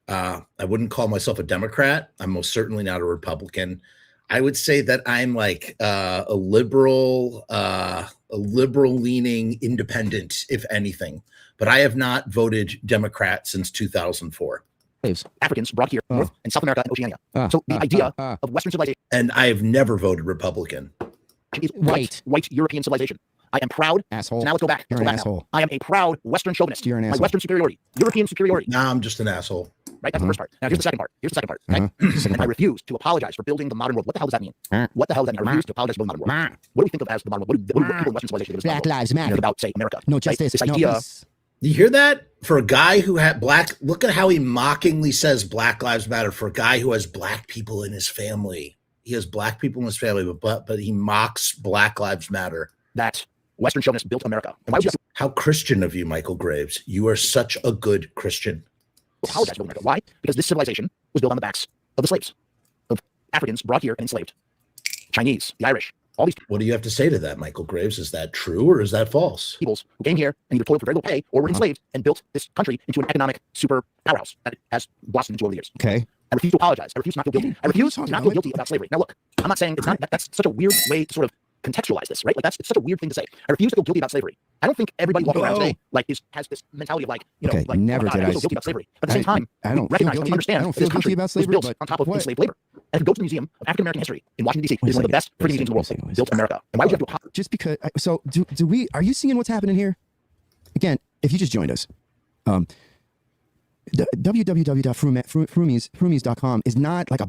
Speaker 1: I wouldn't call myself a Democrat. I'm most certainly not a Republican. I would say that I'm like a liberal leaning independent, if anything. But I have not voted Democrat since 2004.
Speaker 3: Africans brought here North and South America and Oceania. So the idea of Western civilization.
Speaker 1: And I have never voted Republican.
Speaker 3: Is white European civilization. I am proud.
Speaker 2: Asshole.
Speaker 3: So now let's go back.
Speaker 2: You're an asshole.
Speaker 3: I am a proud Western chauvinist.
Speaker 2: You're an asshole.
Speaker 3: My Western superiority, European superiority.
Speaker 1: Nah, I'm just an asshole.
Speaker 3: Right, that's the first part. Now here's the second part. Okay? And I refuse to apologize for building the modern world. What the hell does that mean? What the hell does that mean? I refuse to apologize for building the modern world. What do we think of as the modern world? What do people in Western civilization think of as the modern world?
Speaker 2: Black Lives Matter.
Speaker 3: Think about, say, America.
Speaker 2: No justice.
Speaker 3: This
Speaker 2: No
Speaker 3: idea.
Speaker 2: peace.
Speaker 1: You hear that? For a guy who had look at how he mockingly says Black Lives Matter for a guy who has black people in his family. He has black people in his family, but he mocks Black Lives Matter.
Speaker 3: That Western chauvinists built America. And why would you
Speaker 1: How Christian of you, Michael Graves. You are such a good Christian.
Speaker 3: apologize for America? Why? Because this civilization was built on the backs of the slaves, of Africans brought here and enslaved. Chinese, the Irish, all these
Speaker 1: What do you have to say to that, Michael Graves? Is that true or is that false?
Speaker 3: peoples who came here and either toiled for very little pay or were enslaved and built this country into an economic super powerhouse that it has blossomed into over the years.
Speaker 2: Okay.
Speaker 3: I refuse to apologize. I refuse to not feel guilty. I refuse to not feel guilty about slavery. Now, look, I'm not saying it's not. That's such a weird way to sort of contextualize this, right? Like it's such a weird thing to say. I refuse to feel guilty about slavery. I don't think everybody walking around today has this mentality of like, you know,
Speaker 2: Okay,
Speaker 3: like,
Speaker 2: never
Speaker 3: oh my God,
Speaker 2: did
Speaker 3: I
Speaker 2: I
Speaker 3: feel guilty about slavery. But at the same time,
Speaker 2: I
Speaker 3: we
Speaker 2: don't feel
Speaker 3: recognize and
Speaker 2: guilty.
Speaker 3: understand
Speaker 2: I don't
Speaker 3: that
Speaker 2: feel
Speaker 3: this country
Speaker 2: guilty about
Speaker 3: was
Speaker 2: slavery,
Speaker 3: built
Speaker 2: but
Speaker 3: on top of
Speaker 2: what?
Speaker 3: enslaved labor. And if you go to the Museum of African American History in Washington, D.C., it is one of the best free museums in the world. Built America. And why would you have to apologize?
Speaker 2: Just because. So do we? Are you seeing what's happening here? Again, if you just joined us, www.frumess.com is not like a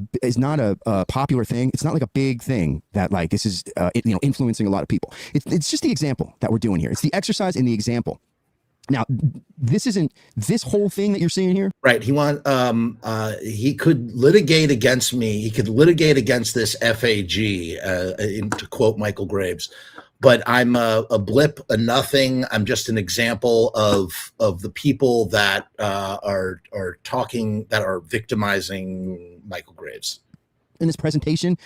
Speaker 2: popular thing. It's not like a big thing that like this is influencing a lot of people. It's just the example that we're doing here. It's the exercise in the example. Now, this isn't this whole thing that you're seeing here.
Speaker 1: Right. He could litigate against me. He could litigate against this FAG, to quote Michael Graves. But I'm a blip, a nothing. I'm just an example of the people that are talking, that are victimizing Michael Graves.
Speaker 2: In this presentation,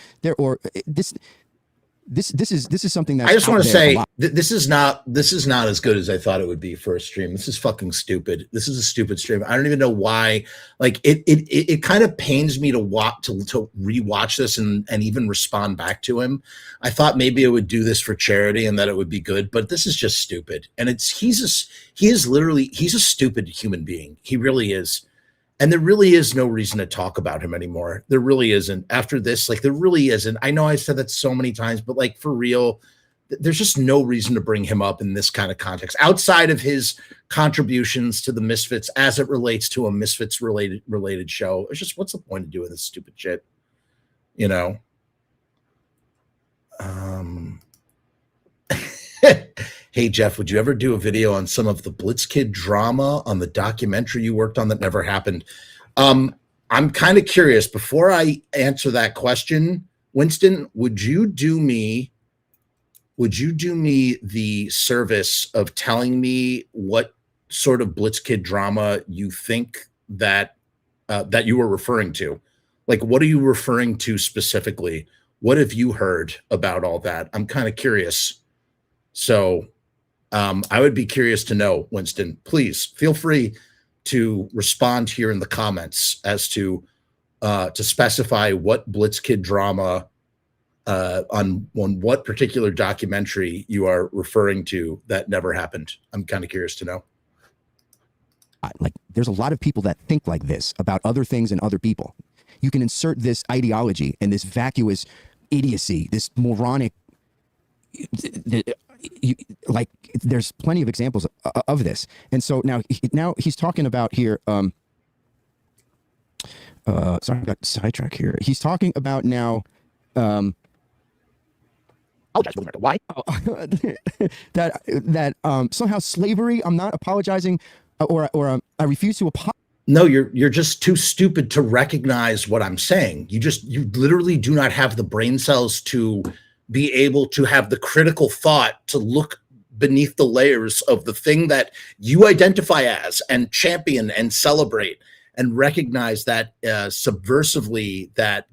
Speaker 2: this is something that
Speaker 1: I just want to say this is not as good as I thought it would be for a stream. This is fucking stupid. This is a stupid stream. I don't even know why. Like it kind of pains me to rewatch this and even respond back to him. I thought maybe I would do this for charity and that it would be good, but this is just stupid. And he's a stupid human being. He really is. And there really is no reason to talk about him anymore. There really isn't. After this, like there really isn't. I know I said that so many times, but like for real, there's just no reason to bring him up in this kind of context outside of his contributions to the Misfits as it relates to a Misfits related show. It's just, what's the point of doing this stupid shit? You know? Hey, Jeff, would you ever do a video on some of the Blitzkid drama on the documentary you worked on that never happened? I'm kind of curious. Before I answer that question, Winston, would you do me the service of telling me what sort of Blitzkid drama you think that you were referring to? Like, what are you referring to specifically? What have you heard about all that? I'm kind of curious. So I would be curious to know, Winston. Please feel free to respond here in the comments as to specify what Blitzkid drama on what particular documentary you are referring to that never happened. I'm kind of curious to know.
Speaker 2: Like, there's a lot of people that think like this about other things and other people. You can insert this ideology and this vacuous idiocy, this moronic. Like, there's plenty of examples of this. And so now he's talking about here. Sorry, I got sidetracked here. He's talking about now.
Speaker 3: apologize for America. Why?
Speaker 2: that somehow slavery. I'm not apologizing, or I refuse to apologize.
Speaker 1: No, you're just too stupid to recognize what I'm saying. You literally do not have the brain cells to be able to have the critical thought to look beneath the layers of the thing that you identify as and champion and celebrate and recognize that subversively that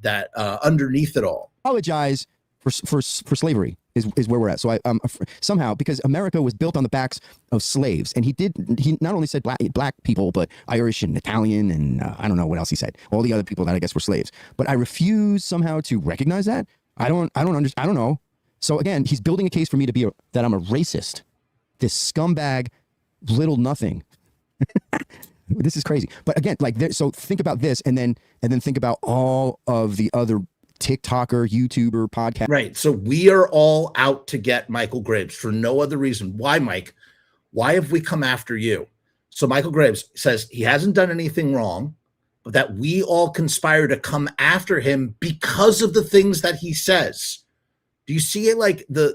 Speaker 1: underneath it all.
Speaker 2: Apologize for slavery is where we're at. So I somehow, because America was built on the backs of slaves, and he not only said black people, but Irish and Italian and I don't know what else he said, all the other people that I guess were slaves. But I refuse somehow to recognize that. I don't know. So again, he's building a case for me to be that I'm a racist, this scumbag, little nothing. This is crazy. But again, so think about this, and then think about all of the other TikToker, YouTuber, podcast.
Speaker 1: Right. So we are all out to get Michael Graves for no other reason. Why, Mike? Why have we come after you? So Michael Graves says he hasn't done anything wrong, but that we all conspire to come after him because of the things that he says. Do you see it? Like the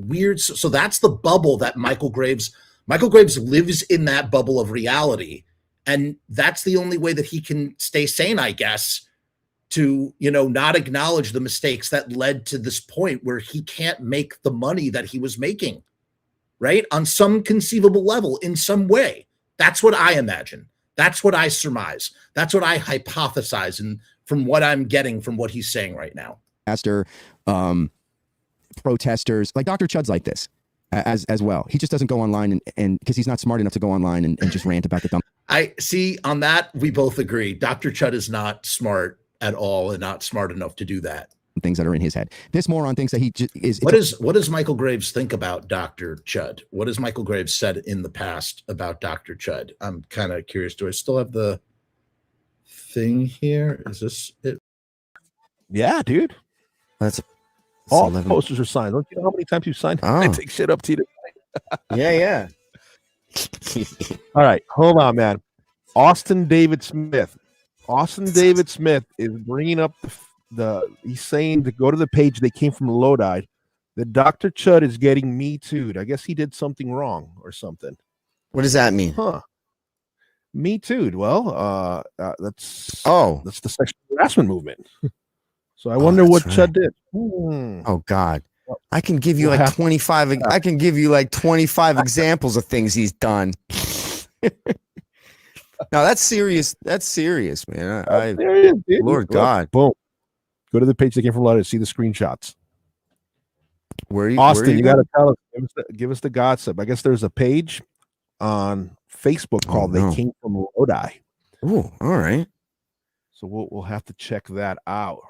Speaker 1: weird? So that's the bubble that Michael Graves lives in, that bubble of reality. And that's the only way that he can stay sane, I guess, to, not acknowledge the mistakes that led to this point where he can't make the money that he was making, right? On some conceivable level, in some way. That's what I imagine. That's what I surmise. That's what I hypothesize. And from what I'm getting from what he's saying right now.
Speaker 2: Protesters, like Dr. Chud's like this as well. He just doesn't go online and because he's not smart enough to go online and just rant about the dumb.
Speaker 1: I see on that. We both agree. Dr. Chud is not smart at all and not smart enough to do that.
Speaker 2: Things that are in his head. This moron thinks that he just is.
Speaker 1: What does Michael Graves think about Dr. Chud? What has Michael Graves said in the past about Dr. Chud? I'm kind of curious. Do I still have the thing here? Is this it?
Speaker 5: Yeah, dude.
Speaker 2: That's
Speaker 5: all 11. Posters are signed. Don't you know how many times you signed?
Speaker 2: Oh.
Speaker 5: I take shit up to you.
Speaker 2: Yeah.
Speaker 5: All right, hold on, man. Austin David Smith is bringing up he's saying to go to the page they came from Lodi, that Dr. Chud is getting Me Too'd. I guess he did something wrong or something.
Speaker 2: What does that mean?
Speaker 5: Huh. Me Too'd. Well, that's the sexual harassment movement. So I wonder what Chud did.
Speaker 2: Oh God. I can give you like 25. I can give you like 25 examples of things he's done. No, that's serious. That's serious, man.
Speaker 5: Serious, dude.
Speaker 2: Lord God.
Speaker 5: Boom. Go to the page they came from Lodi to see the screenshots.
Speaker 2: Austin,
Speaker 5: where you got to tell us. Give us the gossip. I guess there's a page on Facebook called "They Came from Lodi."
Speaker 2: Oh, all right.
Speaker 5: So we'll have to check that out.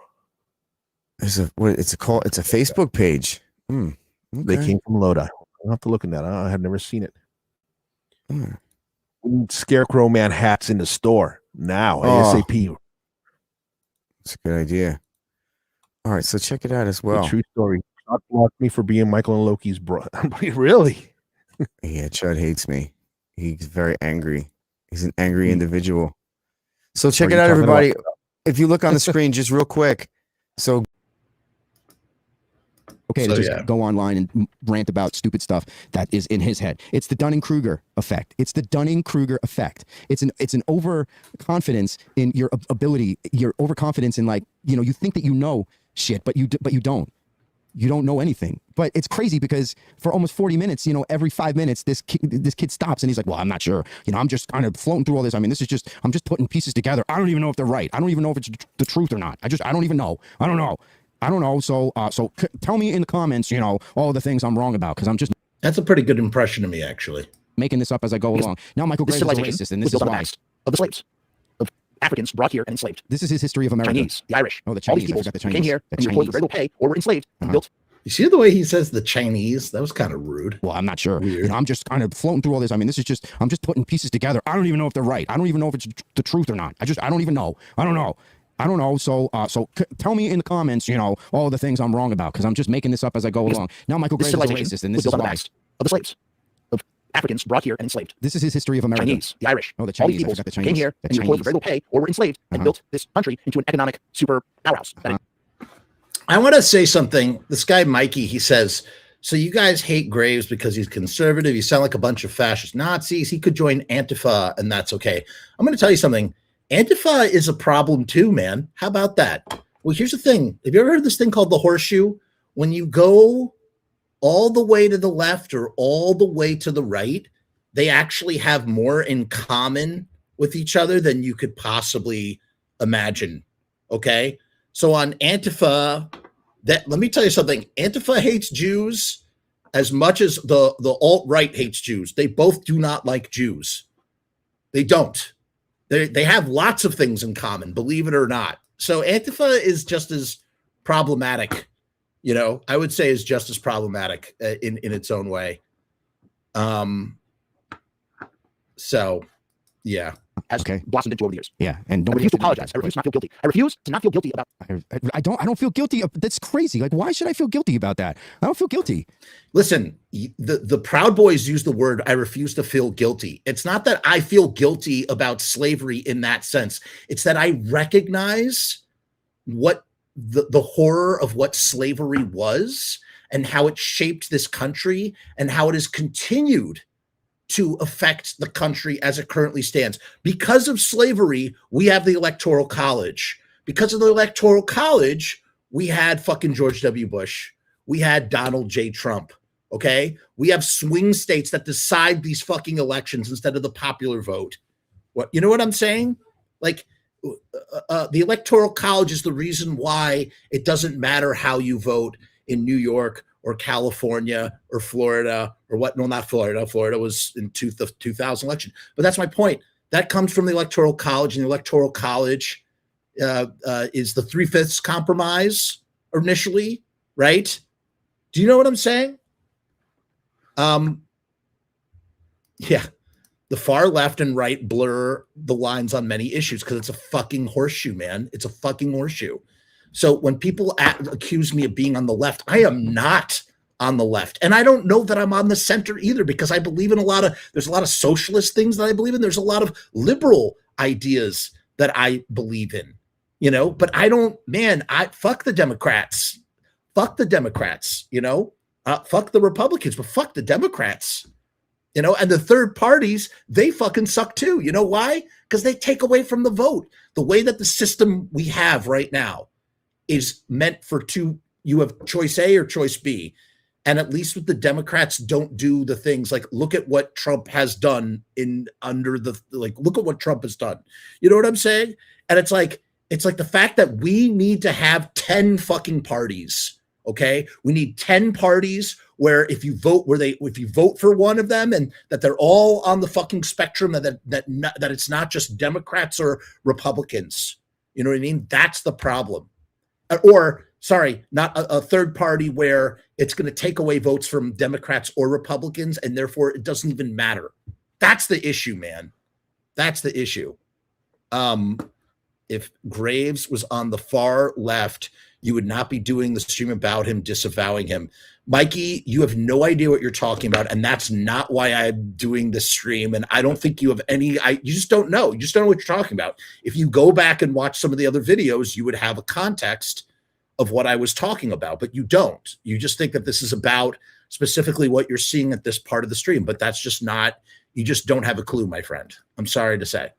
Speaker 2: It's a Facebook page. Okay.
Speaker 5: They came from Lodi. I'll have to look at that. I have never seen it. Scarecrow Man hats in the store now. ASAP.
Speaker 2: That's a good idea. All right, so check it out as well.
Speaker 5: True story. Chud blocked me for being Michael and Loki's bro. Really?
Speaker 2: Yeah, Chud hates me. He's very angry. He's an angry individual. So check it out, everybody. If you look on the screen, just real quick. So go online and rant about stupid stuff that is in his head. It's the Dunning-Kruger effect. It's an overconfidence in your ability, your overconfidence in you think that you know shit, but you don't. You don't know anything. But it's crazy because for almost 40 minutes, every 5 minutes, this kid stops and he's like, well, I'm not sure. I'm just kind of floating through all this. I mean, I'm just putting pieces together. I don't even know if they're right. I don't even know if it's the truth or not. I don't even know. I don't know. So tell me in the comments, all the things I'm wrong about, because I'm just.
Speaker 1: That's a pretty good impression of me, actually.
Speaker 2: Making this up as I go along. Now Michael Graves is a racist, and this is why.
Speaker 3: Of the slaves, of Africans brought here and enslaved.
Speaker 2: This is his history of America.
Speaker 3: Chinese, the Irish,
Speaker 2: the Chinese.
Speaker 3: all these peoples who came here and employed for very little pay or were enslaved and built.
Speaker 1: You see the way he says the Chinese? That was kind of rude.
Speaker 2: Well, I'm not sure. I'm just kind of floating through all this. I mean, I'm just putting pieces together. I don't even know if they're right. I don't even know if it's the truth or not. I don't even know. I don't know. So tell me in the comments, all the things I'm wrong about, because I'm just making this up as I go along. Now Michael Graves is a racist, and this is why.
Speaker 3: Of the slaves, of Africans brought here and enslaved.
Speaker 2: This is his history of America.
Speaker 3: Chinese, the Irish,
Speaker 2: the Chinese.
Speaker 3: all these peoples who came here and employed for very little pay or were enslaved and built this country into an economic super powerhouse.
Speaker 1: I want to say something. This guy, Mikey, he says, so you guys hate Graves because he's conservative. You sound like a bunch of fascist Nazis. He could join Antifa and that's okay. I'm going to tell you something. Antifa is a problem too, man. How about that? Well, here's the thing. Have you ever heard of this thing called the horseshoe? When you go all the way to the left or all the way to the right, they actually have more in common with each other than you could possibly imagine. Okay? So on Antifa, let me tell you something. Antifa hates Jews as much as the alt-right hates Jews. They both do not like Jews. They don't. They have lots of things in common, believe it or not. So Antifa is just as problematic, you know, I would say is just as problematic in its own way. So, yeah.
Speaker 3: Has blossomed into over the years.
Speaker 2: Yeah, and
Speaker 3: I refuse to apologize. I refuse to not feel guilty. I refuse to not feel guilty about.
Speaker 2: I don't feel guilty. That's crazy. Like, why should I feel guilty about that? I don't feel guilty.
Speaker 1: Listen, the Proud Boys use the word "I refuse to feel guilty." It's not that I feel guilty about slavery in that sense. It's that I recognize what the horror of what slavery was and how it shaped this country and how it has continued to affect the country as it currently stands. Because of slavery, we have the Electoral College. Because of the Electoral College, we had fucking George W. Bush. We had Donald J. Trump. Okay? We have swing states that decide these fucking elections instead of the popular vote. What, you know what I'm saying? Like, the Electoral College is the reason why it doesn't matter how you vote in New York or California or Florida or what? No, not Florida. Florida was in the 2000 election. But that's my point. That comes from the Electoral College, and the Electoral College is the 3/5 compromise initially, right? Do you know what I'm saying? Yeah. The far left and right blur the lines on many issues because it's a fucking horseshoe, man. It's a fucking horseshoe. So when people accuse me of being on the left, I am not on the left. And I don't know that I'm on the center either, because I believe in there's a lot of socialist things that I believe in. There's a lot of liberal ideas that I believe in, you know, but fuck the Democrats. Fuck the Democrats, you know, fuck the Republicans, but fuck the Democrats, you know, and the third parties, they fucking suck too. You know why? Because they take away from the vote. The way that the system we have right now is meant for you have choice A or choice B. And at least with the Democrats, don't do the things like, look at what Trump has done look at what Trump has done. You know what I'm saying? And it's like the fact that we need to have 10 fucking parties. Okay. We need 10 parties where if you vote for one of them and that they're all on the fucking spectrum, that it's not just Democrats or Republicans. You know what I mean? That's the problem. Or, sorry, not a third party where it's going to take away votes from Democrats or Republicans, and therefore it doesn't even matter. That's the issue, man. That's the issue. If Graves was on the far left, you would not be doing the stream about him, disavowing him. Mikey, you have no idea what you're talking about, and that's not why I'm doing this stream. And I don't think you have you just don't know. You just don't know what you're talking about. If you go back and watch some of the other videos, you would have a context of what I was talking about, but you don't. You just think that this is about specifically what you're seeing at this part of the stream, but that's just not, you just don't have a clue, my friend. I'm sorry to say.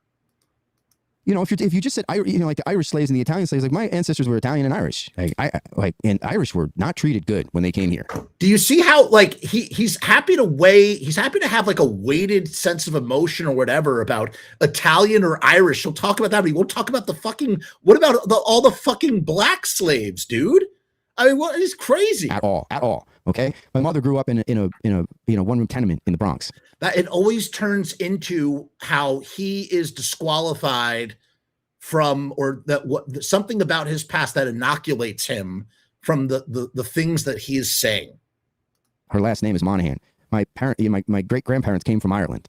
Speaker 2: You know, if you just said, you know, like the Irish slaves and the Italian slaves, like my ancestors were Italian and Irish. And Irish were not treated good when they came here.
Speaker 1: Do you see how like he's happy to have like a weighted sense of emotion or whatever about Italian or Irish? He'll talk about that, but he won't talk about what about all the fucking black slaves, dude? I mean, what is crazy?
Speaker 2: At all. Okay. My mother grew up in a one-room tenement in the Bronx.
Speaker 1: That it always turns into how he is disqualified from, or that something about his past that inoculates him from the things that he is saying.
Speaker 2: Her last name is Monahan. My great grandparents came from Ireland.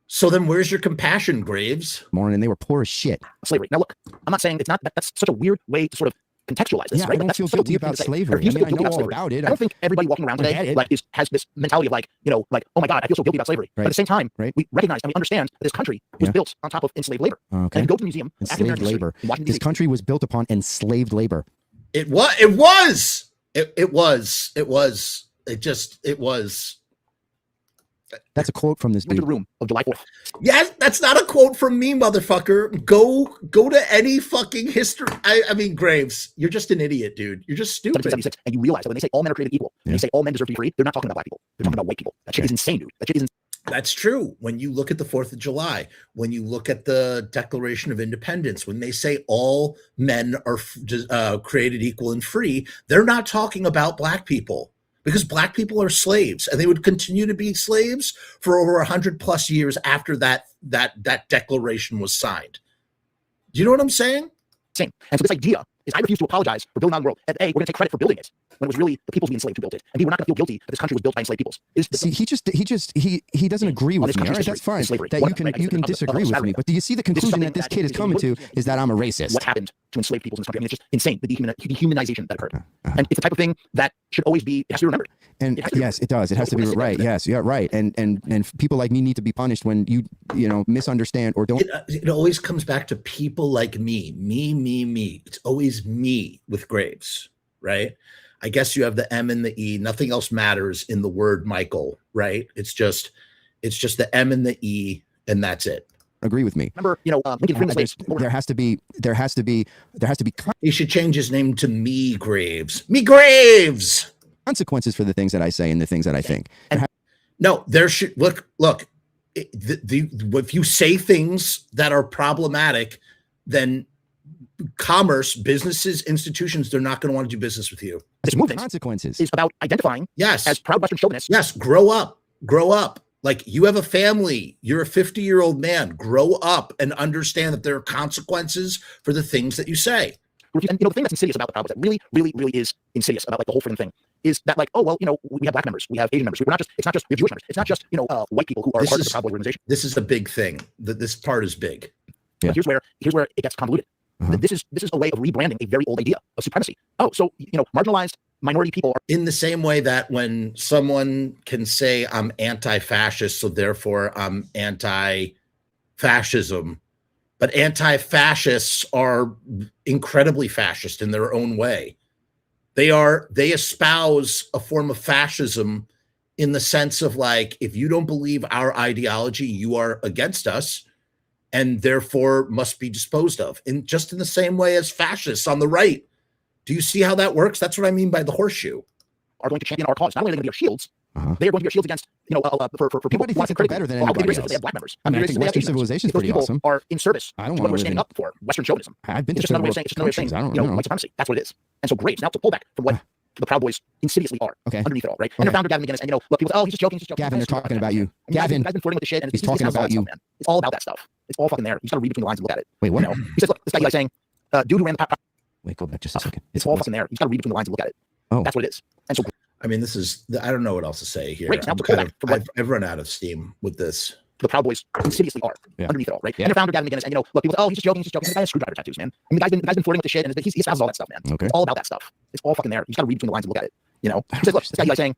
Speaker 1: So then where's your compassion, Graves?
Speaker 2: And they were poor as shit.
Speaker 3: Slavery. Now look, I'm not saying it's not, that's such a weird way to sort of contextualize this,
Speaker 2: Yeah,
Speaker 3: right?
Speaker 2: I don't feel guilty about slavery. I mean, I know all about it.
Speaker 3: I don't think everybody walking around today like has this mentality of like, oh my God, I feel so guilty about slavery. But at the same time, we recognize and we understand that this country was built on top of enslaved labor.
Speaker 2: Okay.
Speaker 3: And go to the museum,
Speaker 2: enslaved labor. This country was built upon enslaved labor.
Speaker 1: It was.
Speaker 2: That's a quote from this dude.
Speaker 3: The room of July 4th.
Speaker 1: Yes, that's not a quote from me, motherfucker. Go to any fucking history. I mean, Graves, you're just an idiot, dude. You're just stupid.
Speaker 3: And you realize that when they say all men are created equal, and they say all men deserve to be free, they're not talking about black people. They're talking about white people. That shit is insane, dude. That shit is insane.
Speaker 1: That's true. When you look at the 4th of July, when you look at the Declaration of Independence, when they say all men are created equal and free, they're not talking about black people. Because black people are slaves, and they would continue to be slaves for over 100+ years after that declaration was signed. Do you know what I'm saying?
Speaker 3: Same. And so this idea is I refuse to apologize for building on the world. And A, we're going to take credit for building it when it was really the peoples being enslaved who built it. And B, we're not going to feel guilty that this country was built by enslaved peoples.
Speaker 2: See, he doesn't agree with me. All right, that's fine. That you can disagree with me. But do you see the conclusion that this kid is coming to is that I'm a racist?
Speaker 3: What happened to enslaved peoples in this country? I mean, it's just insane, the dehumanization that occurred. And it's the type of thing that should always be, it has to be remembered.
Speaker 2: And yes, it does. It has to be right. Yes, yeah, right. And people like me need to be punished when you misunderstand or don't.
Speaker 1: It always comes back to people like me. It's always me with Graves, right? I guess you have the M and the E. Nothing else matters in the word Michael, right? It's just the M and the E, and that's it.
Speaker 2: Agree with me.
Speaker 3: Remember,
Speaker 2: there has to be.
Speaker 1: He should change his name to Me Graves. Me Graves.
Speaker 2: Consequences for the things that I say and the things that I think.
Speaker 1: No, there should look. If you say things that are problematic, then commerce, businesses, institutions, they're not going to want to do business with you.
Speaker 3: This movement
Speaker 2: consequences
Speaker 3: is about identifying as proud Western chauvinists.
Speaker 1: Yes, grow up. Like, you have a family. You're a 50-year-old man. Grow up and understand that there are consequences for the things that you say.
Speaker 3: And the thing that's insidious about the Proud Boys, that really, really, really is insidious about like the whole freaking thing, is that like, we have black members, we have Asian members, we have Jewish members. It's not just white people who are part of the Proud Boys organization. This
Speaker 1: is a big thing. This part is big.
Speaker 3: Yeah. Here's where it gets convoluted. This is a way of rebranding a very old idea of supremacy. Marginalized minority people are
Speaker 1: in the same way that when someone can say I'm anti-fascist, so therefore I'm anti-fascism, but anti-fascists are incredibly fascist in their own way. They espouse a form of fascism in the sense of like, if you don't believe our ideology, you are against us and therefore must be disposed of. In the same way as fascists on the right. Do you see how that works? That's what I mean by the horseshoe.
Speaker 3: Are going to champion our cause. Not only are they going to be our shields, they are going to be our shields against, for people who want to
Speaker 2: better than anybody else.
Speaker 3: They have black members.
Speaker 2: I think Western civilization is pretty awesome.
Speaker 3: Are in service.
Speaker 2: I don't
Speaker 3: want to standing up for Western chauvinism.
Speaker 2: I've been
Speaker 3: to
Speaker 2: several
Speaker 3: countries. I don't know. White supremacy. That's what it is. And so Graves now to pull back from what the Proud Boys insidiously are underneath it all, right? And their founder Gavin McGinnis, and look, people say, he's just joking.
Speaker 2: Gavin, they're talking about you. Gavin,
Speaker 3: guy's been flirting with the shit, and
Speaker 2: he's talking about you.
Speaker 3: It's all about that stuff. It's all fucking there. You just got to read between the lines and look at it.
Speaker 2: Wait, what?
Speaker 3: He says, look, this guy's saying, dude who ran the.
Speaker 2: Wait, go back just a second.
Speaker 3: It's all fucking there. You just got to read between the lines and look at it.
Speaker 2: Oh,
Speaker 3: that's what it is. And so,
Speaker 1: I mean, I don't know what else to say here. I've run out of steam with this.
Speaker 3: The Proud Boys insidiously are underneath it all, right? And their founder Gavin McGinnis, and look, people say, he's just joking. The guy has screwdriver tattoos, man. I mean, the guy's been flirting with the shit, and he espouses all that stuff, man.
Speaker 2: Okay.
Speaker 3: It's all about that stuff. It's all fucking there. You just got to read between the lines and look at it. He says, look, this guy's saying,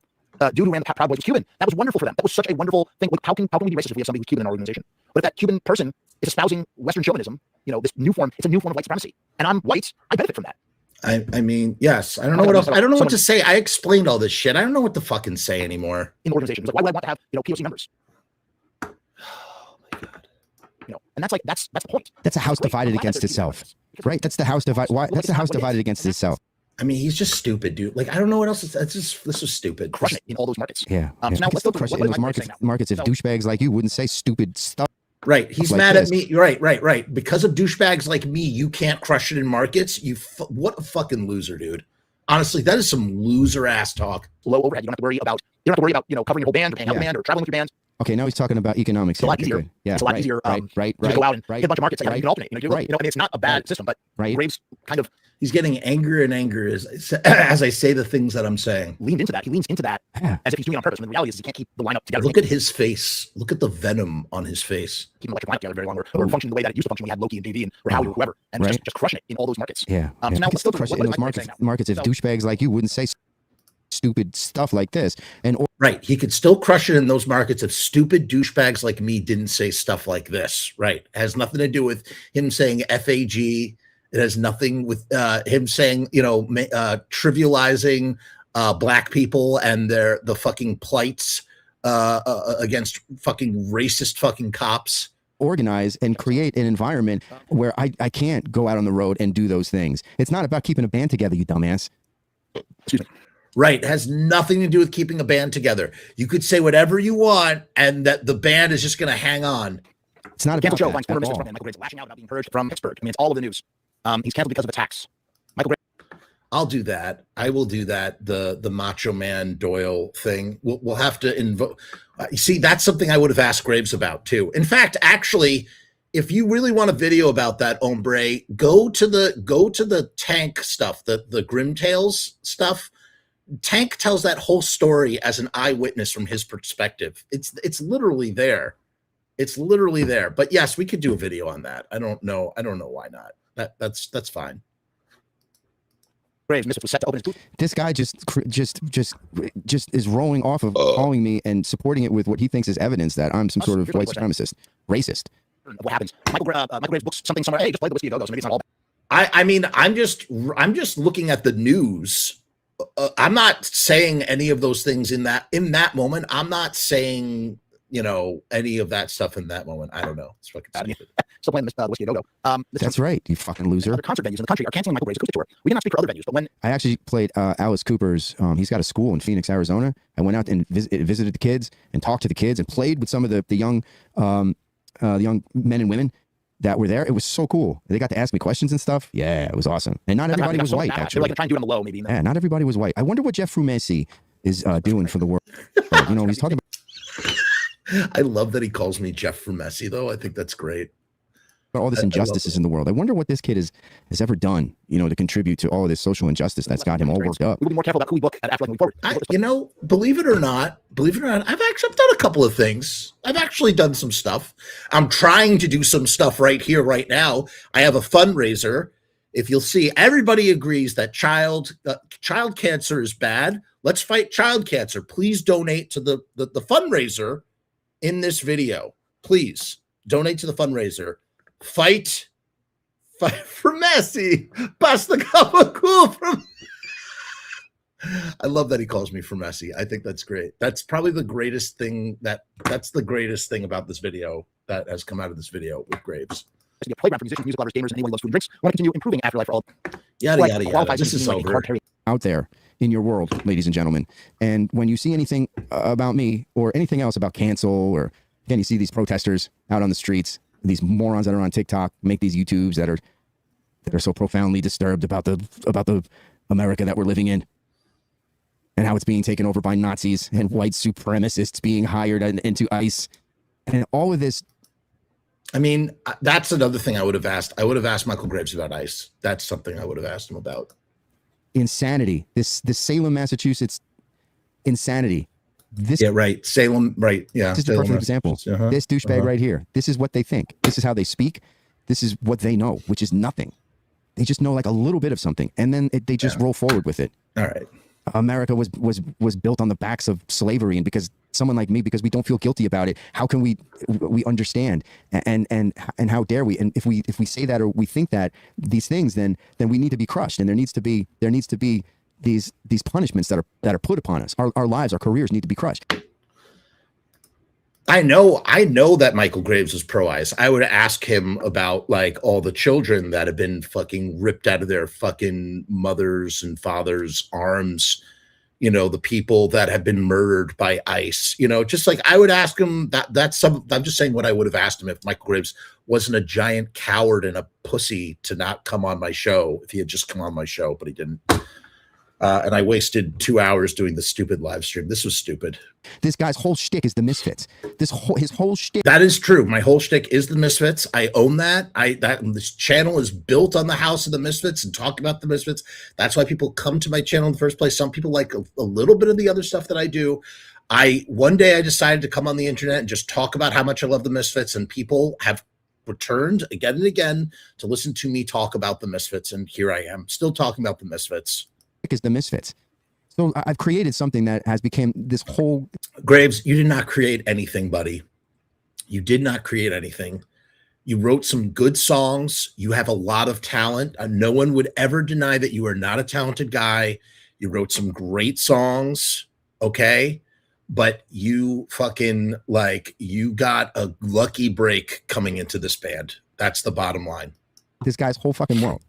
Speaker 3: dude who ran the Proud Boys was Cuban. That was wonderful for them. That was such a wonderful thing. Like, how can we be racist if we have somebody who's Cuban in our organization? But if that Cuban person is espousing Western chauvinism, this new form, it's a new form of white supremacy. And I'm white, I benefit from that.
Speaker 1: I mean, yes. I don't know what else. I don't know what to say. I explained all this shit. I don't know what to fucking say anymore.
Speaker 3: In organizations, like, why would I want to have POC members?
Speaker 1: Oh my god.
Speaker 3: And that's the point.
Speaker 2: That's a house divided against itself, right? That's the house divided. Why? That's the house divided against itself.
Speaker 1: I mean, he's just stupid, dude. Like, I don't know what else. This was stupid.
Speaker 3: Crushing it in all those markets.
Speaker 2: Yeah.
Speaker 3: So now let's
Speaker 2: still crush it in those markets if douchebags like you wouldn't say stupid stuff.
Speaker 1: Right. He's mad at me. Right. Because of douchebags like me, you can't crush it in markets. What a fucking loser, dude. Honestly, that is some loser ass talk.
Speaker 3: Low overhead. You don't have to worry about You don't have to worry about, you know, covering your whole band or paying out the band or traveling with your band.
Speaker 2: Okay, now he's talking about economics.
Speaker 3: It's a lot easier.
Speaker 2: Good. Yeah,
Speaker 3: it's a lot easier.
Speaker 2: Right.
Speaker 3: To go out and hit a bunch of markets that you can alternate. You know, I mean, it's not a bad system, but Graves kind of
Speaker 1: he's getting angrier and angrier as I say the things that I'm saying.
Speaker 3: Leaned into that. He leans into that as if he's doing it on purpose. When the reality is he can't keep the lineup together.
Speaker 1: Look at his face. Look at the venom on his face.
Speaker 3: Keep an electric lineup together very long, or functioning the way that it used to function. We had Loki and Davey or Howie or whoever, and just crushing it in all those markets.
Speaker 2: Yeah.
Speaker 3: So now
Speaker 2: still crush it in those markets if douchebags like you wouldn't say stupid stuff like this.
Speaker 1: Right. He could still crush it in those markets if stupid douchebags like me didn't say stuff like this. Right. It has nothing to do with him saying FAG. It has nothing with him saying, you know, trivializing black people and the fucking plights against fucking racist fucking cops.
Speaker 2: Organize and create an environment where I can't go out on the road and do those things. It's not about keeping a band together, you dumbass.
Speaker 1: Excuse me. Right. It has nothing to do with keeping a band together. You could say whatever you want and that the band is just going to hang on.
Speaker 2: It's not about that at all.
Speaker 3: Michael Graves lashing out about being purged from Pittsburgh. I mean, it's all over the news. He's canceled because of attacks. Michael Graves.
Speaker 1: I'll do that. I will do that. The Macho Man Doyle thing. We'll have to invoke. You see, that's something I would have asked Graves about too. In fact, actually, if you really want a video about that, hombre, go to the Tank stuff, the Grim Tales stuff. Tank tells that whole story as an eyewitness from his perspective. It's literally there. It's literally there. But yes, we could do a video on that. I don't know why not. That's fine.
Speaker 3: Graves, Misfits was set to open his booth.
Speaker 2: This guy just is rolling off of calling me and supporting it with what he thinks is evidence that I'm some sort of white supremacist, racist.
Speaker 3: What happens? Michael Graves books something somewhere. Hey, just play the Whiskey a Go-Go. So maybe it's not all bad.
Speaker 1: I mean, I'm just looking at the news. I'm not saying any of those things in that moment. I'm not saying, you know, any of that stuff in that moment. I don't know. It's fucking stupid.
Speaker 3: Still playing the Whiskey a Go-Go.
Speaker 2: That's right, you fucking loser.
Speaker 3: Other concert venues in the country are canceling Michael Graves' acoustic tour. We did not speak for other venues, but when
Speaker 2: I actually played Alice Cooper's, he's got a school in Phoenix, Arizona. I went out and visited the kids and talked to the kids and played with some of the young men and women that were there. It was so cool. They got to ask me questions and stuff. Yeah, it was awesome. And not everybody was white, actually.
Speaker 3: They're like trying to do it on the low, maybe.
Speaker 2: Yeah, not everybody was white. I wonder what Jeff Frumess is doing for the world. You know, he's talking about.
Speaker 1: I love that he calls me Jeff Frumess, though. I think that's great.
Speaker 2: But all this injustices in the world. I wonder what this kid has ever done, you know, to contribute to all of this social injustice that's got him all worked up.
Speaker 3: We'll be more careful about who we book after moving forward.
Speaker 1: You know, believe it or not, I've done a couple of things. I've actually done some stuff. I'm trying to do some stuff right here, right now. I have a fundraiser. If you'll see, everybody agrees that child cancer is bad. Let's fight child cancer. Please donate to the fundraiser in this video. Please donate to the fundraiser. Fight for Messi. Basta cool from. I love that he calls me for Messi. I think that's great. That's probably the greatest thing that's the greatest thing about this video that has come out of this video with Graves.
Speaker 3: It's a playground for musicians, music lovers, gamers, and anyone who loves food and drinks. Want to continue improving afterlife for all.
Speaker 1: Yada yada yada. This is over.
Speaker 2: Out there in your world, ladies and gentlemen. And when you see anything about me or anything else about cancel, or again, you see these protesters out on the streets, these morons that are on TikTok make these YouTubes that are so profoundly disturbed about the America that we're living in, and how it's being taken over by Nazis and white supremacists being hired into ICE, and all of this.
Speaker 1: I mean, that's another thing I would have asked. I would have asked Michael Graves about ICE. That's something I would have asked him about.
Speaker 2: Insanity. This Salem, Massachusetts insanity.
Speaker 1: Yeah, right. Salem, right. Yeah.
Speaker 2: This is a perfect example. This douchebag right here. This is what they think. This is how they speak. This is what they know, which is nothing. They just know like a little bit of something, and then they just roll forward with it.
Speaker 1: All right.
Speaker 2: America was built on the backs of slavery, and because someone like me, because we don't feel guilty about it, how can we understand and how dare we? And if we say that or we think that these things, then we need to be crushed, and there needs to be these punishments that are put upon us. Our lives, our careers need to be crushed.
Speaker 1: I know that Michael Graves was pro-ICE. I would ask him about like all the children that have been fucking ripped out of their fucking mothers and fathers' arms, you know, the people that have been murdered by ICE, you know, just like I would ask him I'm just saying what I would have asked him if Michael Graves wasn't a giant coward and a pussy to not come on my show, if he had just come on my show, but he didn't. And I wasted 2 hours doing the stupid live stream. This was stupid.
Speaker 2: This guy's whole shtick is the Misfits. His whole shtick.
Speaker 1: That is true. My whole shtick is the Misfits. I own that. This channel is built on the house of the Misfits and talk about the Misfits. That's why people come to my channel in the first place. Some people like a little bit of the other stuff that I do. One day I decided to come on the internet and just talk about how much I love the Misfits, and people have returned again and again to listen to me talk about the Misfits, and here I am still talking about the Misfits.
Speaker 2: Is the Misfits. So I've created something that has become this whole.
Speaker 1: Graves, you did not create anything, buddy. You did not create anything. You wrote some good songs. You have a lot of talent. No one would ever deny that you are not a talented guy. You wrote some great songs, okay? But you fucking, like, you got a lucky break coming into this band. That's the bottom line.
Speaker 2: This guy's whole fucking world.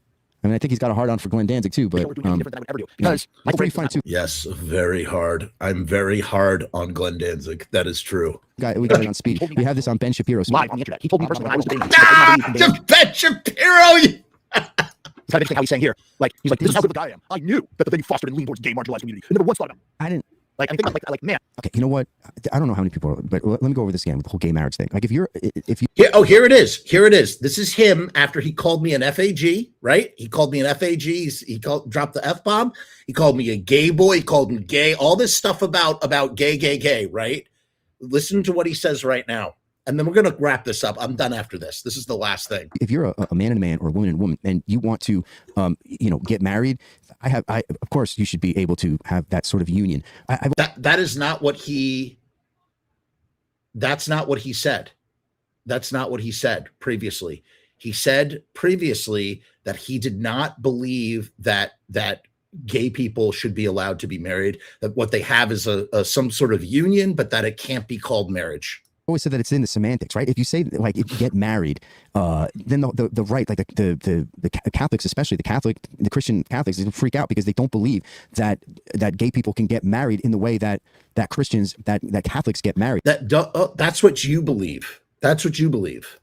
Speaker 2: I mean, I think he's got a hard on for Glenn Danzig too, but
Speaker 3: different than I would ever do. Because
Speaker 2: Michael Graves fun too.
Speaker 1: Yes, very hard. I'm very hard on Glenn Danzig. That is true.
Speaker 2: We got it on speed. We have this on Ben Shapiro's
Speaker 3: live on the internet. He told me personally when I was debating.
Speaker 1: Ben Shapiro!
Speaker 3: It's kind of interesting how he's saying here. Like, he's like, this is how good of a guy I am. I knew that the thing you fostered and leaned towards gay marginalized community. I never once thought about it.
Speaker 2: I didn't.
Speaker 3: Like, I think like, man.
Speaker 2: Okay, you know what? I don't know how many people are, but let me go over this again with the whole gay marriage thing. Like, if you.
Speaker 1: Here it is. Here it is. This is him after he called me an FAG, right? He called me an FAG. He dropped the F bomb. He called me a gay boy. He called me gay. All this stuff about gay, right? Listen to what he says right now. And then we're going to wrap this up. I'm done after this. This is the last thing.
Speaker 2: If you're a man and a man or a woman and a woman and you want to, get married, of course, you should be able to have that sort of union.
Speaker 1: That is not what he. That's not what he said. That's not what he said previously. He said previously that he did not believe that gay people should be allowed to be married. That what they have is some sort of union, but that it can't be called marriage.
Speaker 2: Always said that it's in the semantics, right? If you say, like, if you get married, then the right, like the Catholics, especially the Christian Catholics, they freak out because they don't believe that gay people can get married in the way that Christians, that Catholics get married.
Speaker 1: That's what you believe. That's what you believe.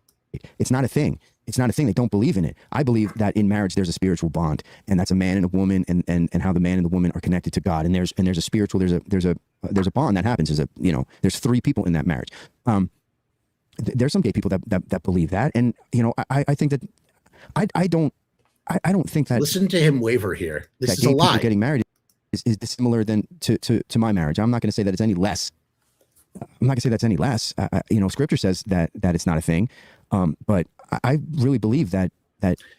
Speaker 2: It's not a thing. It's not a thing. They don't believe in it. I believe that in marriage there's a spiritual bond, and that's a man and a woman, and how the man and the woman are connected to God. And there's a spiritual, there's a bond that happens. There's three people in that marriage. There's some gay people that believe that, and I think that I don't think that.
Speaker 1: Listen to him waver here. This is
Speaker 2: a
Speaker 1: lie.
Speaker 2: Getting married is dissimilar than to my marriage. I'm not going to say that it's any less. I'm not going to say that's any less. Scripture says that it's not a thing. But I really believe that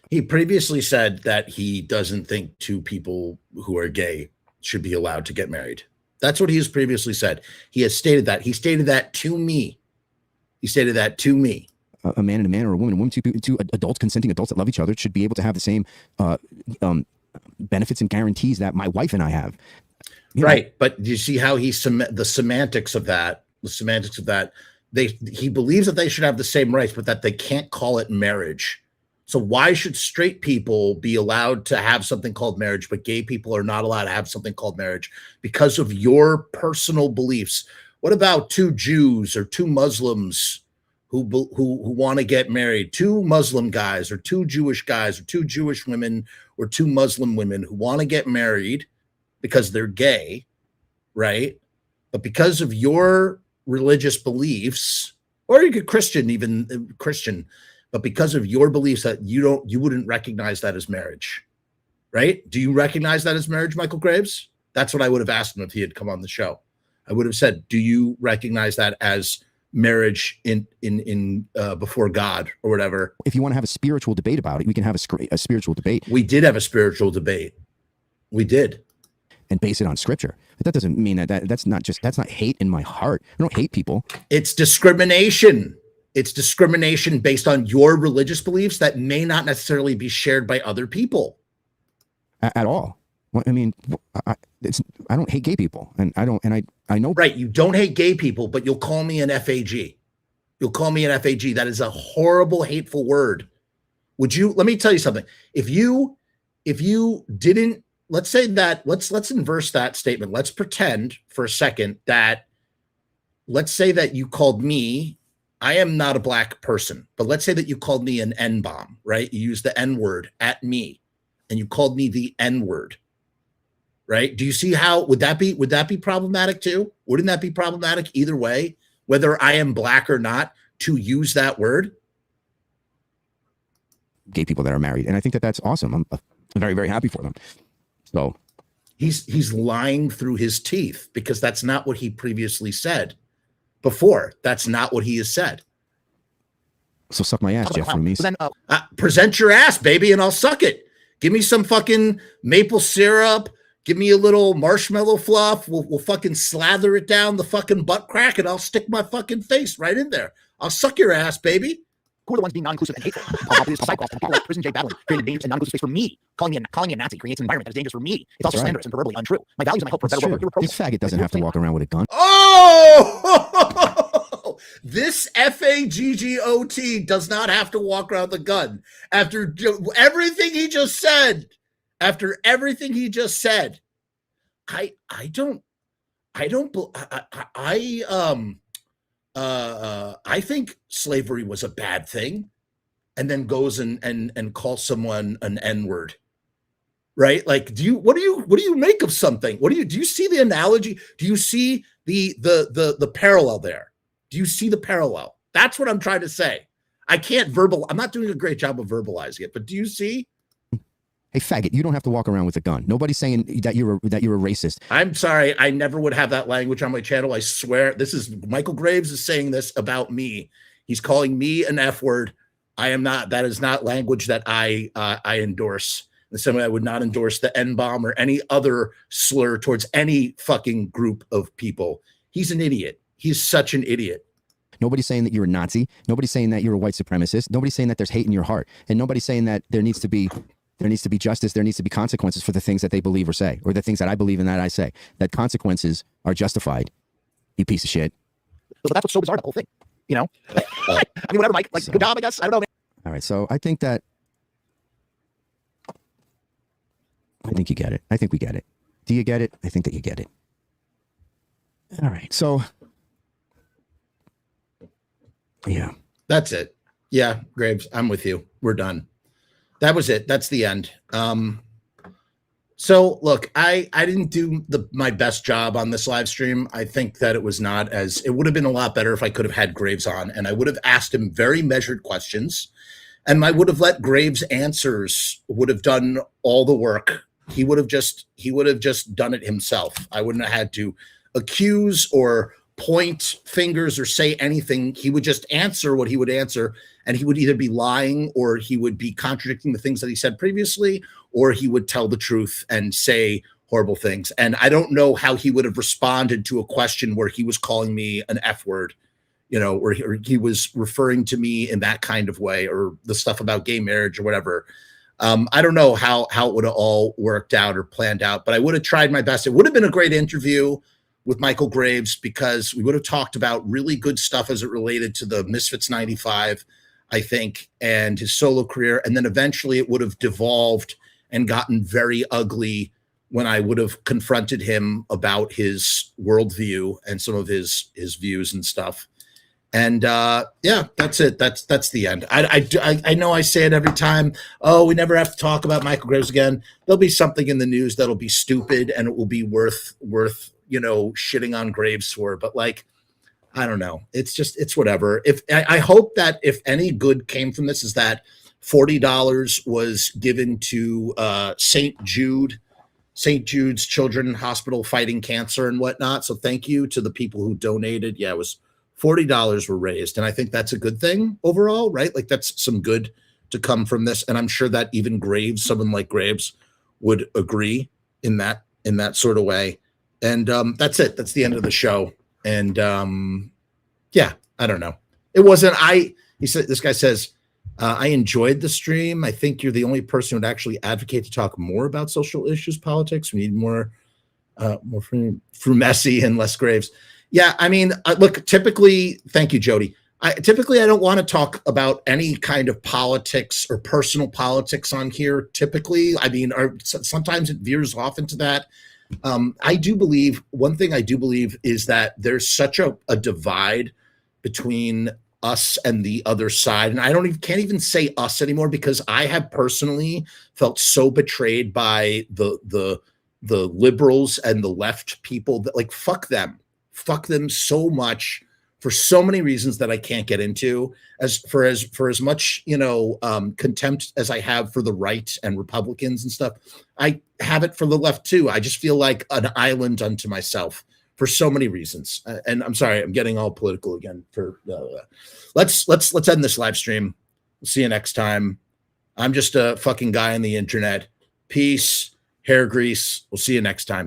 Speaker 1: he previously said that he doesn't think two people who are gay should be allowed to get married. That's what he has previously said. He has stated that. He stated that to me.
Speaker 2: A man and a man, or a woman and a woman, two adults, consenting adults that love each other, should be able to have the same benefits and guarantees that my wife and I have.
Speaker 1: Right. But do you see how the semantics of that, he believes that they should have the same rights, but that they can't call it marriage. So why should straight people be allowed to have something called marriage, but gay people are not allowed to have something called marriage because of your personal beliefs? What about two Jews or two Muslims who want to get married? Two Muslim guys or two Jewish guys or two Jewish women or two Muslim women who want to get married because they're gay, right? But because of your religious beliefs, or you could Christian, but because of your beliefs that you wouldn't recognize that as marriage, right? Do you recognize that as marriage, Michael Graves? That's what I would have asked him if he had come on the show. I would have said, do you recognize that as marriage in before God or whatever?
Speaker 2: If you want to have a spiritual debate about it, we can have a spiritual debate.
Speaker 1: We did have a spiritual debate. We did.
Speaker 2: And base it on scripture. But that doesn't mean that's not hate in my heart. I don't hate people.
Speaker 1: It's discrimination. It's discrimination based on your religious beliefs that may not necessarily be shared by other people.
Speaker 2: At all. Well, I mean, I don't hate gay people, and I know.
Speaker 1: Right, you don't hate gay people, but you'll call me an FAG. You'll call me an FAG. That is a horrible, hateful word. Would you? Let me tell you something. If you didn't, let's say that, let's inverse that statement. Let's pretend for a second that, let's say that you called me. I am not a black person, but let's say that you called me an N-bomb, right? You used the N-word at me, and you called me the N-word. right? Do you see how would that be problematic too? Wouldn't that be problematic either way, whether I am black or not, to use that word?
Speaker 2: Gay people that are married, and I think that that's awesome. I'm very, very happy for them. So
Speaker 1: he's lying through his teeth, because that's not what he previously said before. That's not what he has said.
Speaker 2: So suck my ass, Jeff Frumess.
Speaker 1: Present your ass, baby, and I'll suck it. Give me some fucking maple syrup. Give me a little marshmallow fluff. We'll fucking slather it down the fucking butt crack, and I'll stick my fucking face right in there. I'll suck your ass, baby.
Speaker 3: Who are the ones being non-inclusive and hateful? People like Prison J battling, creating a dangerous and non-inclusive space for me. Calling me a Nazi creates an environment that is dangerous for me. It's also slanderous and proverbially untrue. My values and my hope for a better world.
Speaker 2: This faggot doesn't have to walk around with a gun.
Speaker 1: Oh, this FAGGOT does not have to walk around the gun. After everything he just said, I think slavery was a bad thing, and then goes and calls someone an N-word, right? Like, what do you make of something? Do you see the analogy? Do you see the parallel there? Do you see the parallel? That's what I'm trying to say. I'm not doing a great job of verbalizing it, but do you see?
Speaker 2: Hey, faggot, you don't have to walk around with a gun. Nobody's saying that you're a racist.
Speaker 1: I'm sorry. I never would have that language on my channel. I swear. This is Michael Graves is saying this about me. He's calling me an F word. I am not. That is not language that I endorse. The same way I would not endorse the N-bomb or any other slur towards any fucking group of people. He's an idiot. He's such an idiot.
Speaker 2: Nobody's saying that you're a Nazi. Nobody's saying that you're a white supremacist. Nobody's saying that there's hate in your heart. And nobody's saying that there needs to be justice. There needs to be consequences for the things that they believe or say, or the things that I believe and that I say. That consequences are justified. You piece of shit.
Speaker 3: So that's what's so bizarre about the whole thing. You know? I mean, whatever, Mike. Like, good job, I guess. I don't know, man.
Speaker 2: All right. So I think you get it. I think we get it. Do you get it? I think that you get it. All right. So, yeah.
Speaker 1: That's it. Yeah, Graves, I'm with you. We're done. That was it. That's the end. So look, I didn't do my best job on this live stream. I think that it would have been a lot better if I could have had Graves on, and I would have asked him very measured questions, and I would have let Graves' answers would have done all the work. He would have just done it himself. I wouldn't have had to accuse or point fingers or say anything. He would just answer what he would answer, and he would either be lying or he would be contradicting the things that he said previously, or he would tell the truth and say horrible things. And I don't know how he would have responded to a question where he was calling me an F word, or he was referring to me in that kind of way, or the stuff about gay marriage or whatever. I don't know how it would have all worked out or planned out, but I would have tried my best. It would have been a great interview with Michael Graves, because we would have talked about really good stuff as it related to the Misfits 95, I think, and his solo career. And then eventually it would have devolved and gotten very ugly when I would have confronted him about his worldview and some of his views and stuff. And yeah, that's it. That's the end. I know I say it every time. Oh, we never have to talk about Michael Graves again. There'll be something in the news that'll be stupid, and it will be worth shitting on Graves for. But like, I don't know. It's whatever. I hope that if any good came from this, is that $40 was given to St. Jude's Children's Hospital fighting cancer and whatnot. So thank you to the people who donated. Yeah, it was $40 were raised. And I think that's a good thing overall, right? Like, that's some good to come from this. And I'm sure that even Graves, someone like Graves, would agree in that sort of way. And that's it. That's the end of the show. And yeah, I don't know. It wasn't, this guy says, I enjoyed the stream. I think you're the only person who would actually advocate to talk more about social issues, politics. We need more Frumess and less Graves. Yeah, I mean, look, typically, thank you, Jody. I don't want to talk about any kind of politics or personal politics on here. Typically, I mean, sometimes it veers off into that. I do believe, one thing I do believe is that there's such a divide between us and the other side. And I can't even say us anymore, because I have personally felt so betrayed by the the liberals and the left people that like fuck them so much for so many reasons that I can't get into. As much, you know, contempt as I have for the right and Republicans and stuff, I have it for the left too. I just feel like an island unto myself for so many reasons. And I'm sorry, I'm getting all political again. Let's end this live stream. We'll see you next time. I'm just a fucking guy on the internet. Peace, hair grease. We'll see you next time.